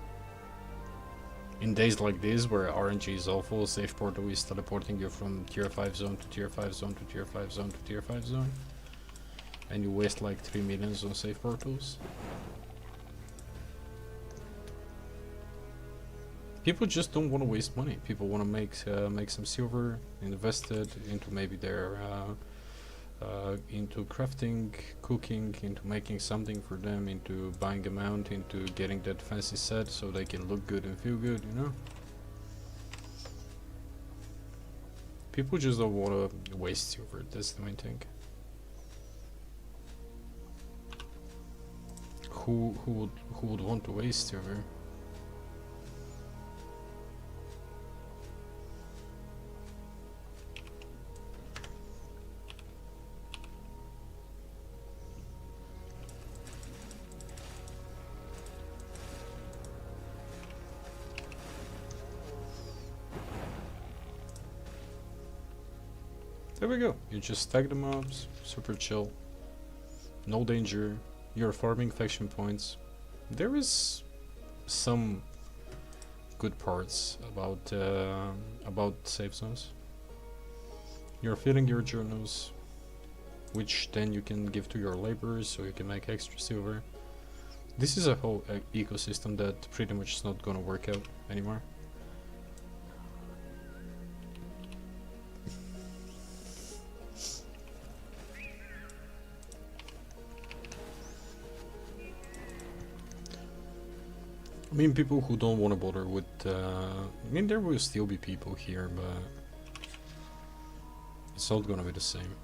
[SPEAKER 1] In days like this, where RNG is awful, Safe Portal is teleporting you from tier 5 zone to tier 5 zone to tier 5 zone to tier 5 zone. And you waste like 3 millions on Safe Portals. People just don't want to waste money. People want to make some silver, invest it into maybe their into crafting, cooking, into making something for them, into buying a mount, into getting that fancy set so they can look good and feel good, you know? People just don't want to waste silver, that's the main thing. Who would want to waste silver? There we go. You just stack the mobs, super chill, no danger. You're farming faction points. There is some good parts about safe zones. You're filling your journals, which then you can give to your laborers so you can make extra silver. This is a whole ecosystem that pretty much is not gonna work out anymore. I mean, people who don't want to bother with... I mean, there will still be people here, but... it's not gonna be the same.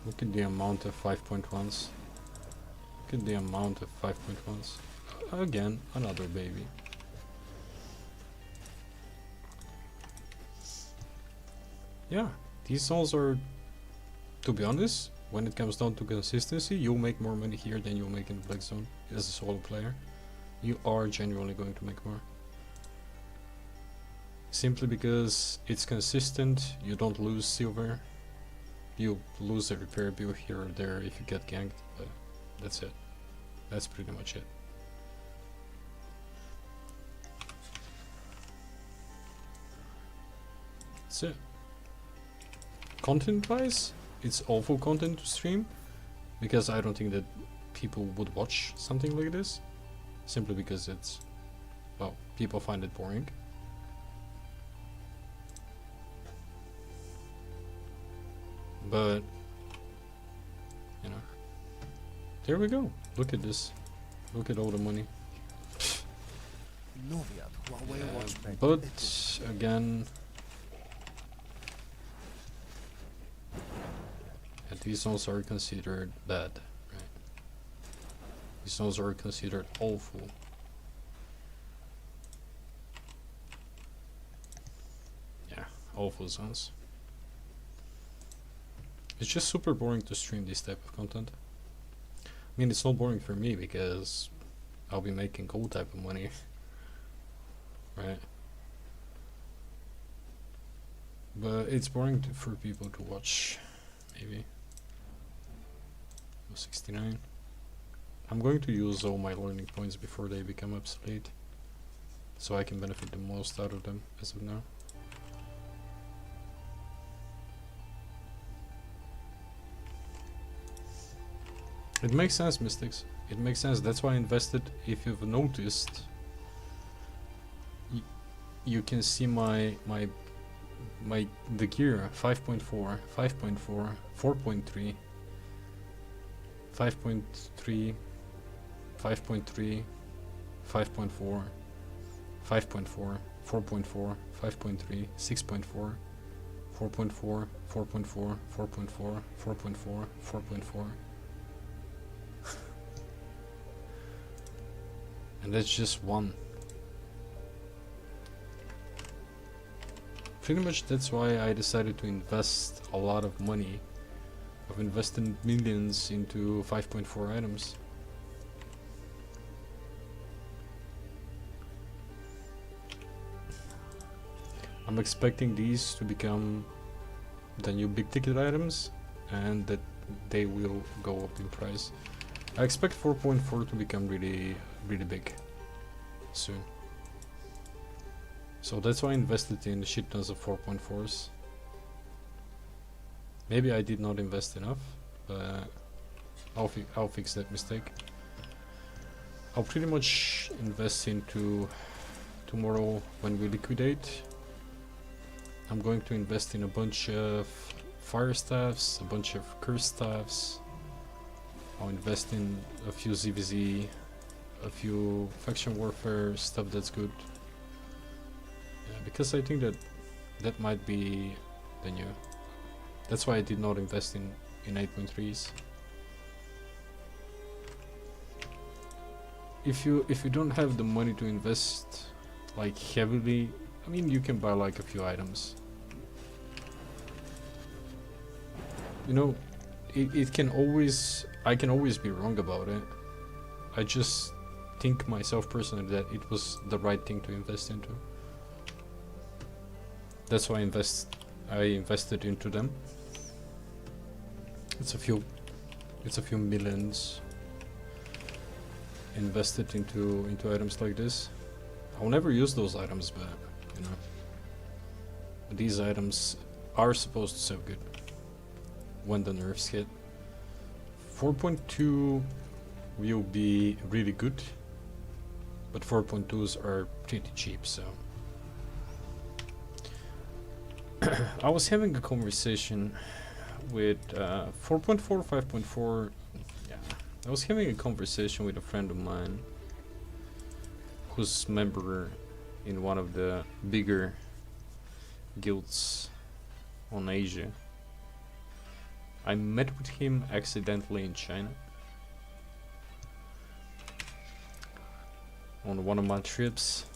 [SPEAKER 1] Look at the amount of 5.1s. Look at the amount of 5.1s. Again, another baby. Yeah, these zones are... to be honest, when it comes down to consistency, you'll make more money here than you'll make in the black zone as a solo player. You are genuinely going to make more. Simply because it's consistent, you don't lose silver. You lose a repair bill here or there if you get ganked, but that's it. That's pretty much it. That's it. Content wise, it's awful content to stream, because I don't think that people would watch something like this, simply because it's, well, people find it boring. But, you know, there we go. Look at this. Look at all the money. But again, these zones are considered bad, right? These zones are considered awful. Yeah, awful zones. It's just super boring to stream this type of content. I mean, it's not boring for me because I'll be making gold type of money, right? But it's boring for people to watch, maybe. 69. I'm going to use all my learning points before they become obsolete, so I can benefit the most out of them as of now. It makes sense, Mystics. It makes sense. That's why I invested. If you've noticed, you can see my the gear 5.4, 5.4, 4.3, 5.3, 5.3, 5.4, 5.4, 4.4, 5.3, 6.4, 4.4, 4.4, 4.4, 4.4, 4.4. And that's just one. Pretty much that's why I decided to invest a lot of money. I've invested millions into 5.4 items. I'm expecting these to become the new big ticket items, and that they will go up in price. I expect 4.4 to become really big soon. So that's why I invested in shit tons of 4.4s. Maybe I did not invest enough, but I'll fix that mistake. I'll pretty much invest into tomorrow when we liquidate. I'm going to invest in a bunch of fire staffs, a bunch of curse staffs. I'll invest in a few ZVZ, a few faction warfare stuff that's good. Yeah, because I think that might be the new. That's why I did not invest in 8.3s. If you don't have the money to invest like heavily, I mean, you can buy like a few items. You know, it can always, I can always be wrong about it. I just think myself personally that it was the right thing to invest into. That's why I invested into them. It's a few millions invested into items like this. I'll never use those items, but you know, these items are supposed to serve good when the nerfs hit. 4.2 will be really good, but 4.2s are pretty cheap, so I was having a conversation with 4.4, 5.4. Yeah, I was having a conversation with a friend of mine who's member in one of the bigger guilds on Asia. I met with him accidentally in China on one of my trips,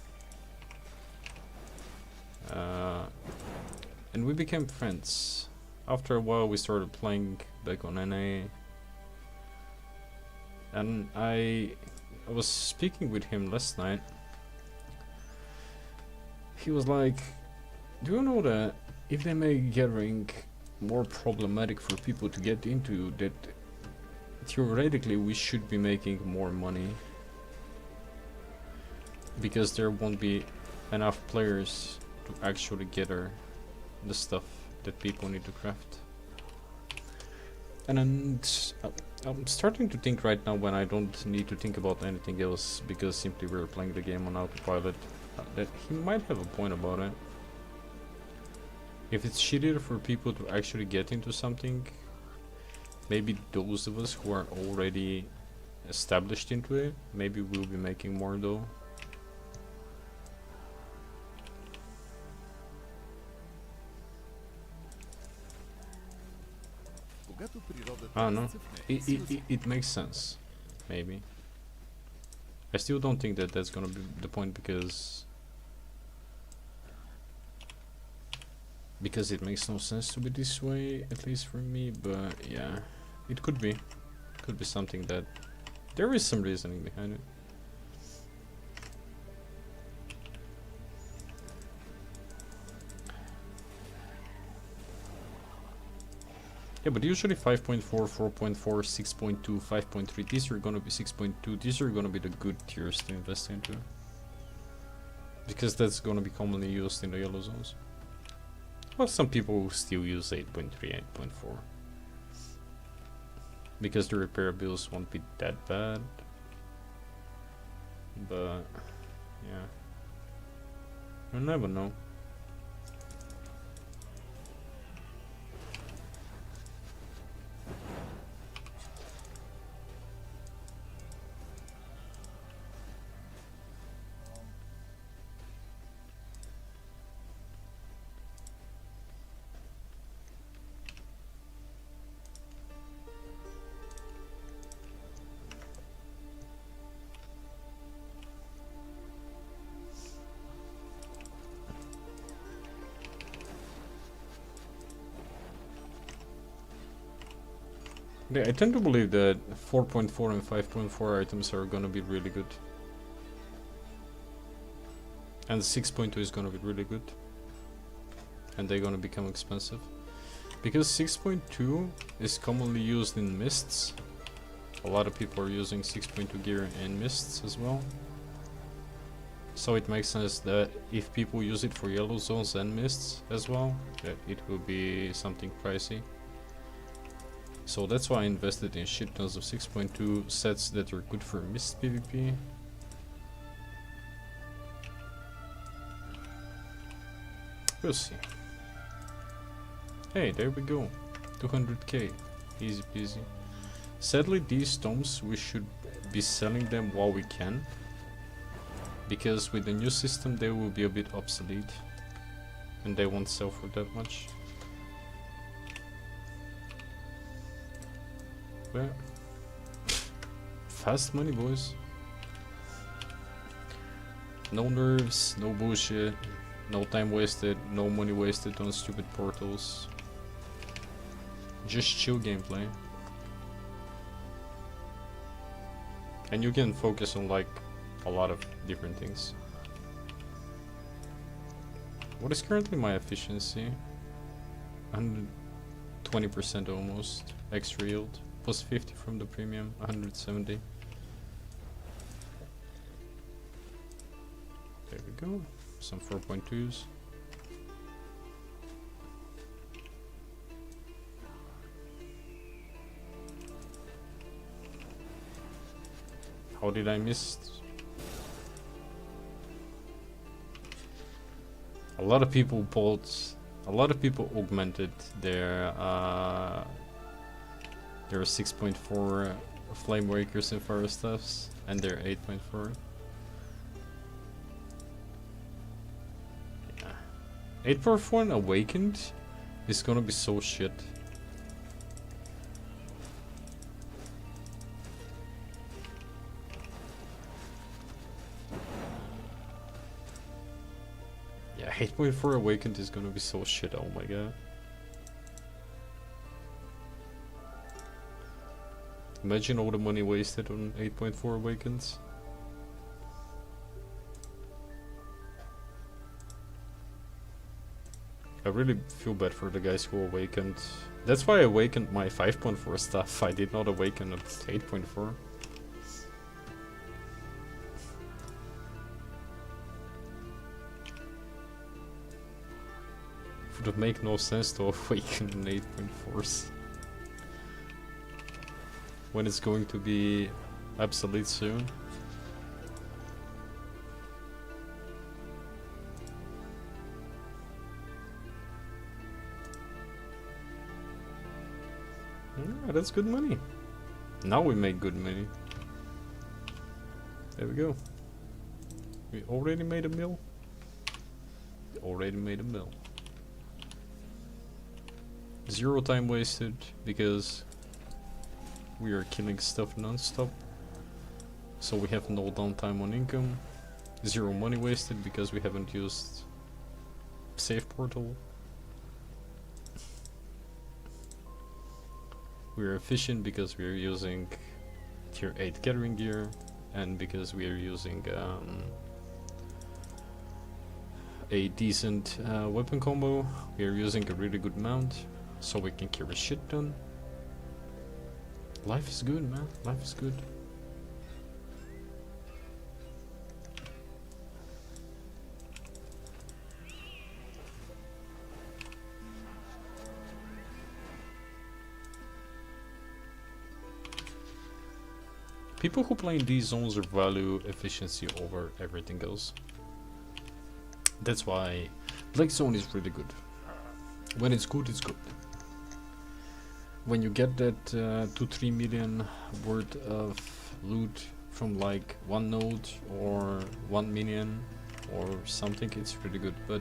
[SPEAKER 1] and we became friends. After a while we started playing back on NA, and I was speaking with him last night. He was like, do you know that if they make gathering more problematic for people to get into, that theoretically we should be making more money, because there won't be enough players to actually gather the stuff that people need to craft. And I'm starting to think right now when I don't need to think about anything else because simply we're playing the game on autopilot that he might have a point about it. If it's shittier for people to actually get into something, maybe those of us who are already established into it, maybe we'll be making more though. I don't know. It makes sense. Maybe. I still don't think that that's gonna be the point because it makes no sense to be this way, at least for me, but yeah, it could be. Could be something that there is some reasoning behind it. Yeah, but usually 5.4, 4.4, 6.2, 5.3, these are gonna be 6.2, these are gonna be the good tiers to invest into. Because that's gonna be commonly used in the yellow zones. Well, some people still use 8.3, 8.4. Because the repair bills won't be that bad. But, yeah. You never know. Yeah, I tend to believe that 4.4 and 5.4 items are gonna be really good. And 6.2 is gonna be really good. And they're gonna become expensive. Because 6.2 is commonly used in mists. A lot of people are using 6.2 gear in mists as well. So it makes sense that if people use it for yellow zones and mists as well, that it will be something pricey. So that's why I invested in shit tons of 6.2 sets that are good for mist PvP. We'll see. Hey, there we go. 200k. Easy peasy. Sadly, these tomes, we should be selling them while we can. Because with the new system, they will be a bit obsolete. And they won't sell for that much. Well, fast money, boys. No nerves, no bullshit, no time wasted, no money wasted on stupid portals. Just chill gameplay. And you can focus on like a lot of different things. What is currently my efficiency? 120% almost. Extra yield. Plus 50 from the premium, 170. There we go. Some 4.2s. How did I miss? A lot of people bought. A lot of people augmented their 6.4 Flame Wakers and Fire Staffs, and they're 8.4. Yeah. 8.4 Awakened is gonna be so shit. Yeah, 8.4 Awakened is gonna be so shit, oh my god. Imagine all the money wasted on 8.4 Awakens. I really feel bad for the guys who awakened. That's why I awakened my 5.4 stuff. I did not awaken at 8.4. Would have make no sense to awaken an 8.4s. when it's going to be obsolete soon. Yeah, that's good money. Now we make good money. There we go. We already made a mill. We already made a mill. 0 time wasted because we are killing stuff non-stop. So we have no downtime on income. 0 money wasted because we haven't used save portal. We are efficient because we are using tier 8 gathering gear, and because we are using a decent weapon combo. We are using a really good mount, so we can carry shit done. Life is good, man. Life is good. People who play in these zones value efficiency over everything else. That's why Black Zone is really good. When it's good, it's good. When you get that 2-3 million worth of loot from like one node or 1 minion or something, it's really good. But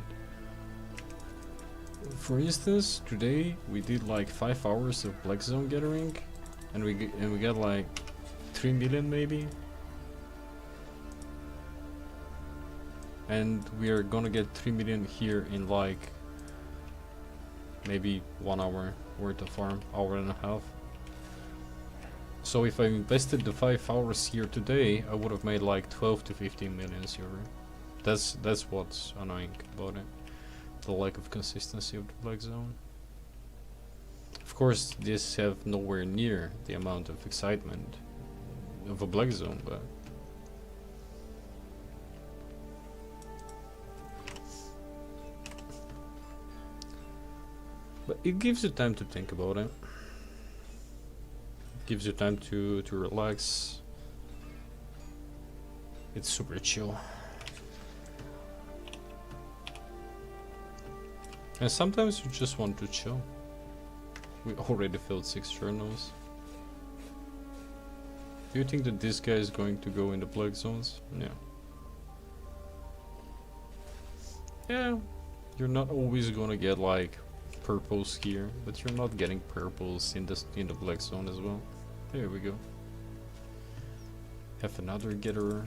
[SPEAKER 1] for instance, today we did like 5 hours of Black Zone gathering, and we got like 3 million maybe, and we are gonna get 3 million here in like maybe 1 hour worth of farm, hour and a half. So if I invested the 5 hours here today, I would have made like 12 to 15 million euro. That's what's annoying about it, the lack of consistency of the Black Zone. Of course, this have nowhere near the amount of excitement of a Black Zone, but it gives you time to think about it. It gives you time to relax. It's super chill. And sometimes you just want to chill. We already filled 6 journals. Do you think that this guy is going to go in the Black Zones? Yeah. Yeah, you're not always gonna get like purples here, but you're not getting purples in the Black Zone as well. There we go. Have another gatherer.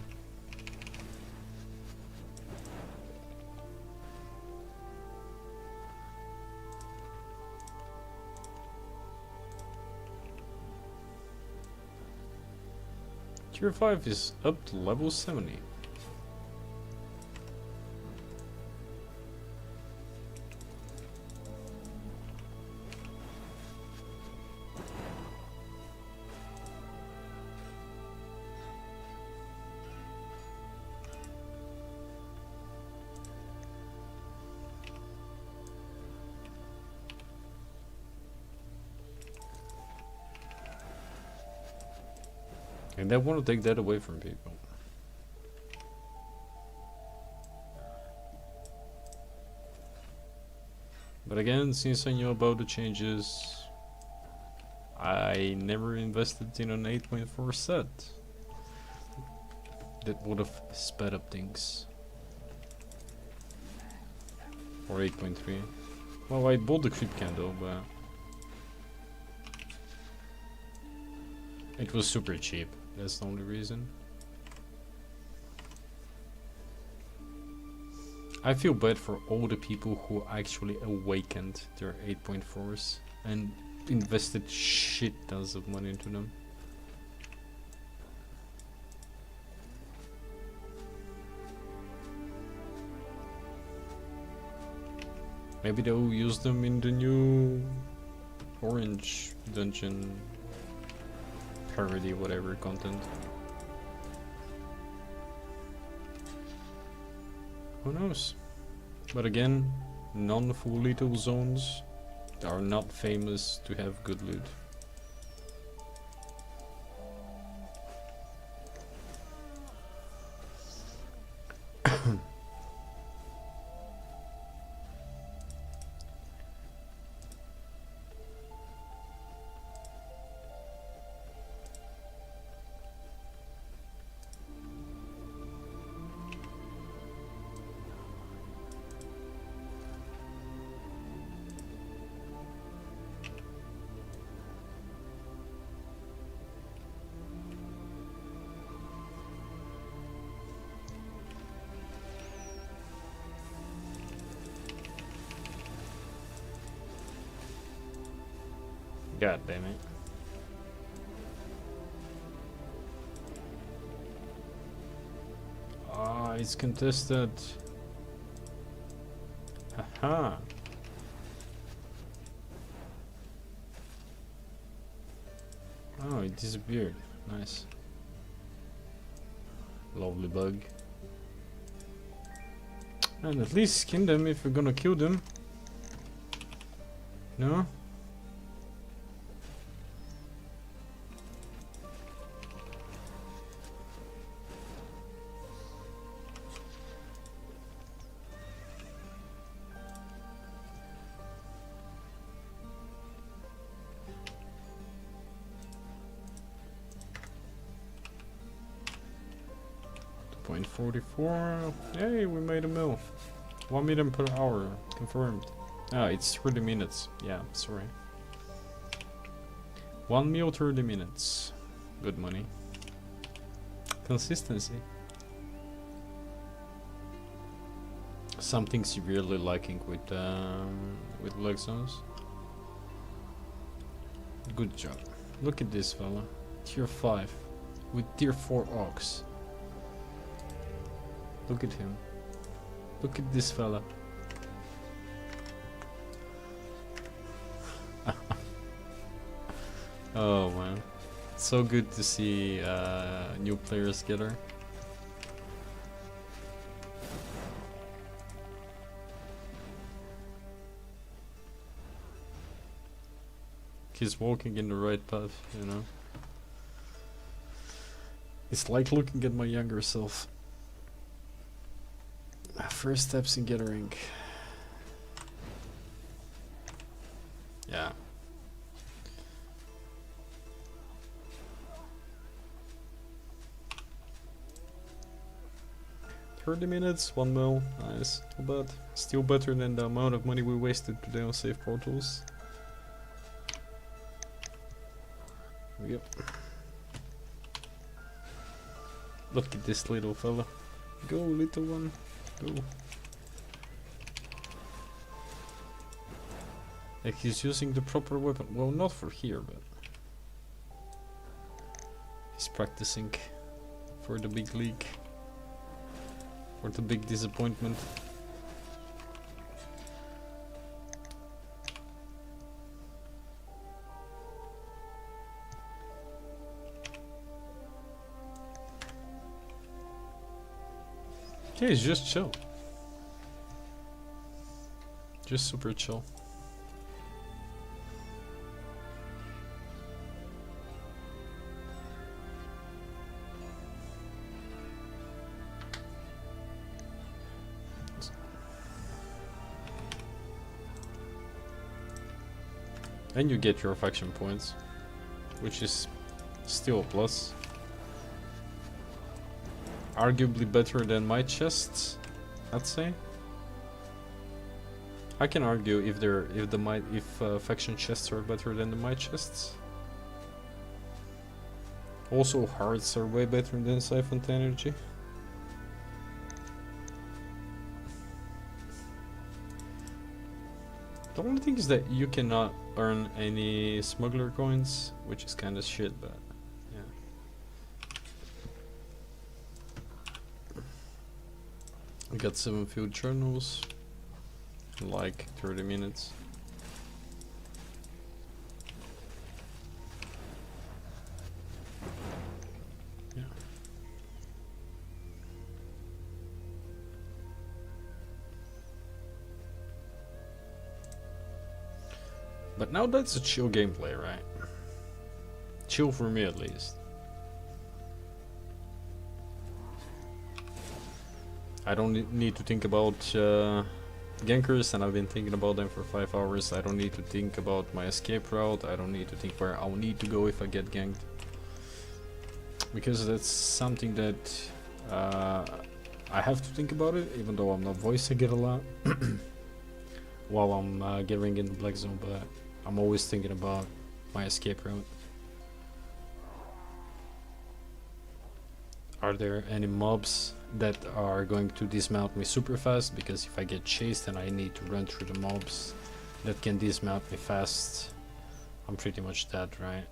[SPEAKER 1] Tier 5 is up to level 70. And they want to take that away from people. But again, since I knew about the changes, I never invested in an 8.4 set. That would have sped up things. Or 8.3. Well, I bought the creep candle, but it was super cheap. That's the only reason. I feel bad for all the people who actually awakened their 8.4s and invested shit tons of money into them. Maybe they'll use them in the new orange dungeon parody, whatever content. Who knows? But again, non-full lethal zones are not famous to have good loot. God damn it. Ah, it's contested. Haha. Oh, it disappeared. Nice. Lovely bug. And at least skin them if we're gonna kill them. No? .44. Hey, we made a mill. 1 million per hour. Confirmed. Ah, it's 30 minutes. Yeah, sorry. 1 mil 30 minutes. Good money. Consistency. Something severely lacking with leg zones. Good job. Look at this fella. Tier 5 with tier 4 ox. Look at him. Look at this fella. Oh man. So good to see new players get her. He's walking in the right path, you know. It's like looking at my younger self. First steps in gathering. Yeah. $30 minutes, 1 mil, nice, not bad. Still better than the amount of money we wasted today on safe portals. Yep. Look at this little fella. Go, little one. Go. Like he's using the proper weapon. Well, not for here, but he's practicing for the big league. For the big disappointment. Okay, it's just chill. Just super chill. And you get your faction points, which is still a plus. Arguably better than my chests, I'd say. I can argue if faction chests are better than the my chests. Also, hearts are way better than siphoned energy. The only thing is that you cannot earn any smuggler coins, which is kind of shit, but yeah. We got 7 field journals, in like 30 minutes. Yeah. But now that's a chill gameplay, right? Chill for me at least. I don't need to think about gankers, and I've been thinking about them for 5 hours. I don't need to think about my escape route. I don't need to think where I'll need to go if I get ganked. Because that's something that I have to think about it, even though I'm not voicing it a lot while I'm getting in the black zone, but I'm always thinking about my escape route. Are there any mobs that are going to dismount me super fast? Because if I get chased and I need to run through the mobs that can dismount me fast, I'm pretty much dead, right?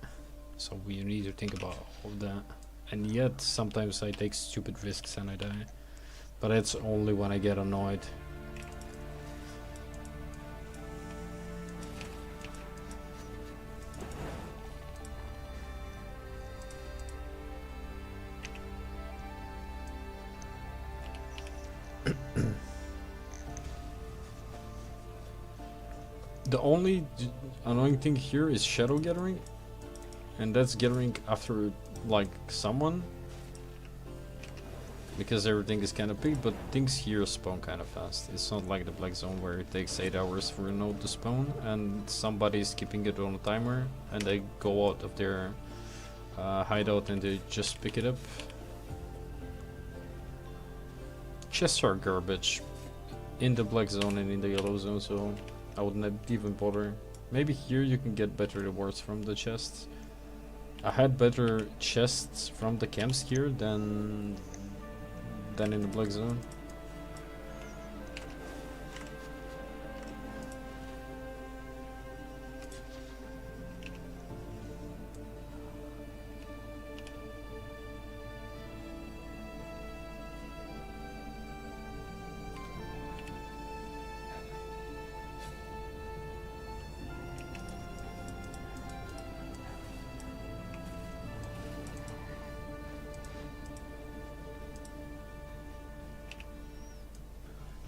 [SPEAKER 1] So we need to think about all of that. And yet, sometimes I take stupid risks and I die. But it's only when I get annoyed. The only annoying thing here is shadow gathering, and that's gathering after like someone, because everything is kind of big, but things here spawn kind of fast. It's not like the black zone where it takes 8 hours for a node to spawn and somebody's keeping it on a timer and they go out of their hideout and they just pick it up. Chests are garbage in the black zone and in the yellow zone, so I wouldn't even bother. Maybe here you can get better rewards from the chests. I had better chests from the camps here than in the black zone.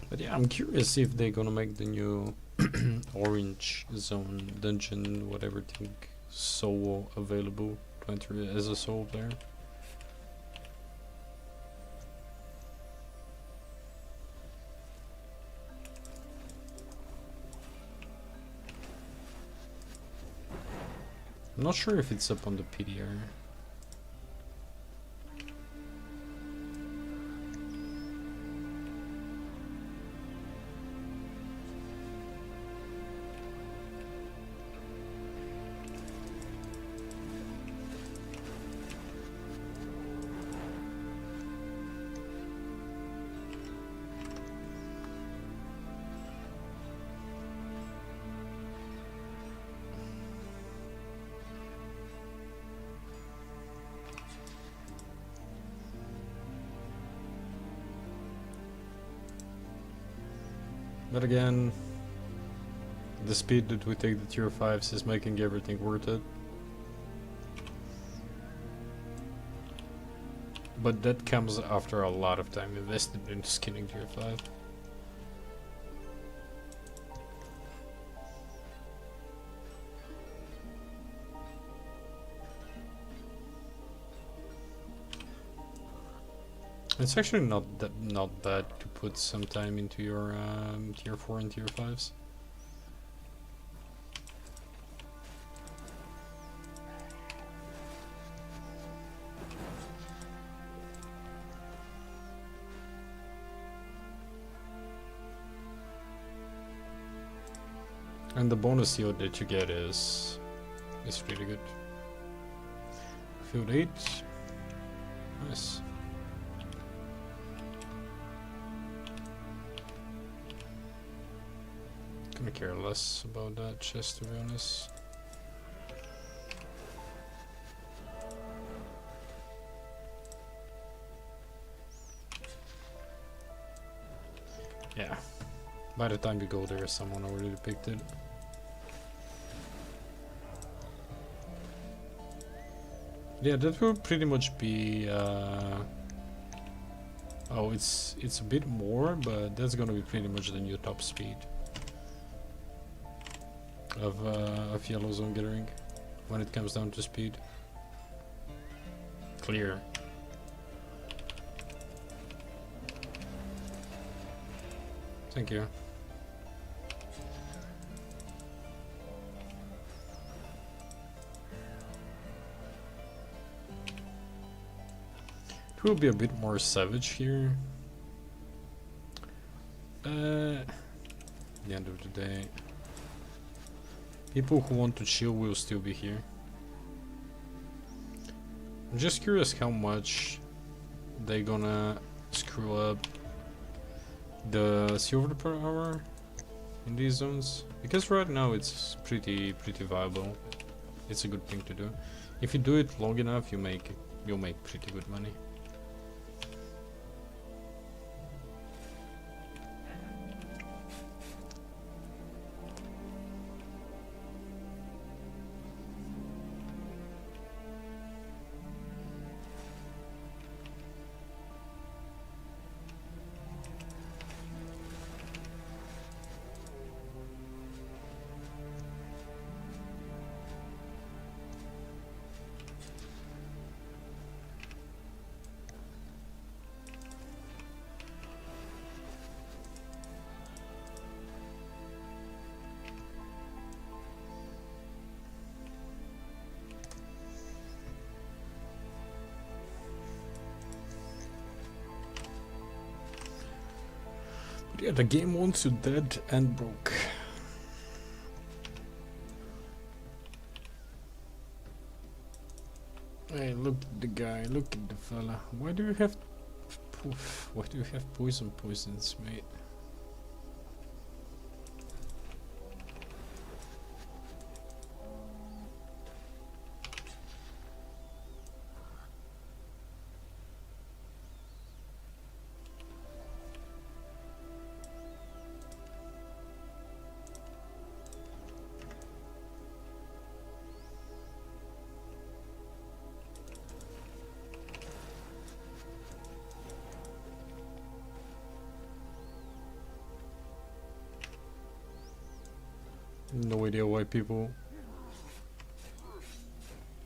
[SPEAKER 1] But yeah, I'm curious if they're gonna make the new orange zone dungeon, whatever thing, solo available to enter as a solo player. I'm not sure if it's up on the PDR. But again, the speed that we take the tier 5s is making everything worth it. But that comes after a lot of time invested in skinning tier 5. It's actually not bad to put some time into your tier 4 and tier 5s. And the bonus yield that you get is really good. Field 8. Nice. Gonna care less about that chest, to be honest. Yeah, by the time you go there, someone already picked it. Yeah, that will pretty much be. Oh, it's a bit more, but that's gonna be pretty much the new top speed of yellow zone gathering when it comes down to speed. Clear. Thank you. It will be a bit more savage here. The end of the day. People who want to chill will still be here. I'm just curious how much they're gonna screw up the silver per hour in these zones, because right now it's pretty viable. it's a good thing to do. If you do it long enough, you'll make pretty good money. Yeah, the game wants you dead and broke. Hey, look at the guy, look at the fella. Why do you have poisons, mate? No idea why people...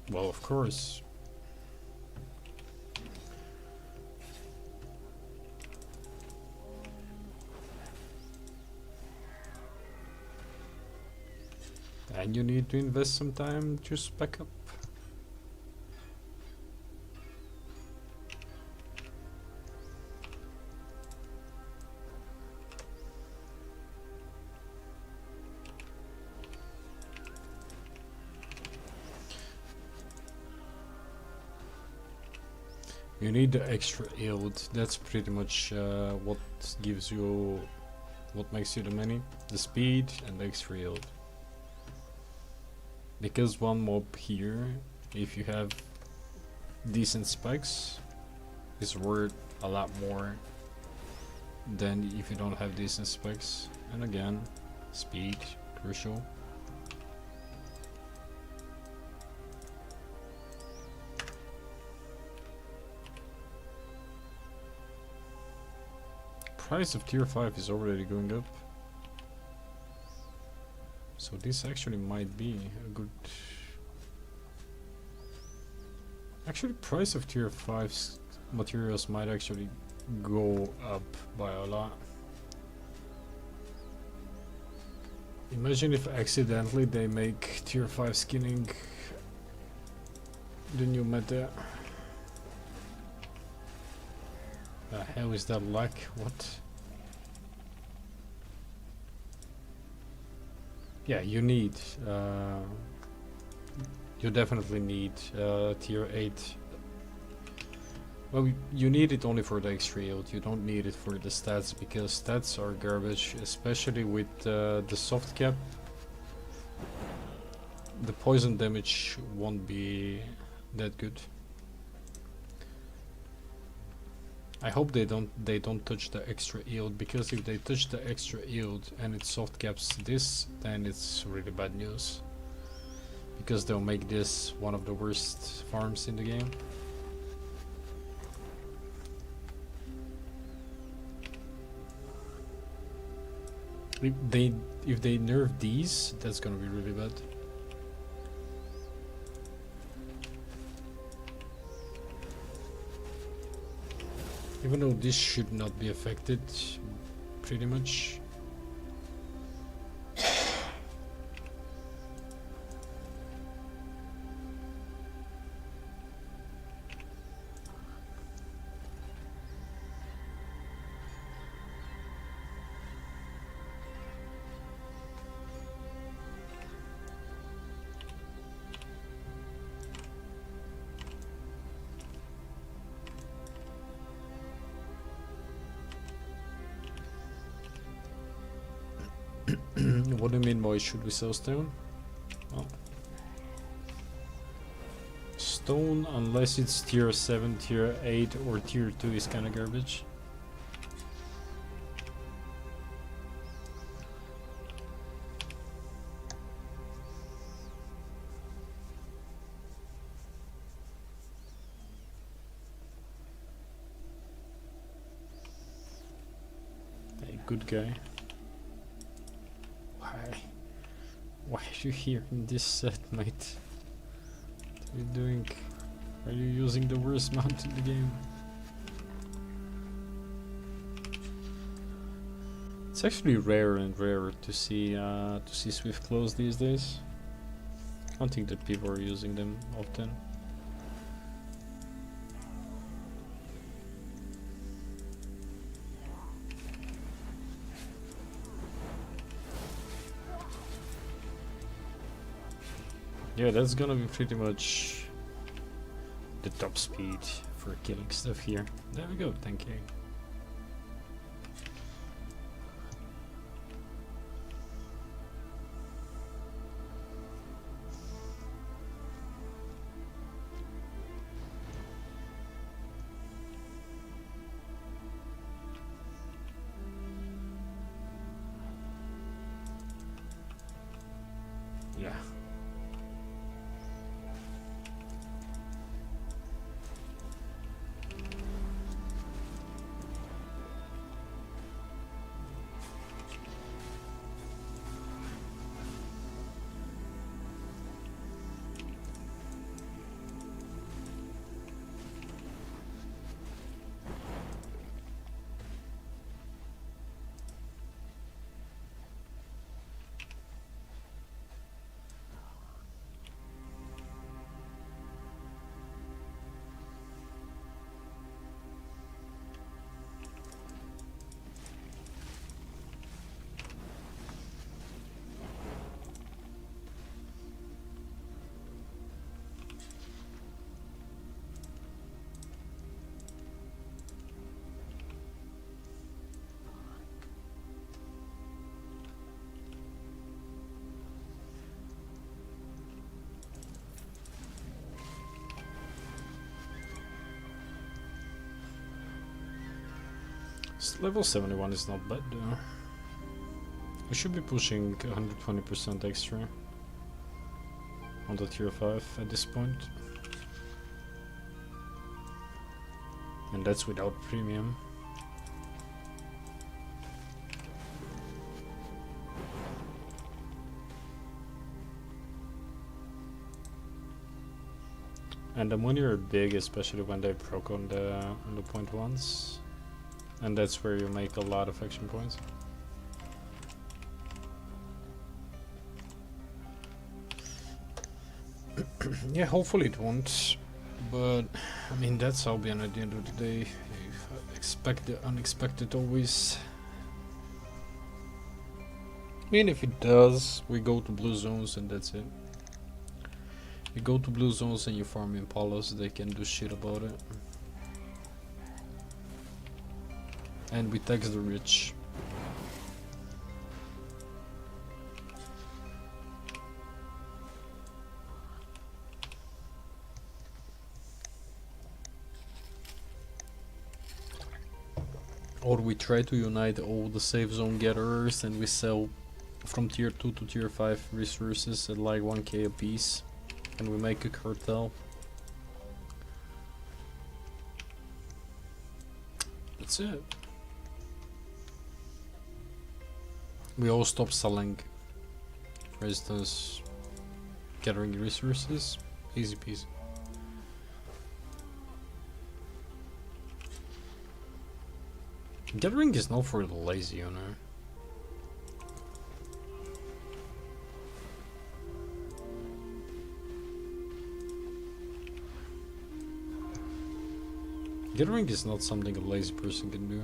[SPEAKER 1] Well, of course. And you need to invest some time to spec up. You need the extra yield. That's pretty much what gives you, what makes you the money. The speed and the extra yield. Because one mob here, if you have decent specs, is worth a lot more than if you don't have decent specs. And again, speed, crucial. Price of tier 5 is already going up. So this actually might be a good... Actually, price of tier 5's materials might actually go up by a lot. Imagine if accidentally they make tier 5 skinning the new meta. The hell is that luck? What? Yeah, you need, you definitely need tier 8. Well, you need it only for the extra yield, you don't need it for the stats, because stats are garbage, especially with the soft cap. The poison damage won't be that good. I hope they don't touch the extra yield, because if they touch the extra yield and it soft caps this, then it's really bad news. Because they'll make this one of the worst farms in the game. If they nerf these, that's gonna be really bad. Even though this should not be affected, pretty much. What do you mean by should we sell stone? Well, stone unless it's tier 7, tier 8 or tier 2 is kinda garbage. Hey, good guy. Why are you here in this set, mate? What are you doing? Are you using the worst mount in the game? It's actually rarer and rarer to see Swift clothes these days. I don't think that people are using them often. Yeah, that's gonna be pretty much the top speed for killing stuff here. There we go, thank you. Yeah. Level 71 is not bad though. We should be pushing 120% extra on the tier 5 at this point. And that's without premium. And the money are big, especially when they proc on the point ones. And that's where you make a lot of action points. Yeah, hopefully it won't. But, I mean, that's Albion at the end of the day. You expect the unexpected always. I mean, if it does, we go to blue zones and that's it. You go to blue zones and you farm Impalas, they can do shit about it. And we tax the rich. Or we try to unite all the safe zone gatherers and we sell from tier 2 to tier 5 resources at like 1k a piece. And we make a cartel. That's it. We all stop selling, for instance, gathering resources. Easy peasy. Gathering is not for the lazy, you know. Gathering is not something a lazy person can do.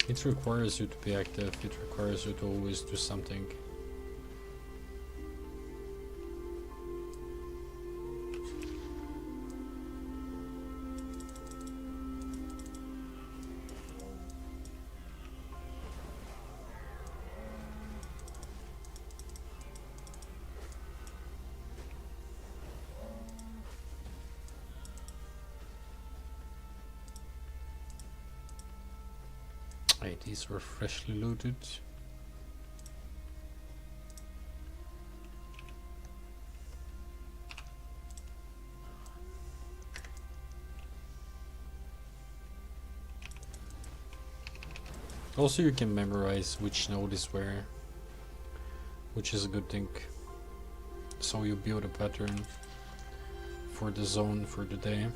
[SPEAKER 1] It requires you to be active, it requires you to always do something. Hey, these were freshly looted. Also, you can memorize which node is where, which is a good thing. So you build a pattern for the zone for the day.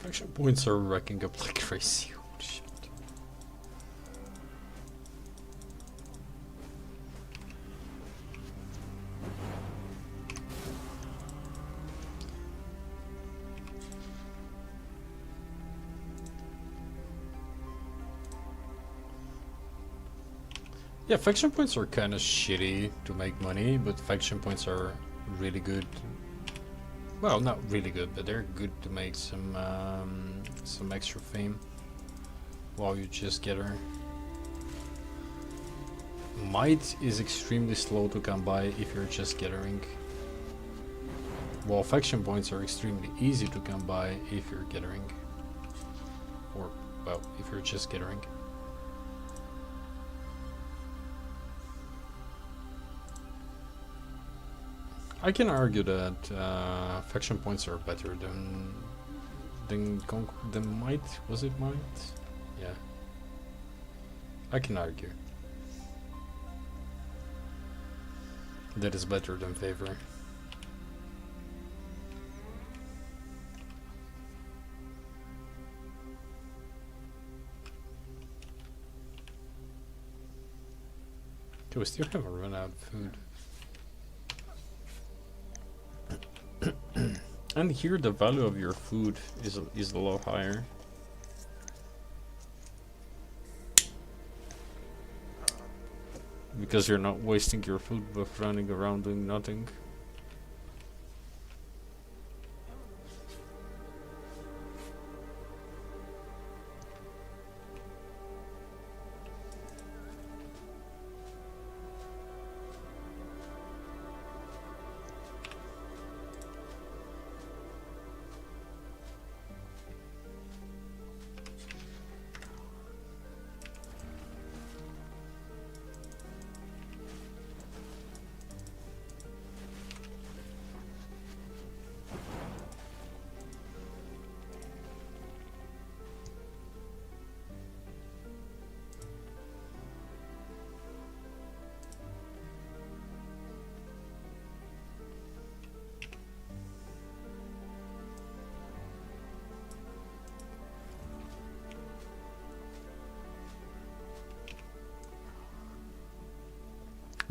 [SPEAKER 1] Action points are racking up like crazy. Holy shit. Yeah, faction points are kind of shitty to make money, but faction points are really good. Well, not really good, but they're good to make some extra fame while you just get her. Might is extremely slow to come by if you're just gathering. While faction points are extremely easy to come by if you're gathering. Or, well, if you're just gathering. I can argue that faction points are better than might. Was it might? Yeah. I can argue. That is better than favor. Okay, we still haven't run out of food. And here the value of your food is a lot higher. Because you're not wasting your food with running around doing nothing.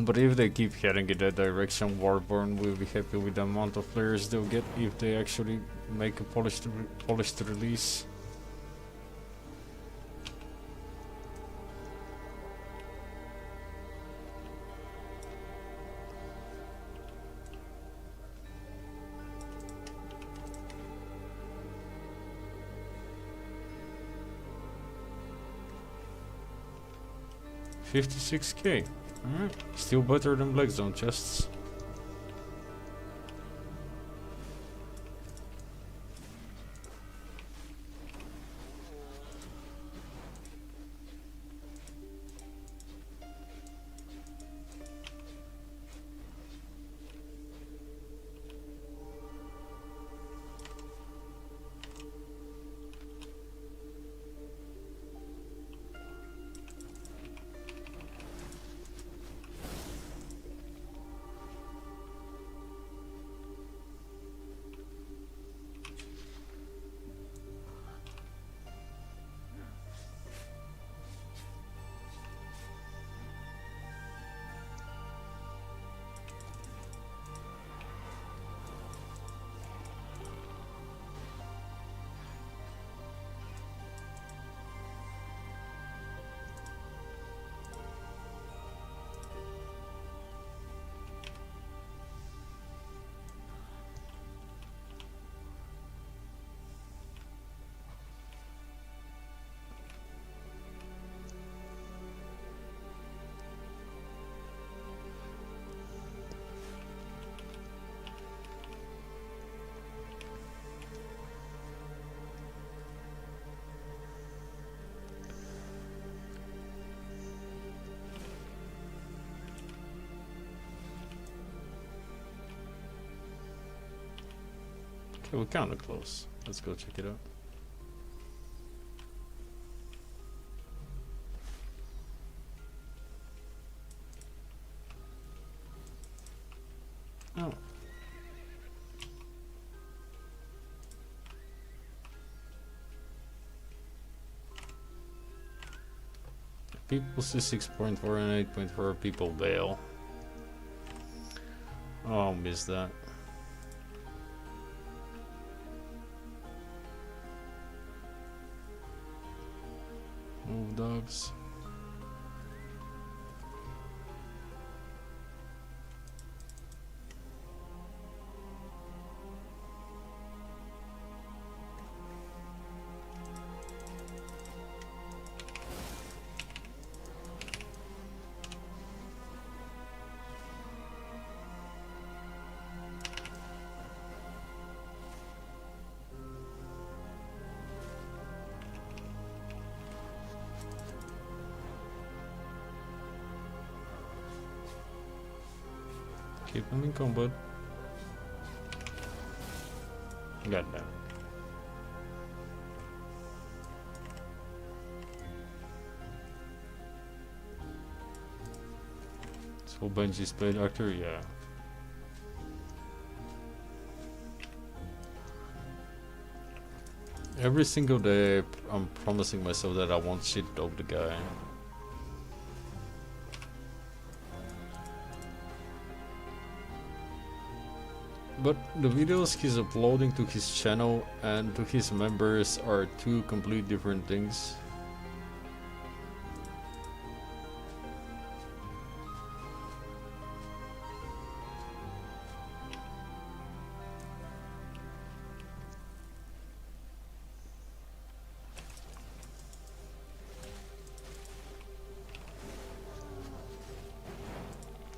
[SPEAKER 1] But if they keep heading in that direction, Warborn will be happy with the amount of players they'll get if they actually make a polished release. $56K. Alright, still better than Black Zone chests. Okay, we're kinda close. Let's go check it out. Oh. People see 6.4 and 8.4, people bail. Oh, missed that. Move dogs. Keep them in combat. God damn. So Benji's played actor, yeah. Every single day I'm promising myself that I won't shit dog the guy. But the videos he's uploading to his channel and to his members are two complete different things.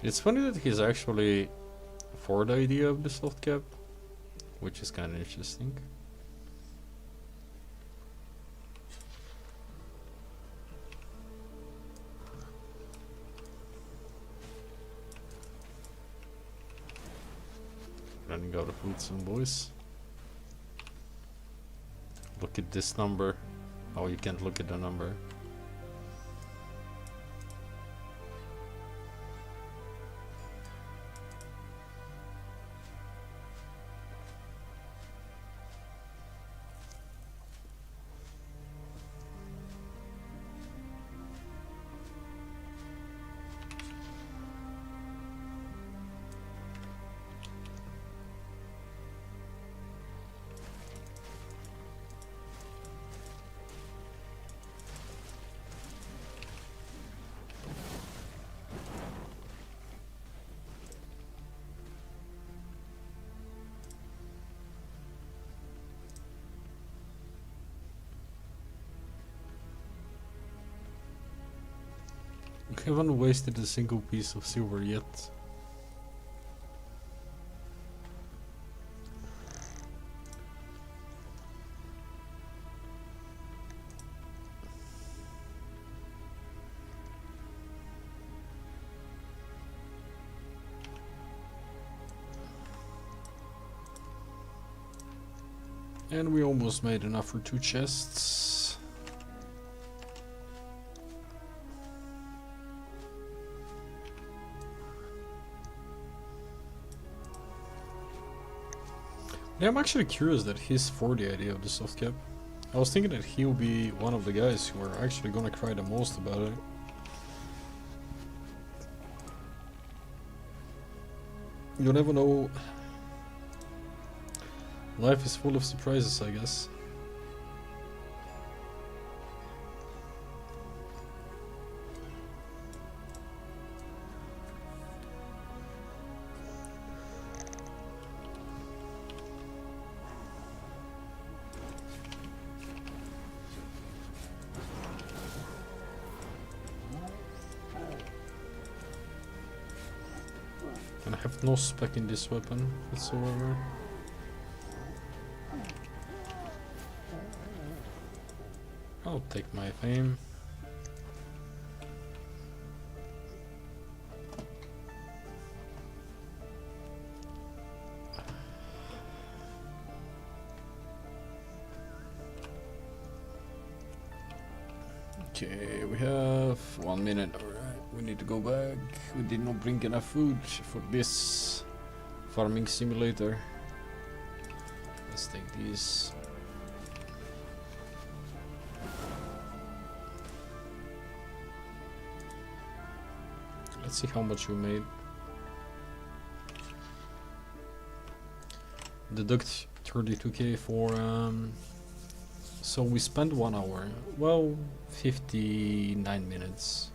[SPEAKER 1] It's funny that he's actually for the idea of the soft cap, which is kind of interesting. Running out of food soon, boys. Look at this number. Oh, you can't look at the number. We haven't wasted a single piece of silver yet. And we almost made enough for 2 chests. Yeah, I'm actually curious that he's for the idea of the soft cap. I was thinking that he'll be one of the guys who are actually gonna cry the most about it. You never know. Life is full of surprises, I guess. And I have no spec in this weapon whatsoever. I'll take my fame. Okay, we have 1 minute. Alright, we need to go back. We did not bring enough food for this farming simulator. Let's take these. Let's see how much we made. Deduct 32k for so we spent 1 hour. Well, 59 minutes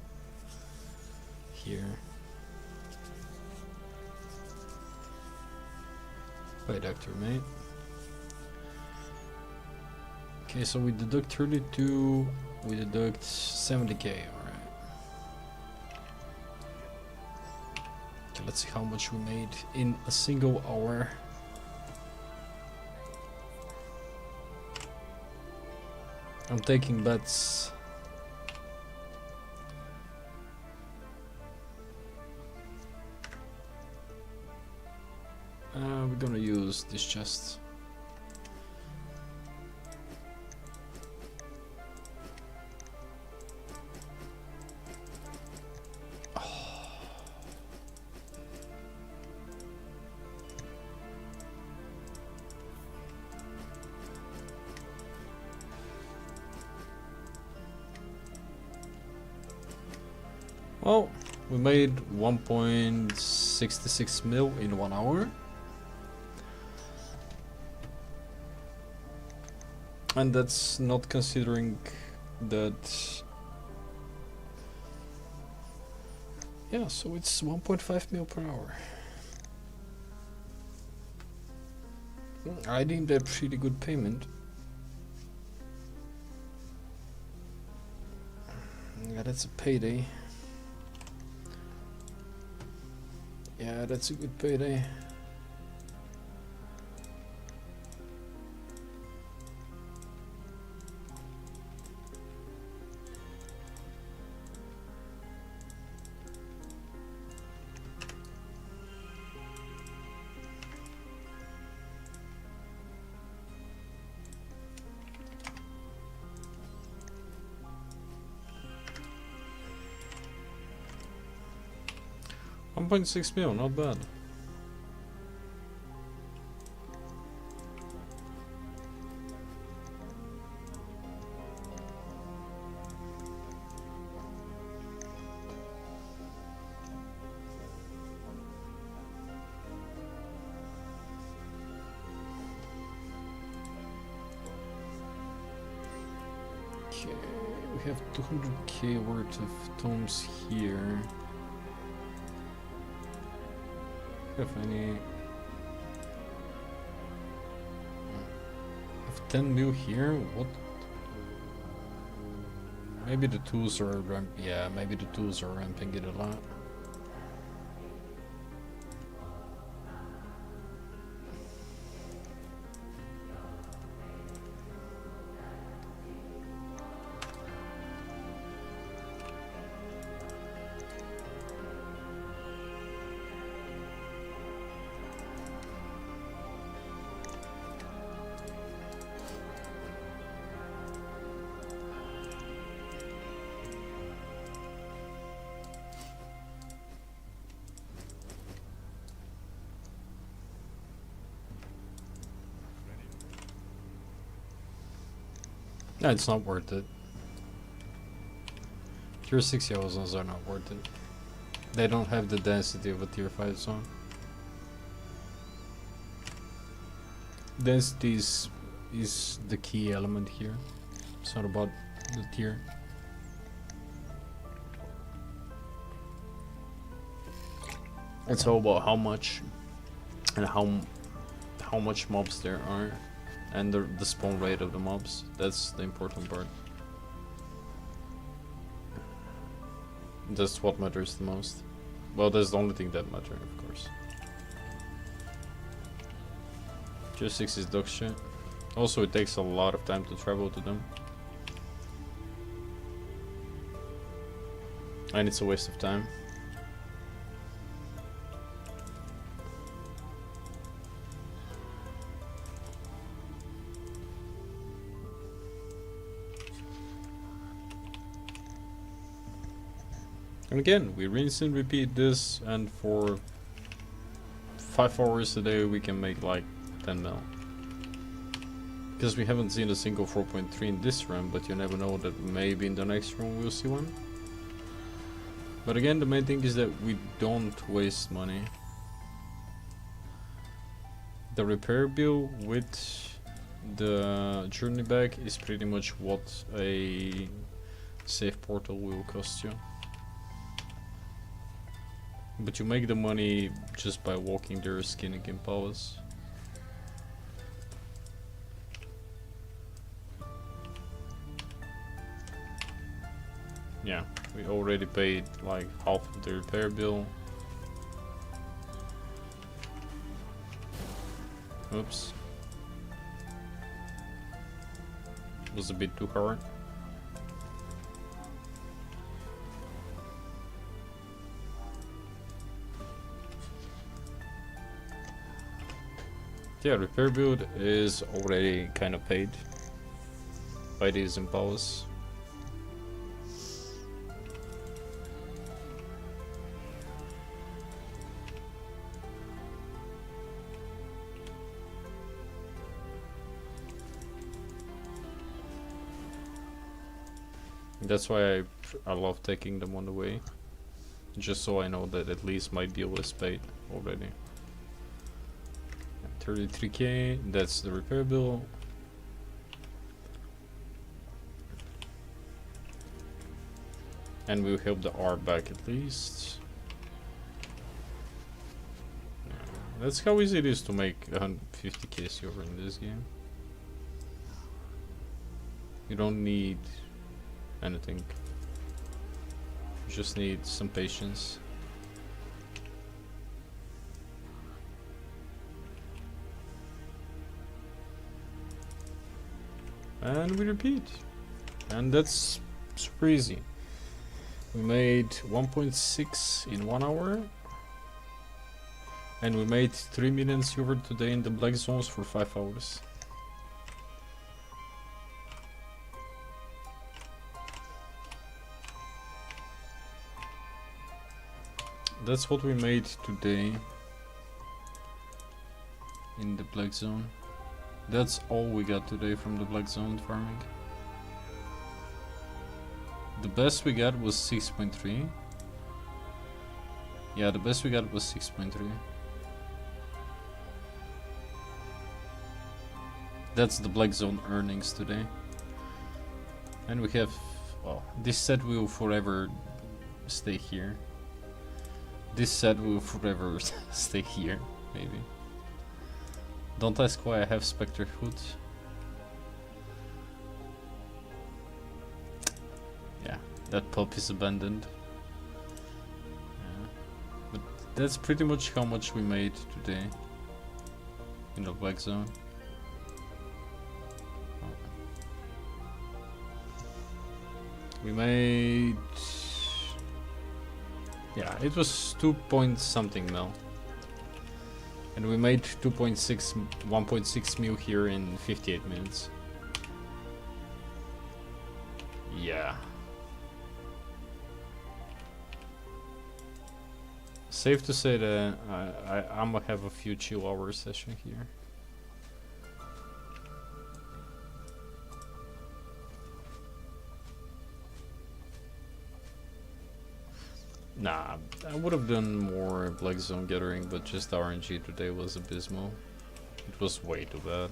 [SPEAKER 1] here. By doctor, mate. Okay, so we deduct 32, we deduct 70k, alright. Okay, let's see how much we made in a single hour. I'm taking bets. We're gonna use this chest. Well, we made 1.66 mil in 1 hour. And that's not considering that. Yeah, so it's 1.5 mil per hour. I deem that pretty good payment. Yeah, that's a payday. Yeah, that's a good payday. $1.6 mil, not bad. Okay, we have 200k worth of tomes here. Have any? Have 10 mil here? What? Maybe the tools are yeah, maybe the tools are ramping it a lot. No, it's not worth it. Tier 6 yellow zones are not worth it. They don't have the density of a tier 5 zone. Density is the key element here. It's not about the tier. It's all about how much and how much mobs there are. And the spawn rate of the mobs. That's the important part. That's what matters the most. Well, that's the only thing that matters, of course. Tier 6 is dog shit. Also, it takes a lot of time to travel to them. And it's a waste of time. And again, we rinse and repeat this, and for 5 hours a day we can make like 10 mil. Because we haven't seen a single 4.3 in this run, but you never know that maybe in the next run we'll see one. But again, the main thing is that we don't waste money. The repair bill with the journey bag is pretty much what a safe portal will cost you. But you make the money just by walking there, skinning impalas. Yeah, we already paid like half of the repair bill. Oops. Was a bit too hard. Yeah, repair build is already kind of paid by these impalas. That's why I love taking them on the way, just so I know that at least my bill is paid already. 33k, that's the repair bill. And we'll help the R back at least. That's how easy it is to make 150k silver in this game. You don't need anything. You just need some patience. And we repeat. And that's super easy. We made 1.6 in 1 hour. And we made 3 million silver today in the black zones for 5 hours. That's what we made today in the black zone. That's all we got today from the black zone farming. The best we got was 6.3. Yeah, the best we got was 6.3. That's the black zone earnings today. And we have, well, this set will forever stay here. This set will forever stay here, maybe. Don't ask why I have Spectre Hood. Yeah, that pup is abandoned. Yeah. But that's pretty much how much we made today in the black zone. We made... yeah, it was 2 point something mil. And we made 1.6 mil here in 58 minutes. Yeah. Safe to say that I'm gonna have a few chill hour session here. Nah, I would have done more Black Zone Gathering, but just RNG today was abysmal. It was way too bad.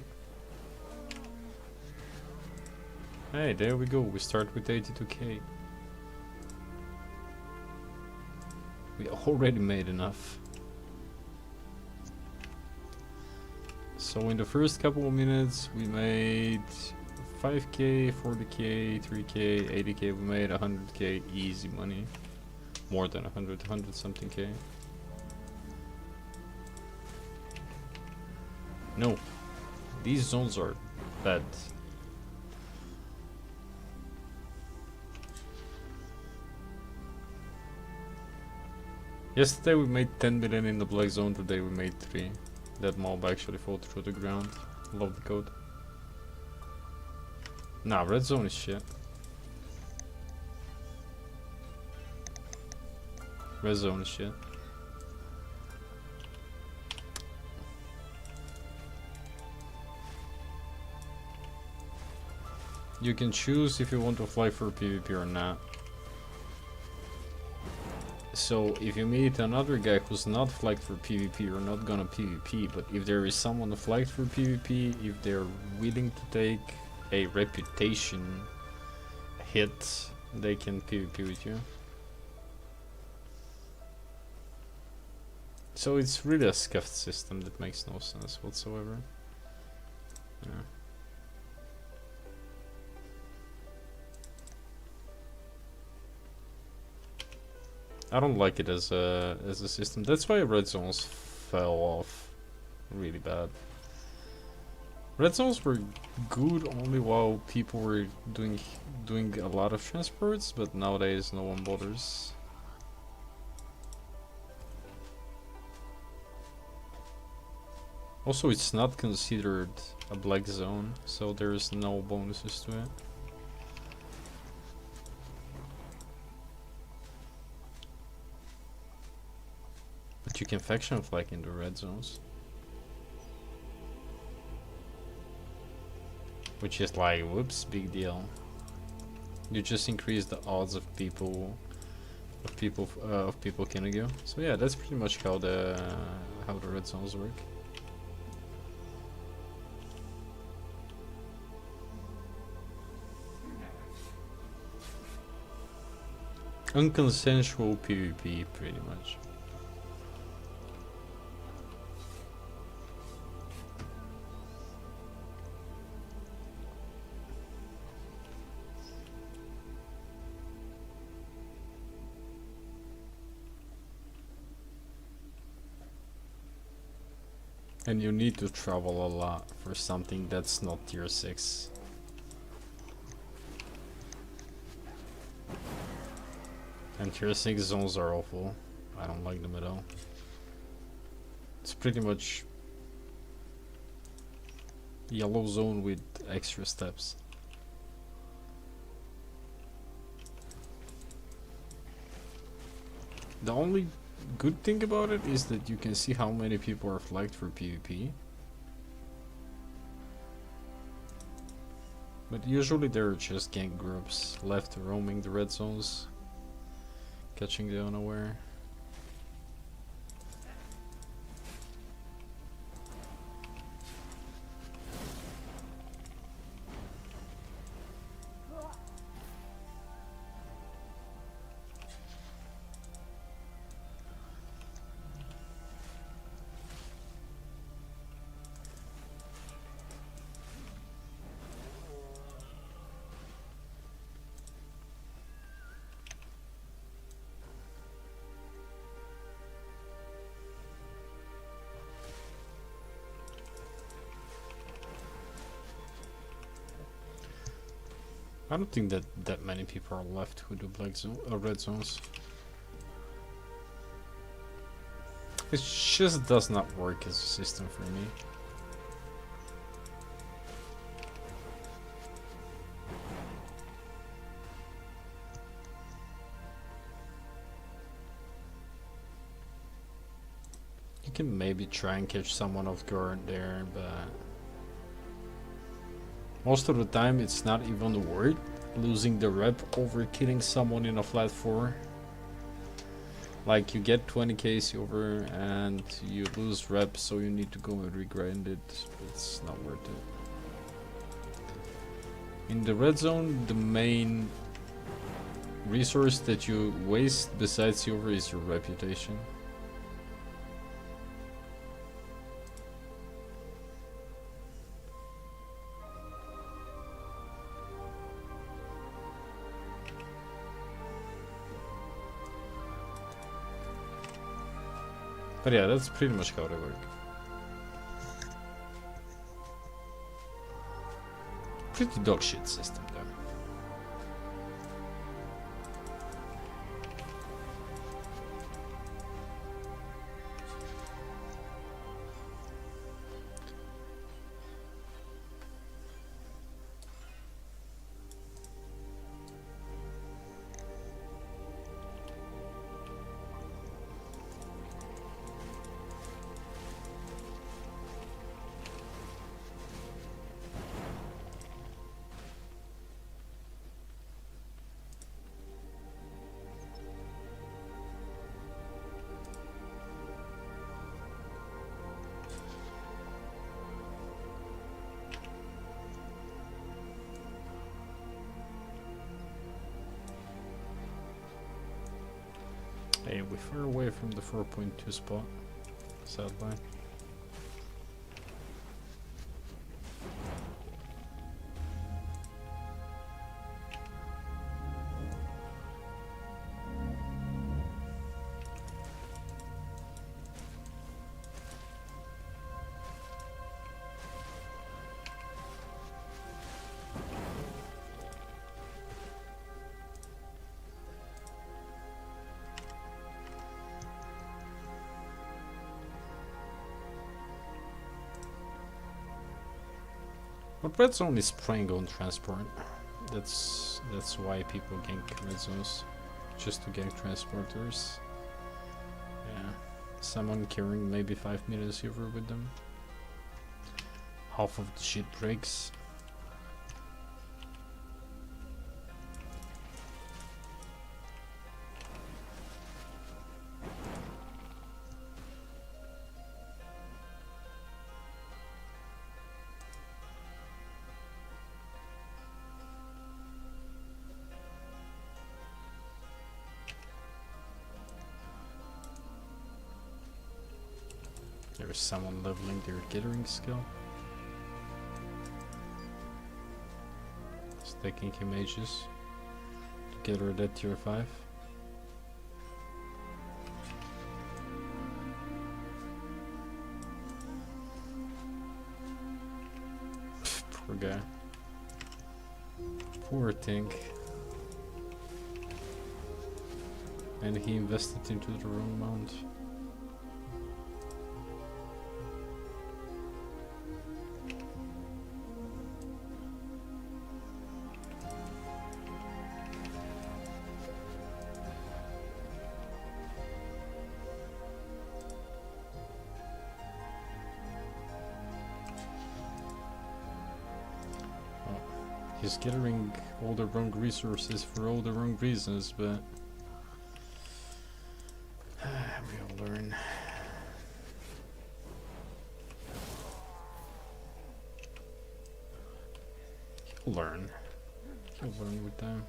[SPEAKER 1] Hey, there we go, we start with 82k. We already made enough. So in the first couple of minutes we made 5k, 40k, 3k, 80k, we made 100k easy money. More than 100 something k. No, these zones are bad. Yesterday we made 10 million in the black zone, today we made 3. That mob actually fell through the ground. Love the code. Nah, red zone is shit. Red zone shit. You can choose if you want to fly for PvP or not. So if you meet another guy who's not flagged for PvP, you're not gonna PvP. But if there is someone flagged for PvP, if they're willing to take a reputation hit, they can PvP with you. So it's really a scuffed system that makes no sense whatsoever. Yeah. I don't like it as a system. That's why red zones fell off really bad. Red zones were good only while people were doing a lot of transports, but nowadays no one bothers. Also, it's not considered a black zone, so there's no bonuses to it. But you can faction flag in the red zones. Which is like, whoops, big deal. You just increase the odds of people killing you. So yeah, that's pretty much how the red zones work. Unconsensual PvP, pretty much. And you need to travel a lot for something that's not tier 6. And tier 6 zones are awful. I don't like them at all. It's pretty much yellow zone with extra steps. The only good thing about it is that you can see how many people are flagged for PvP. But usually there are just gang groups left roaming the red zones, catching the unaware. I don't think that many people are left who do black zone or red zones. It just does not work as a system for me. You can maybe try and catch someone off guard there, but most of the time it's not even worth losing the rep over killing someone in a flat 4. Like, you get 20k silver and you lose rep, so you need to go and regrind it. It's not worth it. In the red zone, the main resource that you waste besides silver is your reputation. But yeah, that's pretty much how they work. Pretty dog shit system though. Hey, we're far away from the 4.2 spot, sadly. But red zone is spraying on transport. That's why people gank red zones, just to gank transporters. Yeah, someone carrying maybe 5 million silver with them. Half of the shit breaks. There's someone leveling their gathering skill. It's taking him ages to gather that tier 5. Poor guy. Poor thing. And he invested into the wrong mount. He's gathering all the wrong resources for all the wrong reasons, but we'll learn. He'll learn. He'll learn with time.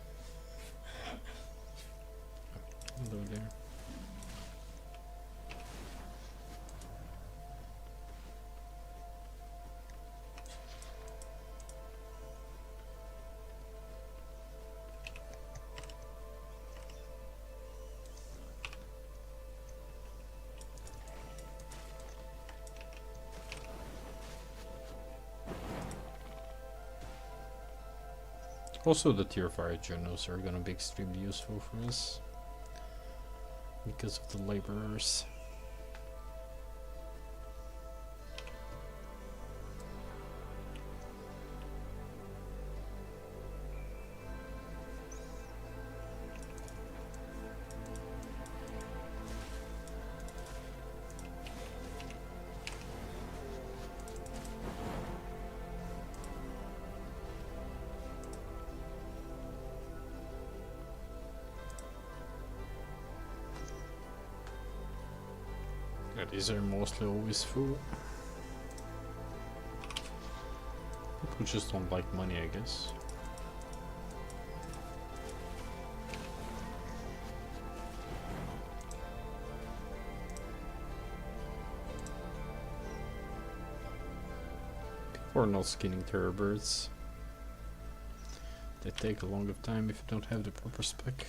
[SPEAKER 1] Hello there. Also, the tier 5 journals are gonna be extremely useful for us because of the laborers. Yeah, these are mostly always full. People just don't like money, I guess. People are not skinning terror birds. They take a long time if you don't have the proper spec.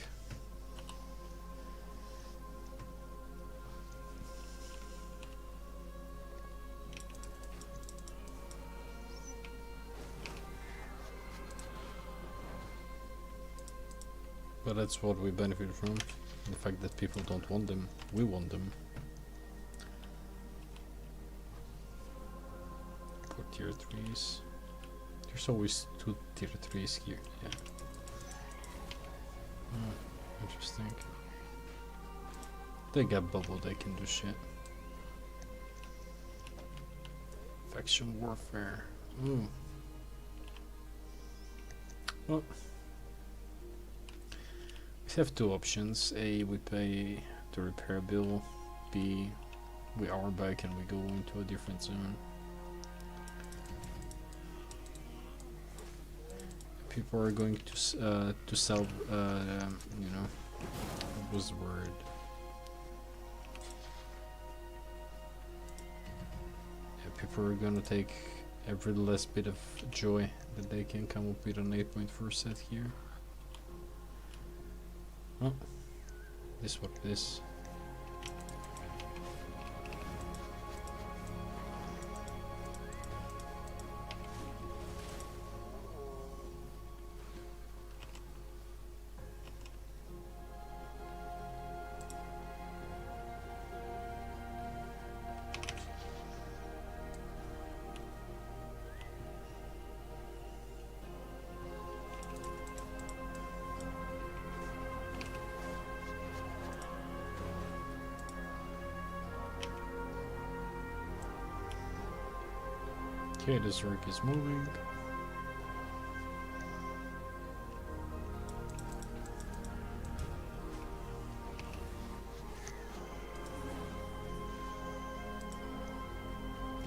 [SPEAKER 1] But that's what we benefit from. The fact that people don't want them. We want them. For tier 3s. There's always 2 tier 3s here. Yeah. Oh, interesting. They got bubble, they can do shit. Faction warfare. Ooh. Well. We have 2 options. A, we pay the repair bill. B, we are back and we go into a different zone. People are going to sell, you know, what was the word? people are gonna take every last bit of joy that they can come up with an 8.4 set here. Oh, this what it is. Okay, this rook is moving.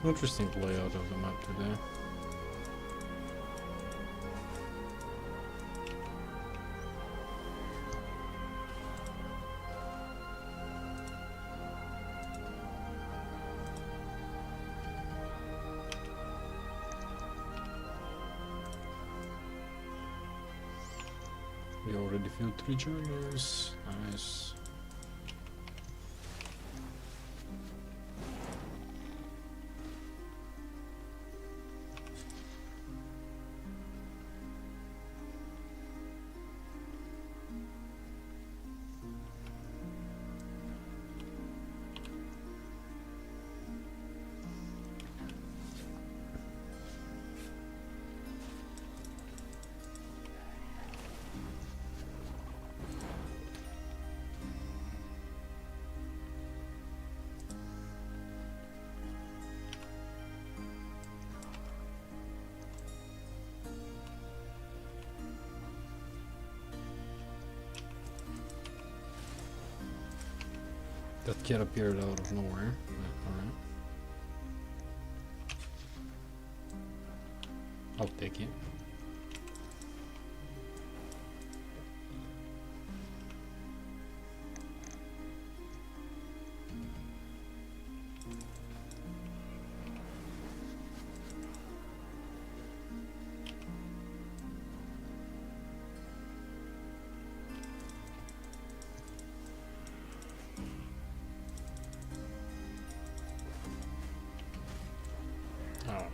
[SPEAKER 1] Interesting layout of the map today. We already filled 3 journals. Nice. That kid appeared out of nowhere. Alright. I'll take it. Oh.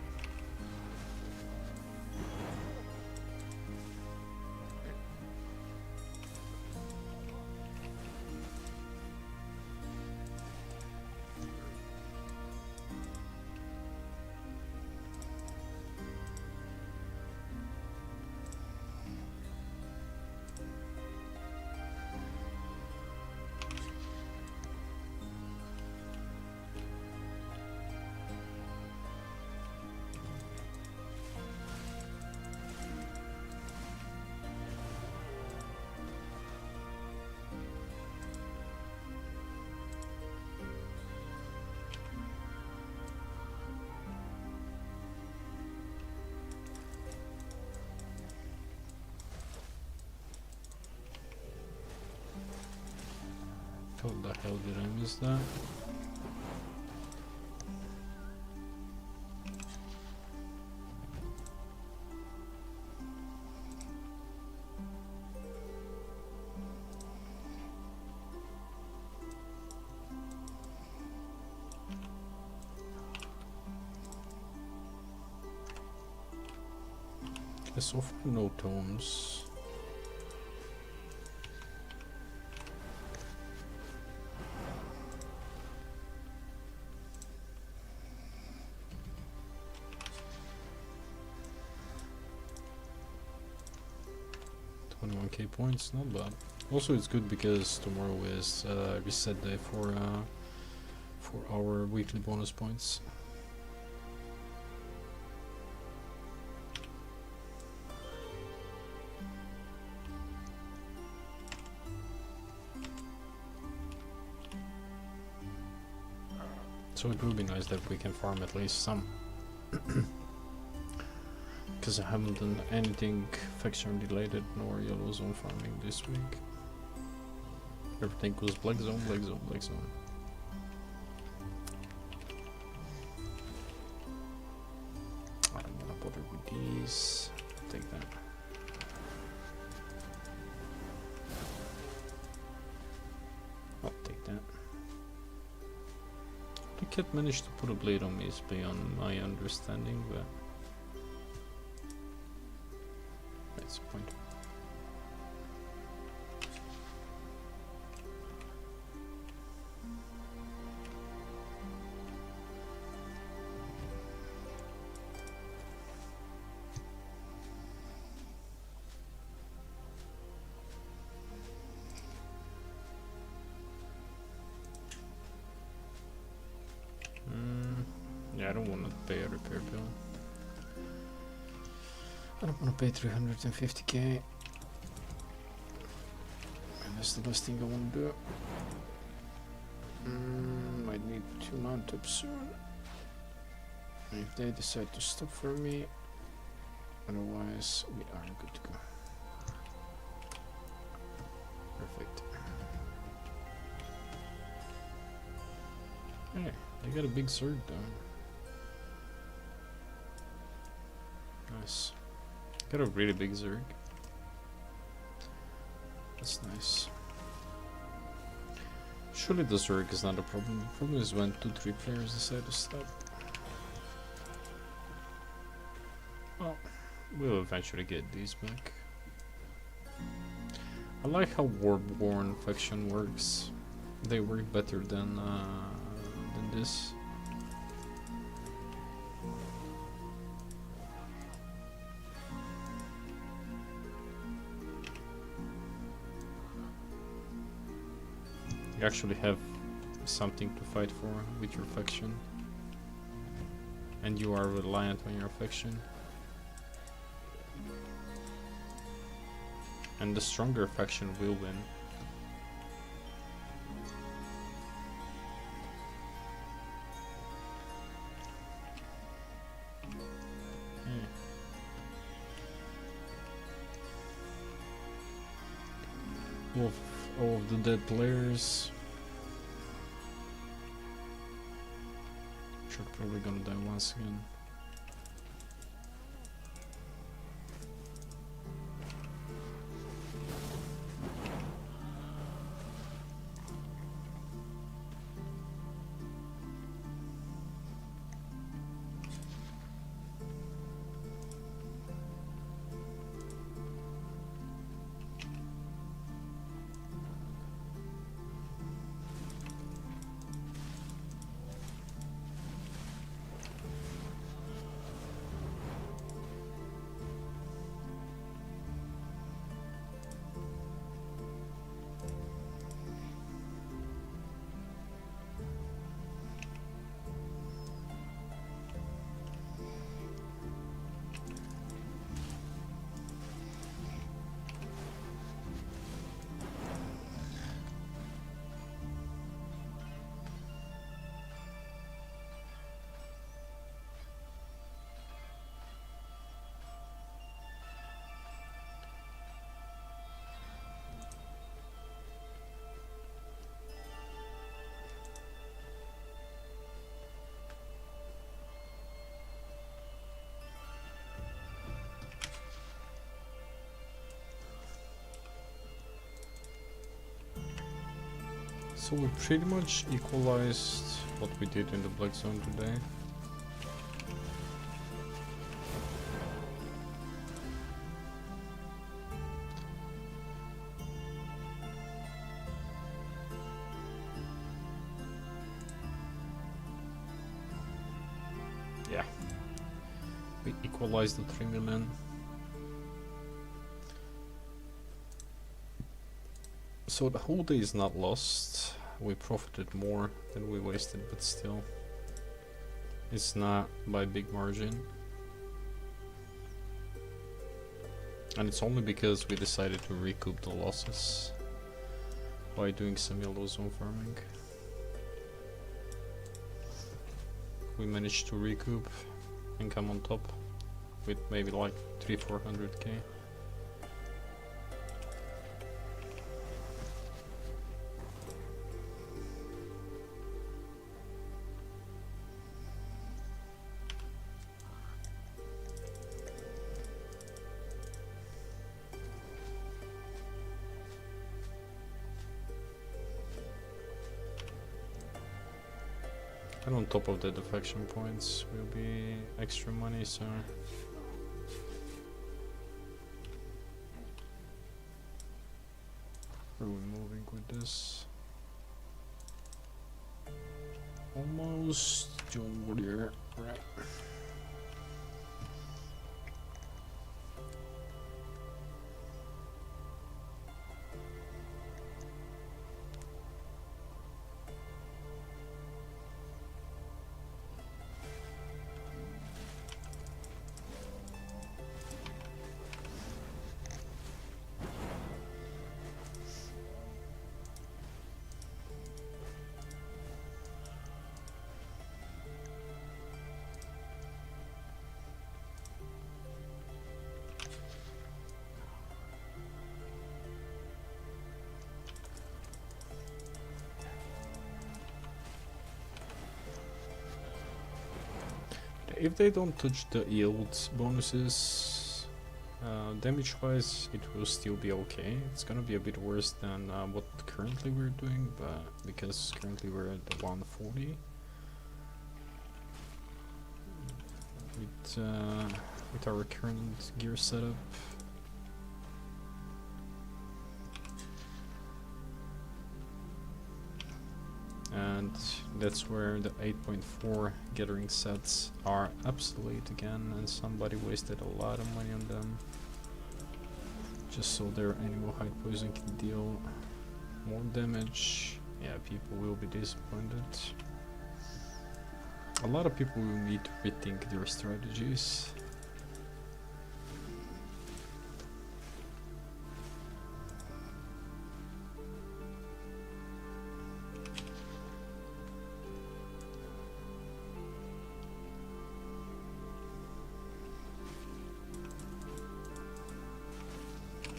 [SPEAKER 1] How the hell did I miss that? So far, no tomes. K points, not bad. Also, it's good because tomorrow is reset day for our weekly bonus points. So it will be nice that we can farm at least some. Because I haven't done anything faction related nor yellow zone farming this week. Everything was black zone, black zone, black zone. bother with these. Take that. I'll take that. The cat managed to put a blade on me is beyond my understanding, but that's the point. Yeah, I don't want to pay a repair bill. I don't want to pay 350k. And that's the last thing I want to do. Might need to mount up soon. If they decide to stop for me. Otherwise, we are good to go. Perfect. Hey, they got a big sword though. Nice. Got a really big Zerg. That's nice. Surely the Zerg is not a problem. The problem is when 2-3 players decide to stop. Well, we'll eventually get these back. I like how Warborn faction works. They work better than this. You actually have something to fight for with your faction, and you are reliant on your faction. And the stronger faction will win. All of the dead players. Sure, probably gonna die once again. So we pretty much equalized what we did in the Black Zone today. Yeah. We equalized the 3 million. So the whole day is not lost. We profited more than we wasted, but still, it's not by a big margin. And it's only because we decided to recoup the losses by doing some yellow zone farming. We managed to recoup and come on top with maybe like 300-400k. And on top of the defection points will be extra money, so where are we moving with this? Almost John Warrior, right? If they don't touch the yield bonuses, damage wise it will still be okay. It's gonna be a bit worse than what currently we're doing, but because currently we're at the 140 with our current gear setup. And that's where the 8.4 gathering sets are obsolete again, and somebody wasted a lot of money on them just so their animal hide poison can deal more damage. Yeah, people will be disappointed. A lot of people will need to rethink their strategies.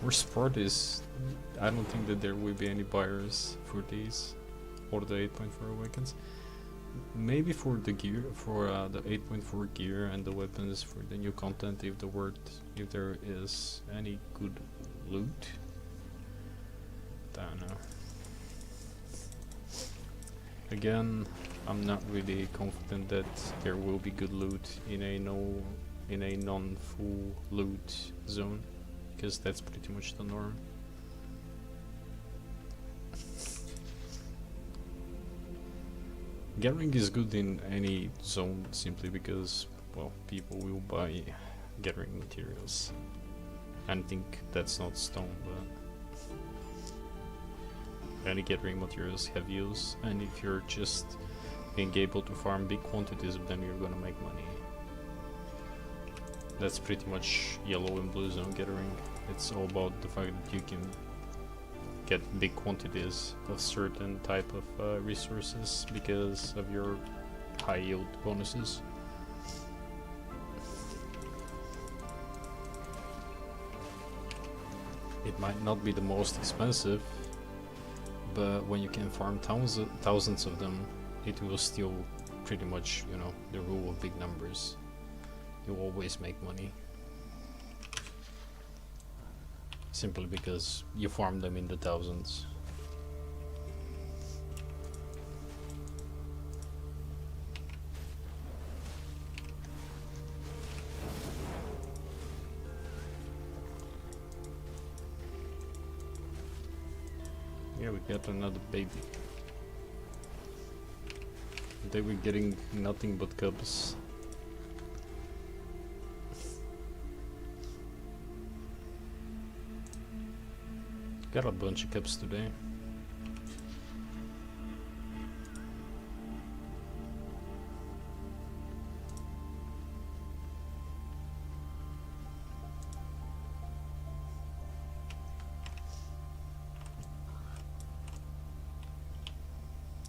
[SPEAKER 1] Worst part is, I don't think that there will be any buyers for these, or the 8.4 awakens. Maybe for the gear, for the 8.4 gear and the weapons for the new content, if there is any good loot. I don't know. Again, I'm not really confident that there will be good loot in a non-full loot zone, because that's pretty much the norm. Gathering is good in any zone simply because, well, people will buy gathering materials. I think that's not stone, but any gathering materials have use, and if you're just being able to farm big quantities of them, you're gonna make money. That's pretty much yellow and blue zone gathering. It's all about the fact that you can get big quantities of certain type of resources because of your high yield bonuses. It might not be the most expensive, but when you can farm thousands of them, it will still pretty much, you know, the rule of big numbers. You always make money. Simply because you farm them in the thousands. Yeah, we got another baby. They were getting nothing but cubs. Got a bunch of cubs today.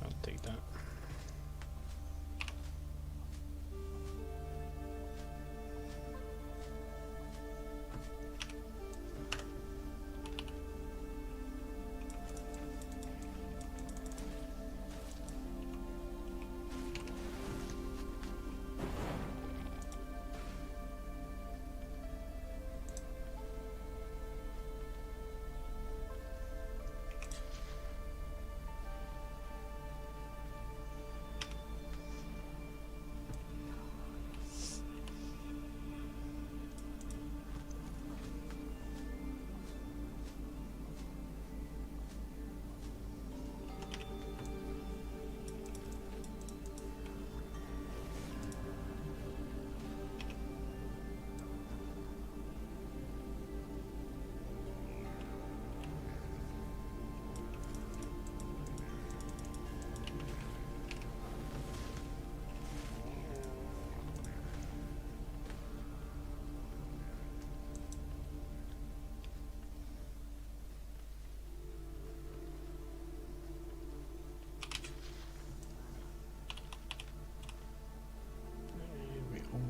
[SPEAKER 1] I'll take that.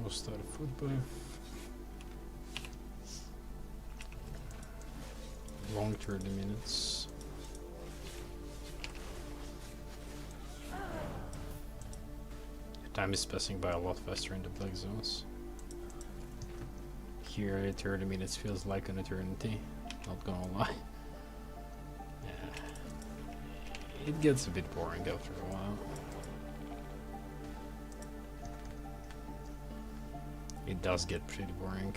[SPEAKER 1] We'll start a foot bath. Long 30 minutes. Time is passing by a lot faster in the black zones. Here 30 minutes feels like an eternity, not gonna lie. Yeah. It gets a bit boring after a while. It does get pretty boring.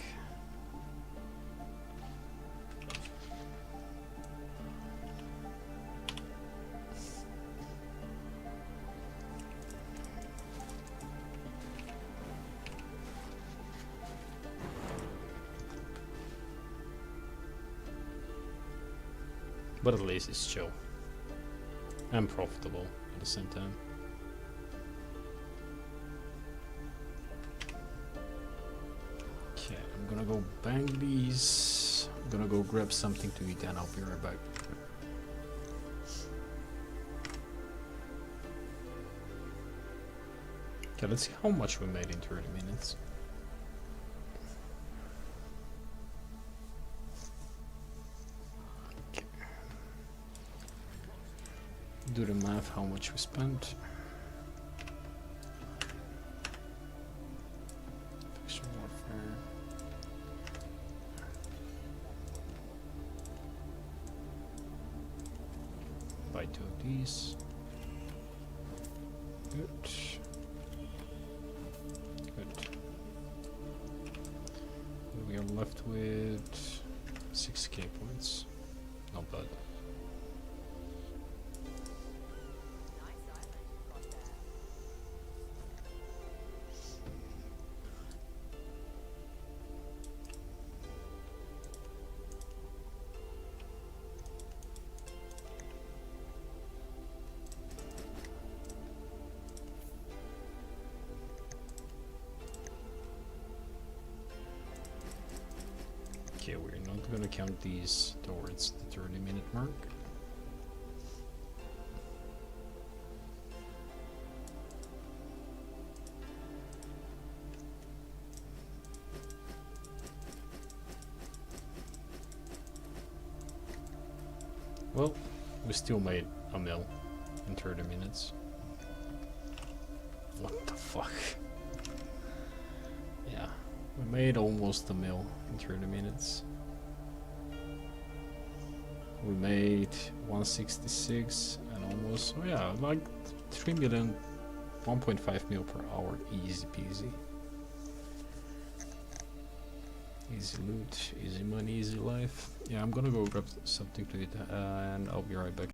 [SPEAKER 1] But at least it's chill and profitable at the same time. Okay, I'm gonna go bang these. I'm gonna go grab something to eat and I'll be right back. Okay, let's see how much we made in 30 minutes. Do the math how much we spent. Faction warfare. Buy 2 of these. Good. Good. We are left with 6k points. Not bad. Okay, we're not gonna count these towards the 30-minute mark. Well, we still made a mil in 30 minutes. What the fuck? Yeah, we made almost a mil in 30 minutes. We made 166 and almost, oh yeah, like 3 million, 1.5 mil per hour, easy peasy. Easy loot, easy money, easy life. Yeah, I'm gonna go grab something to eat and I'll be right back.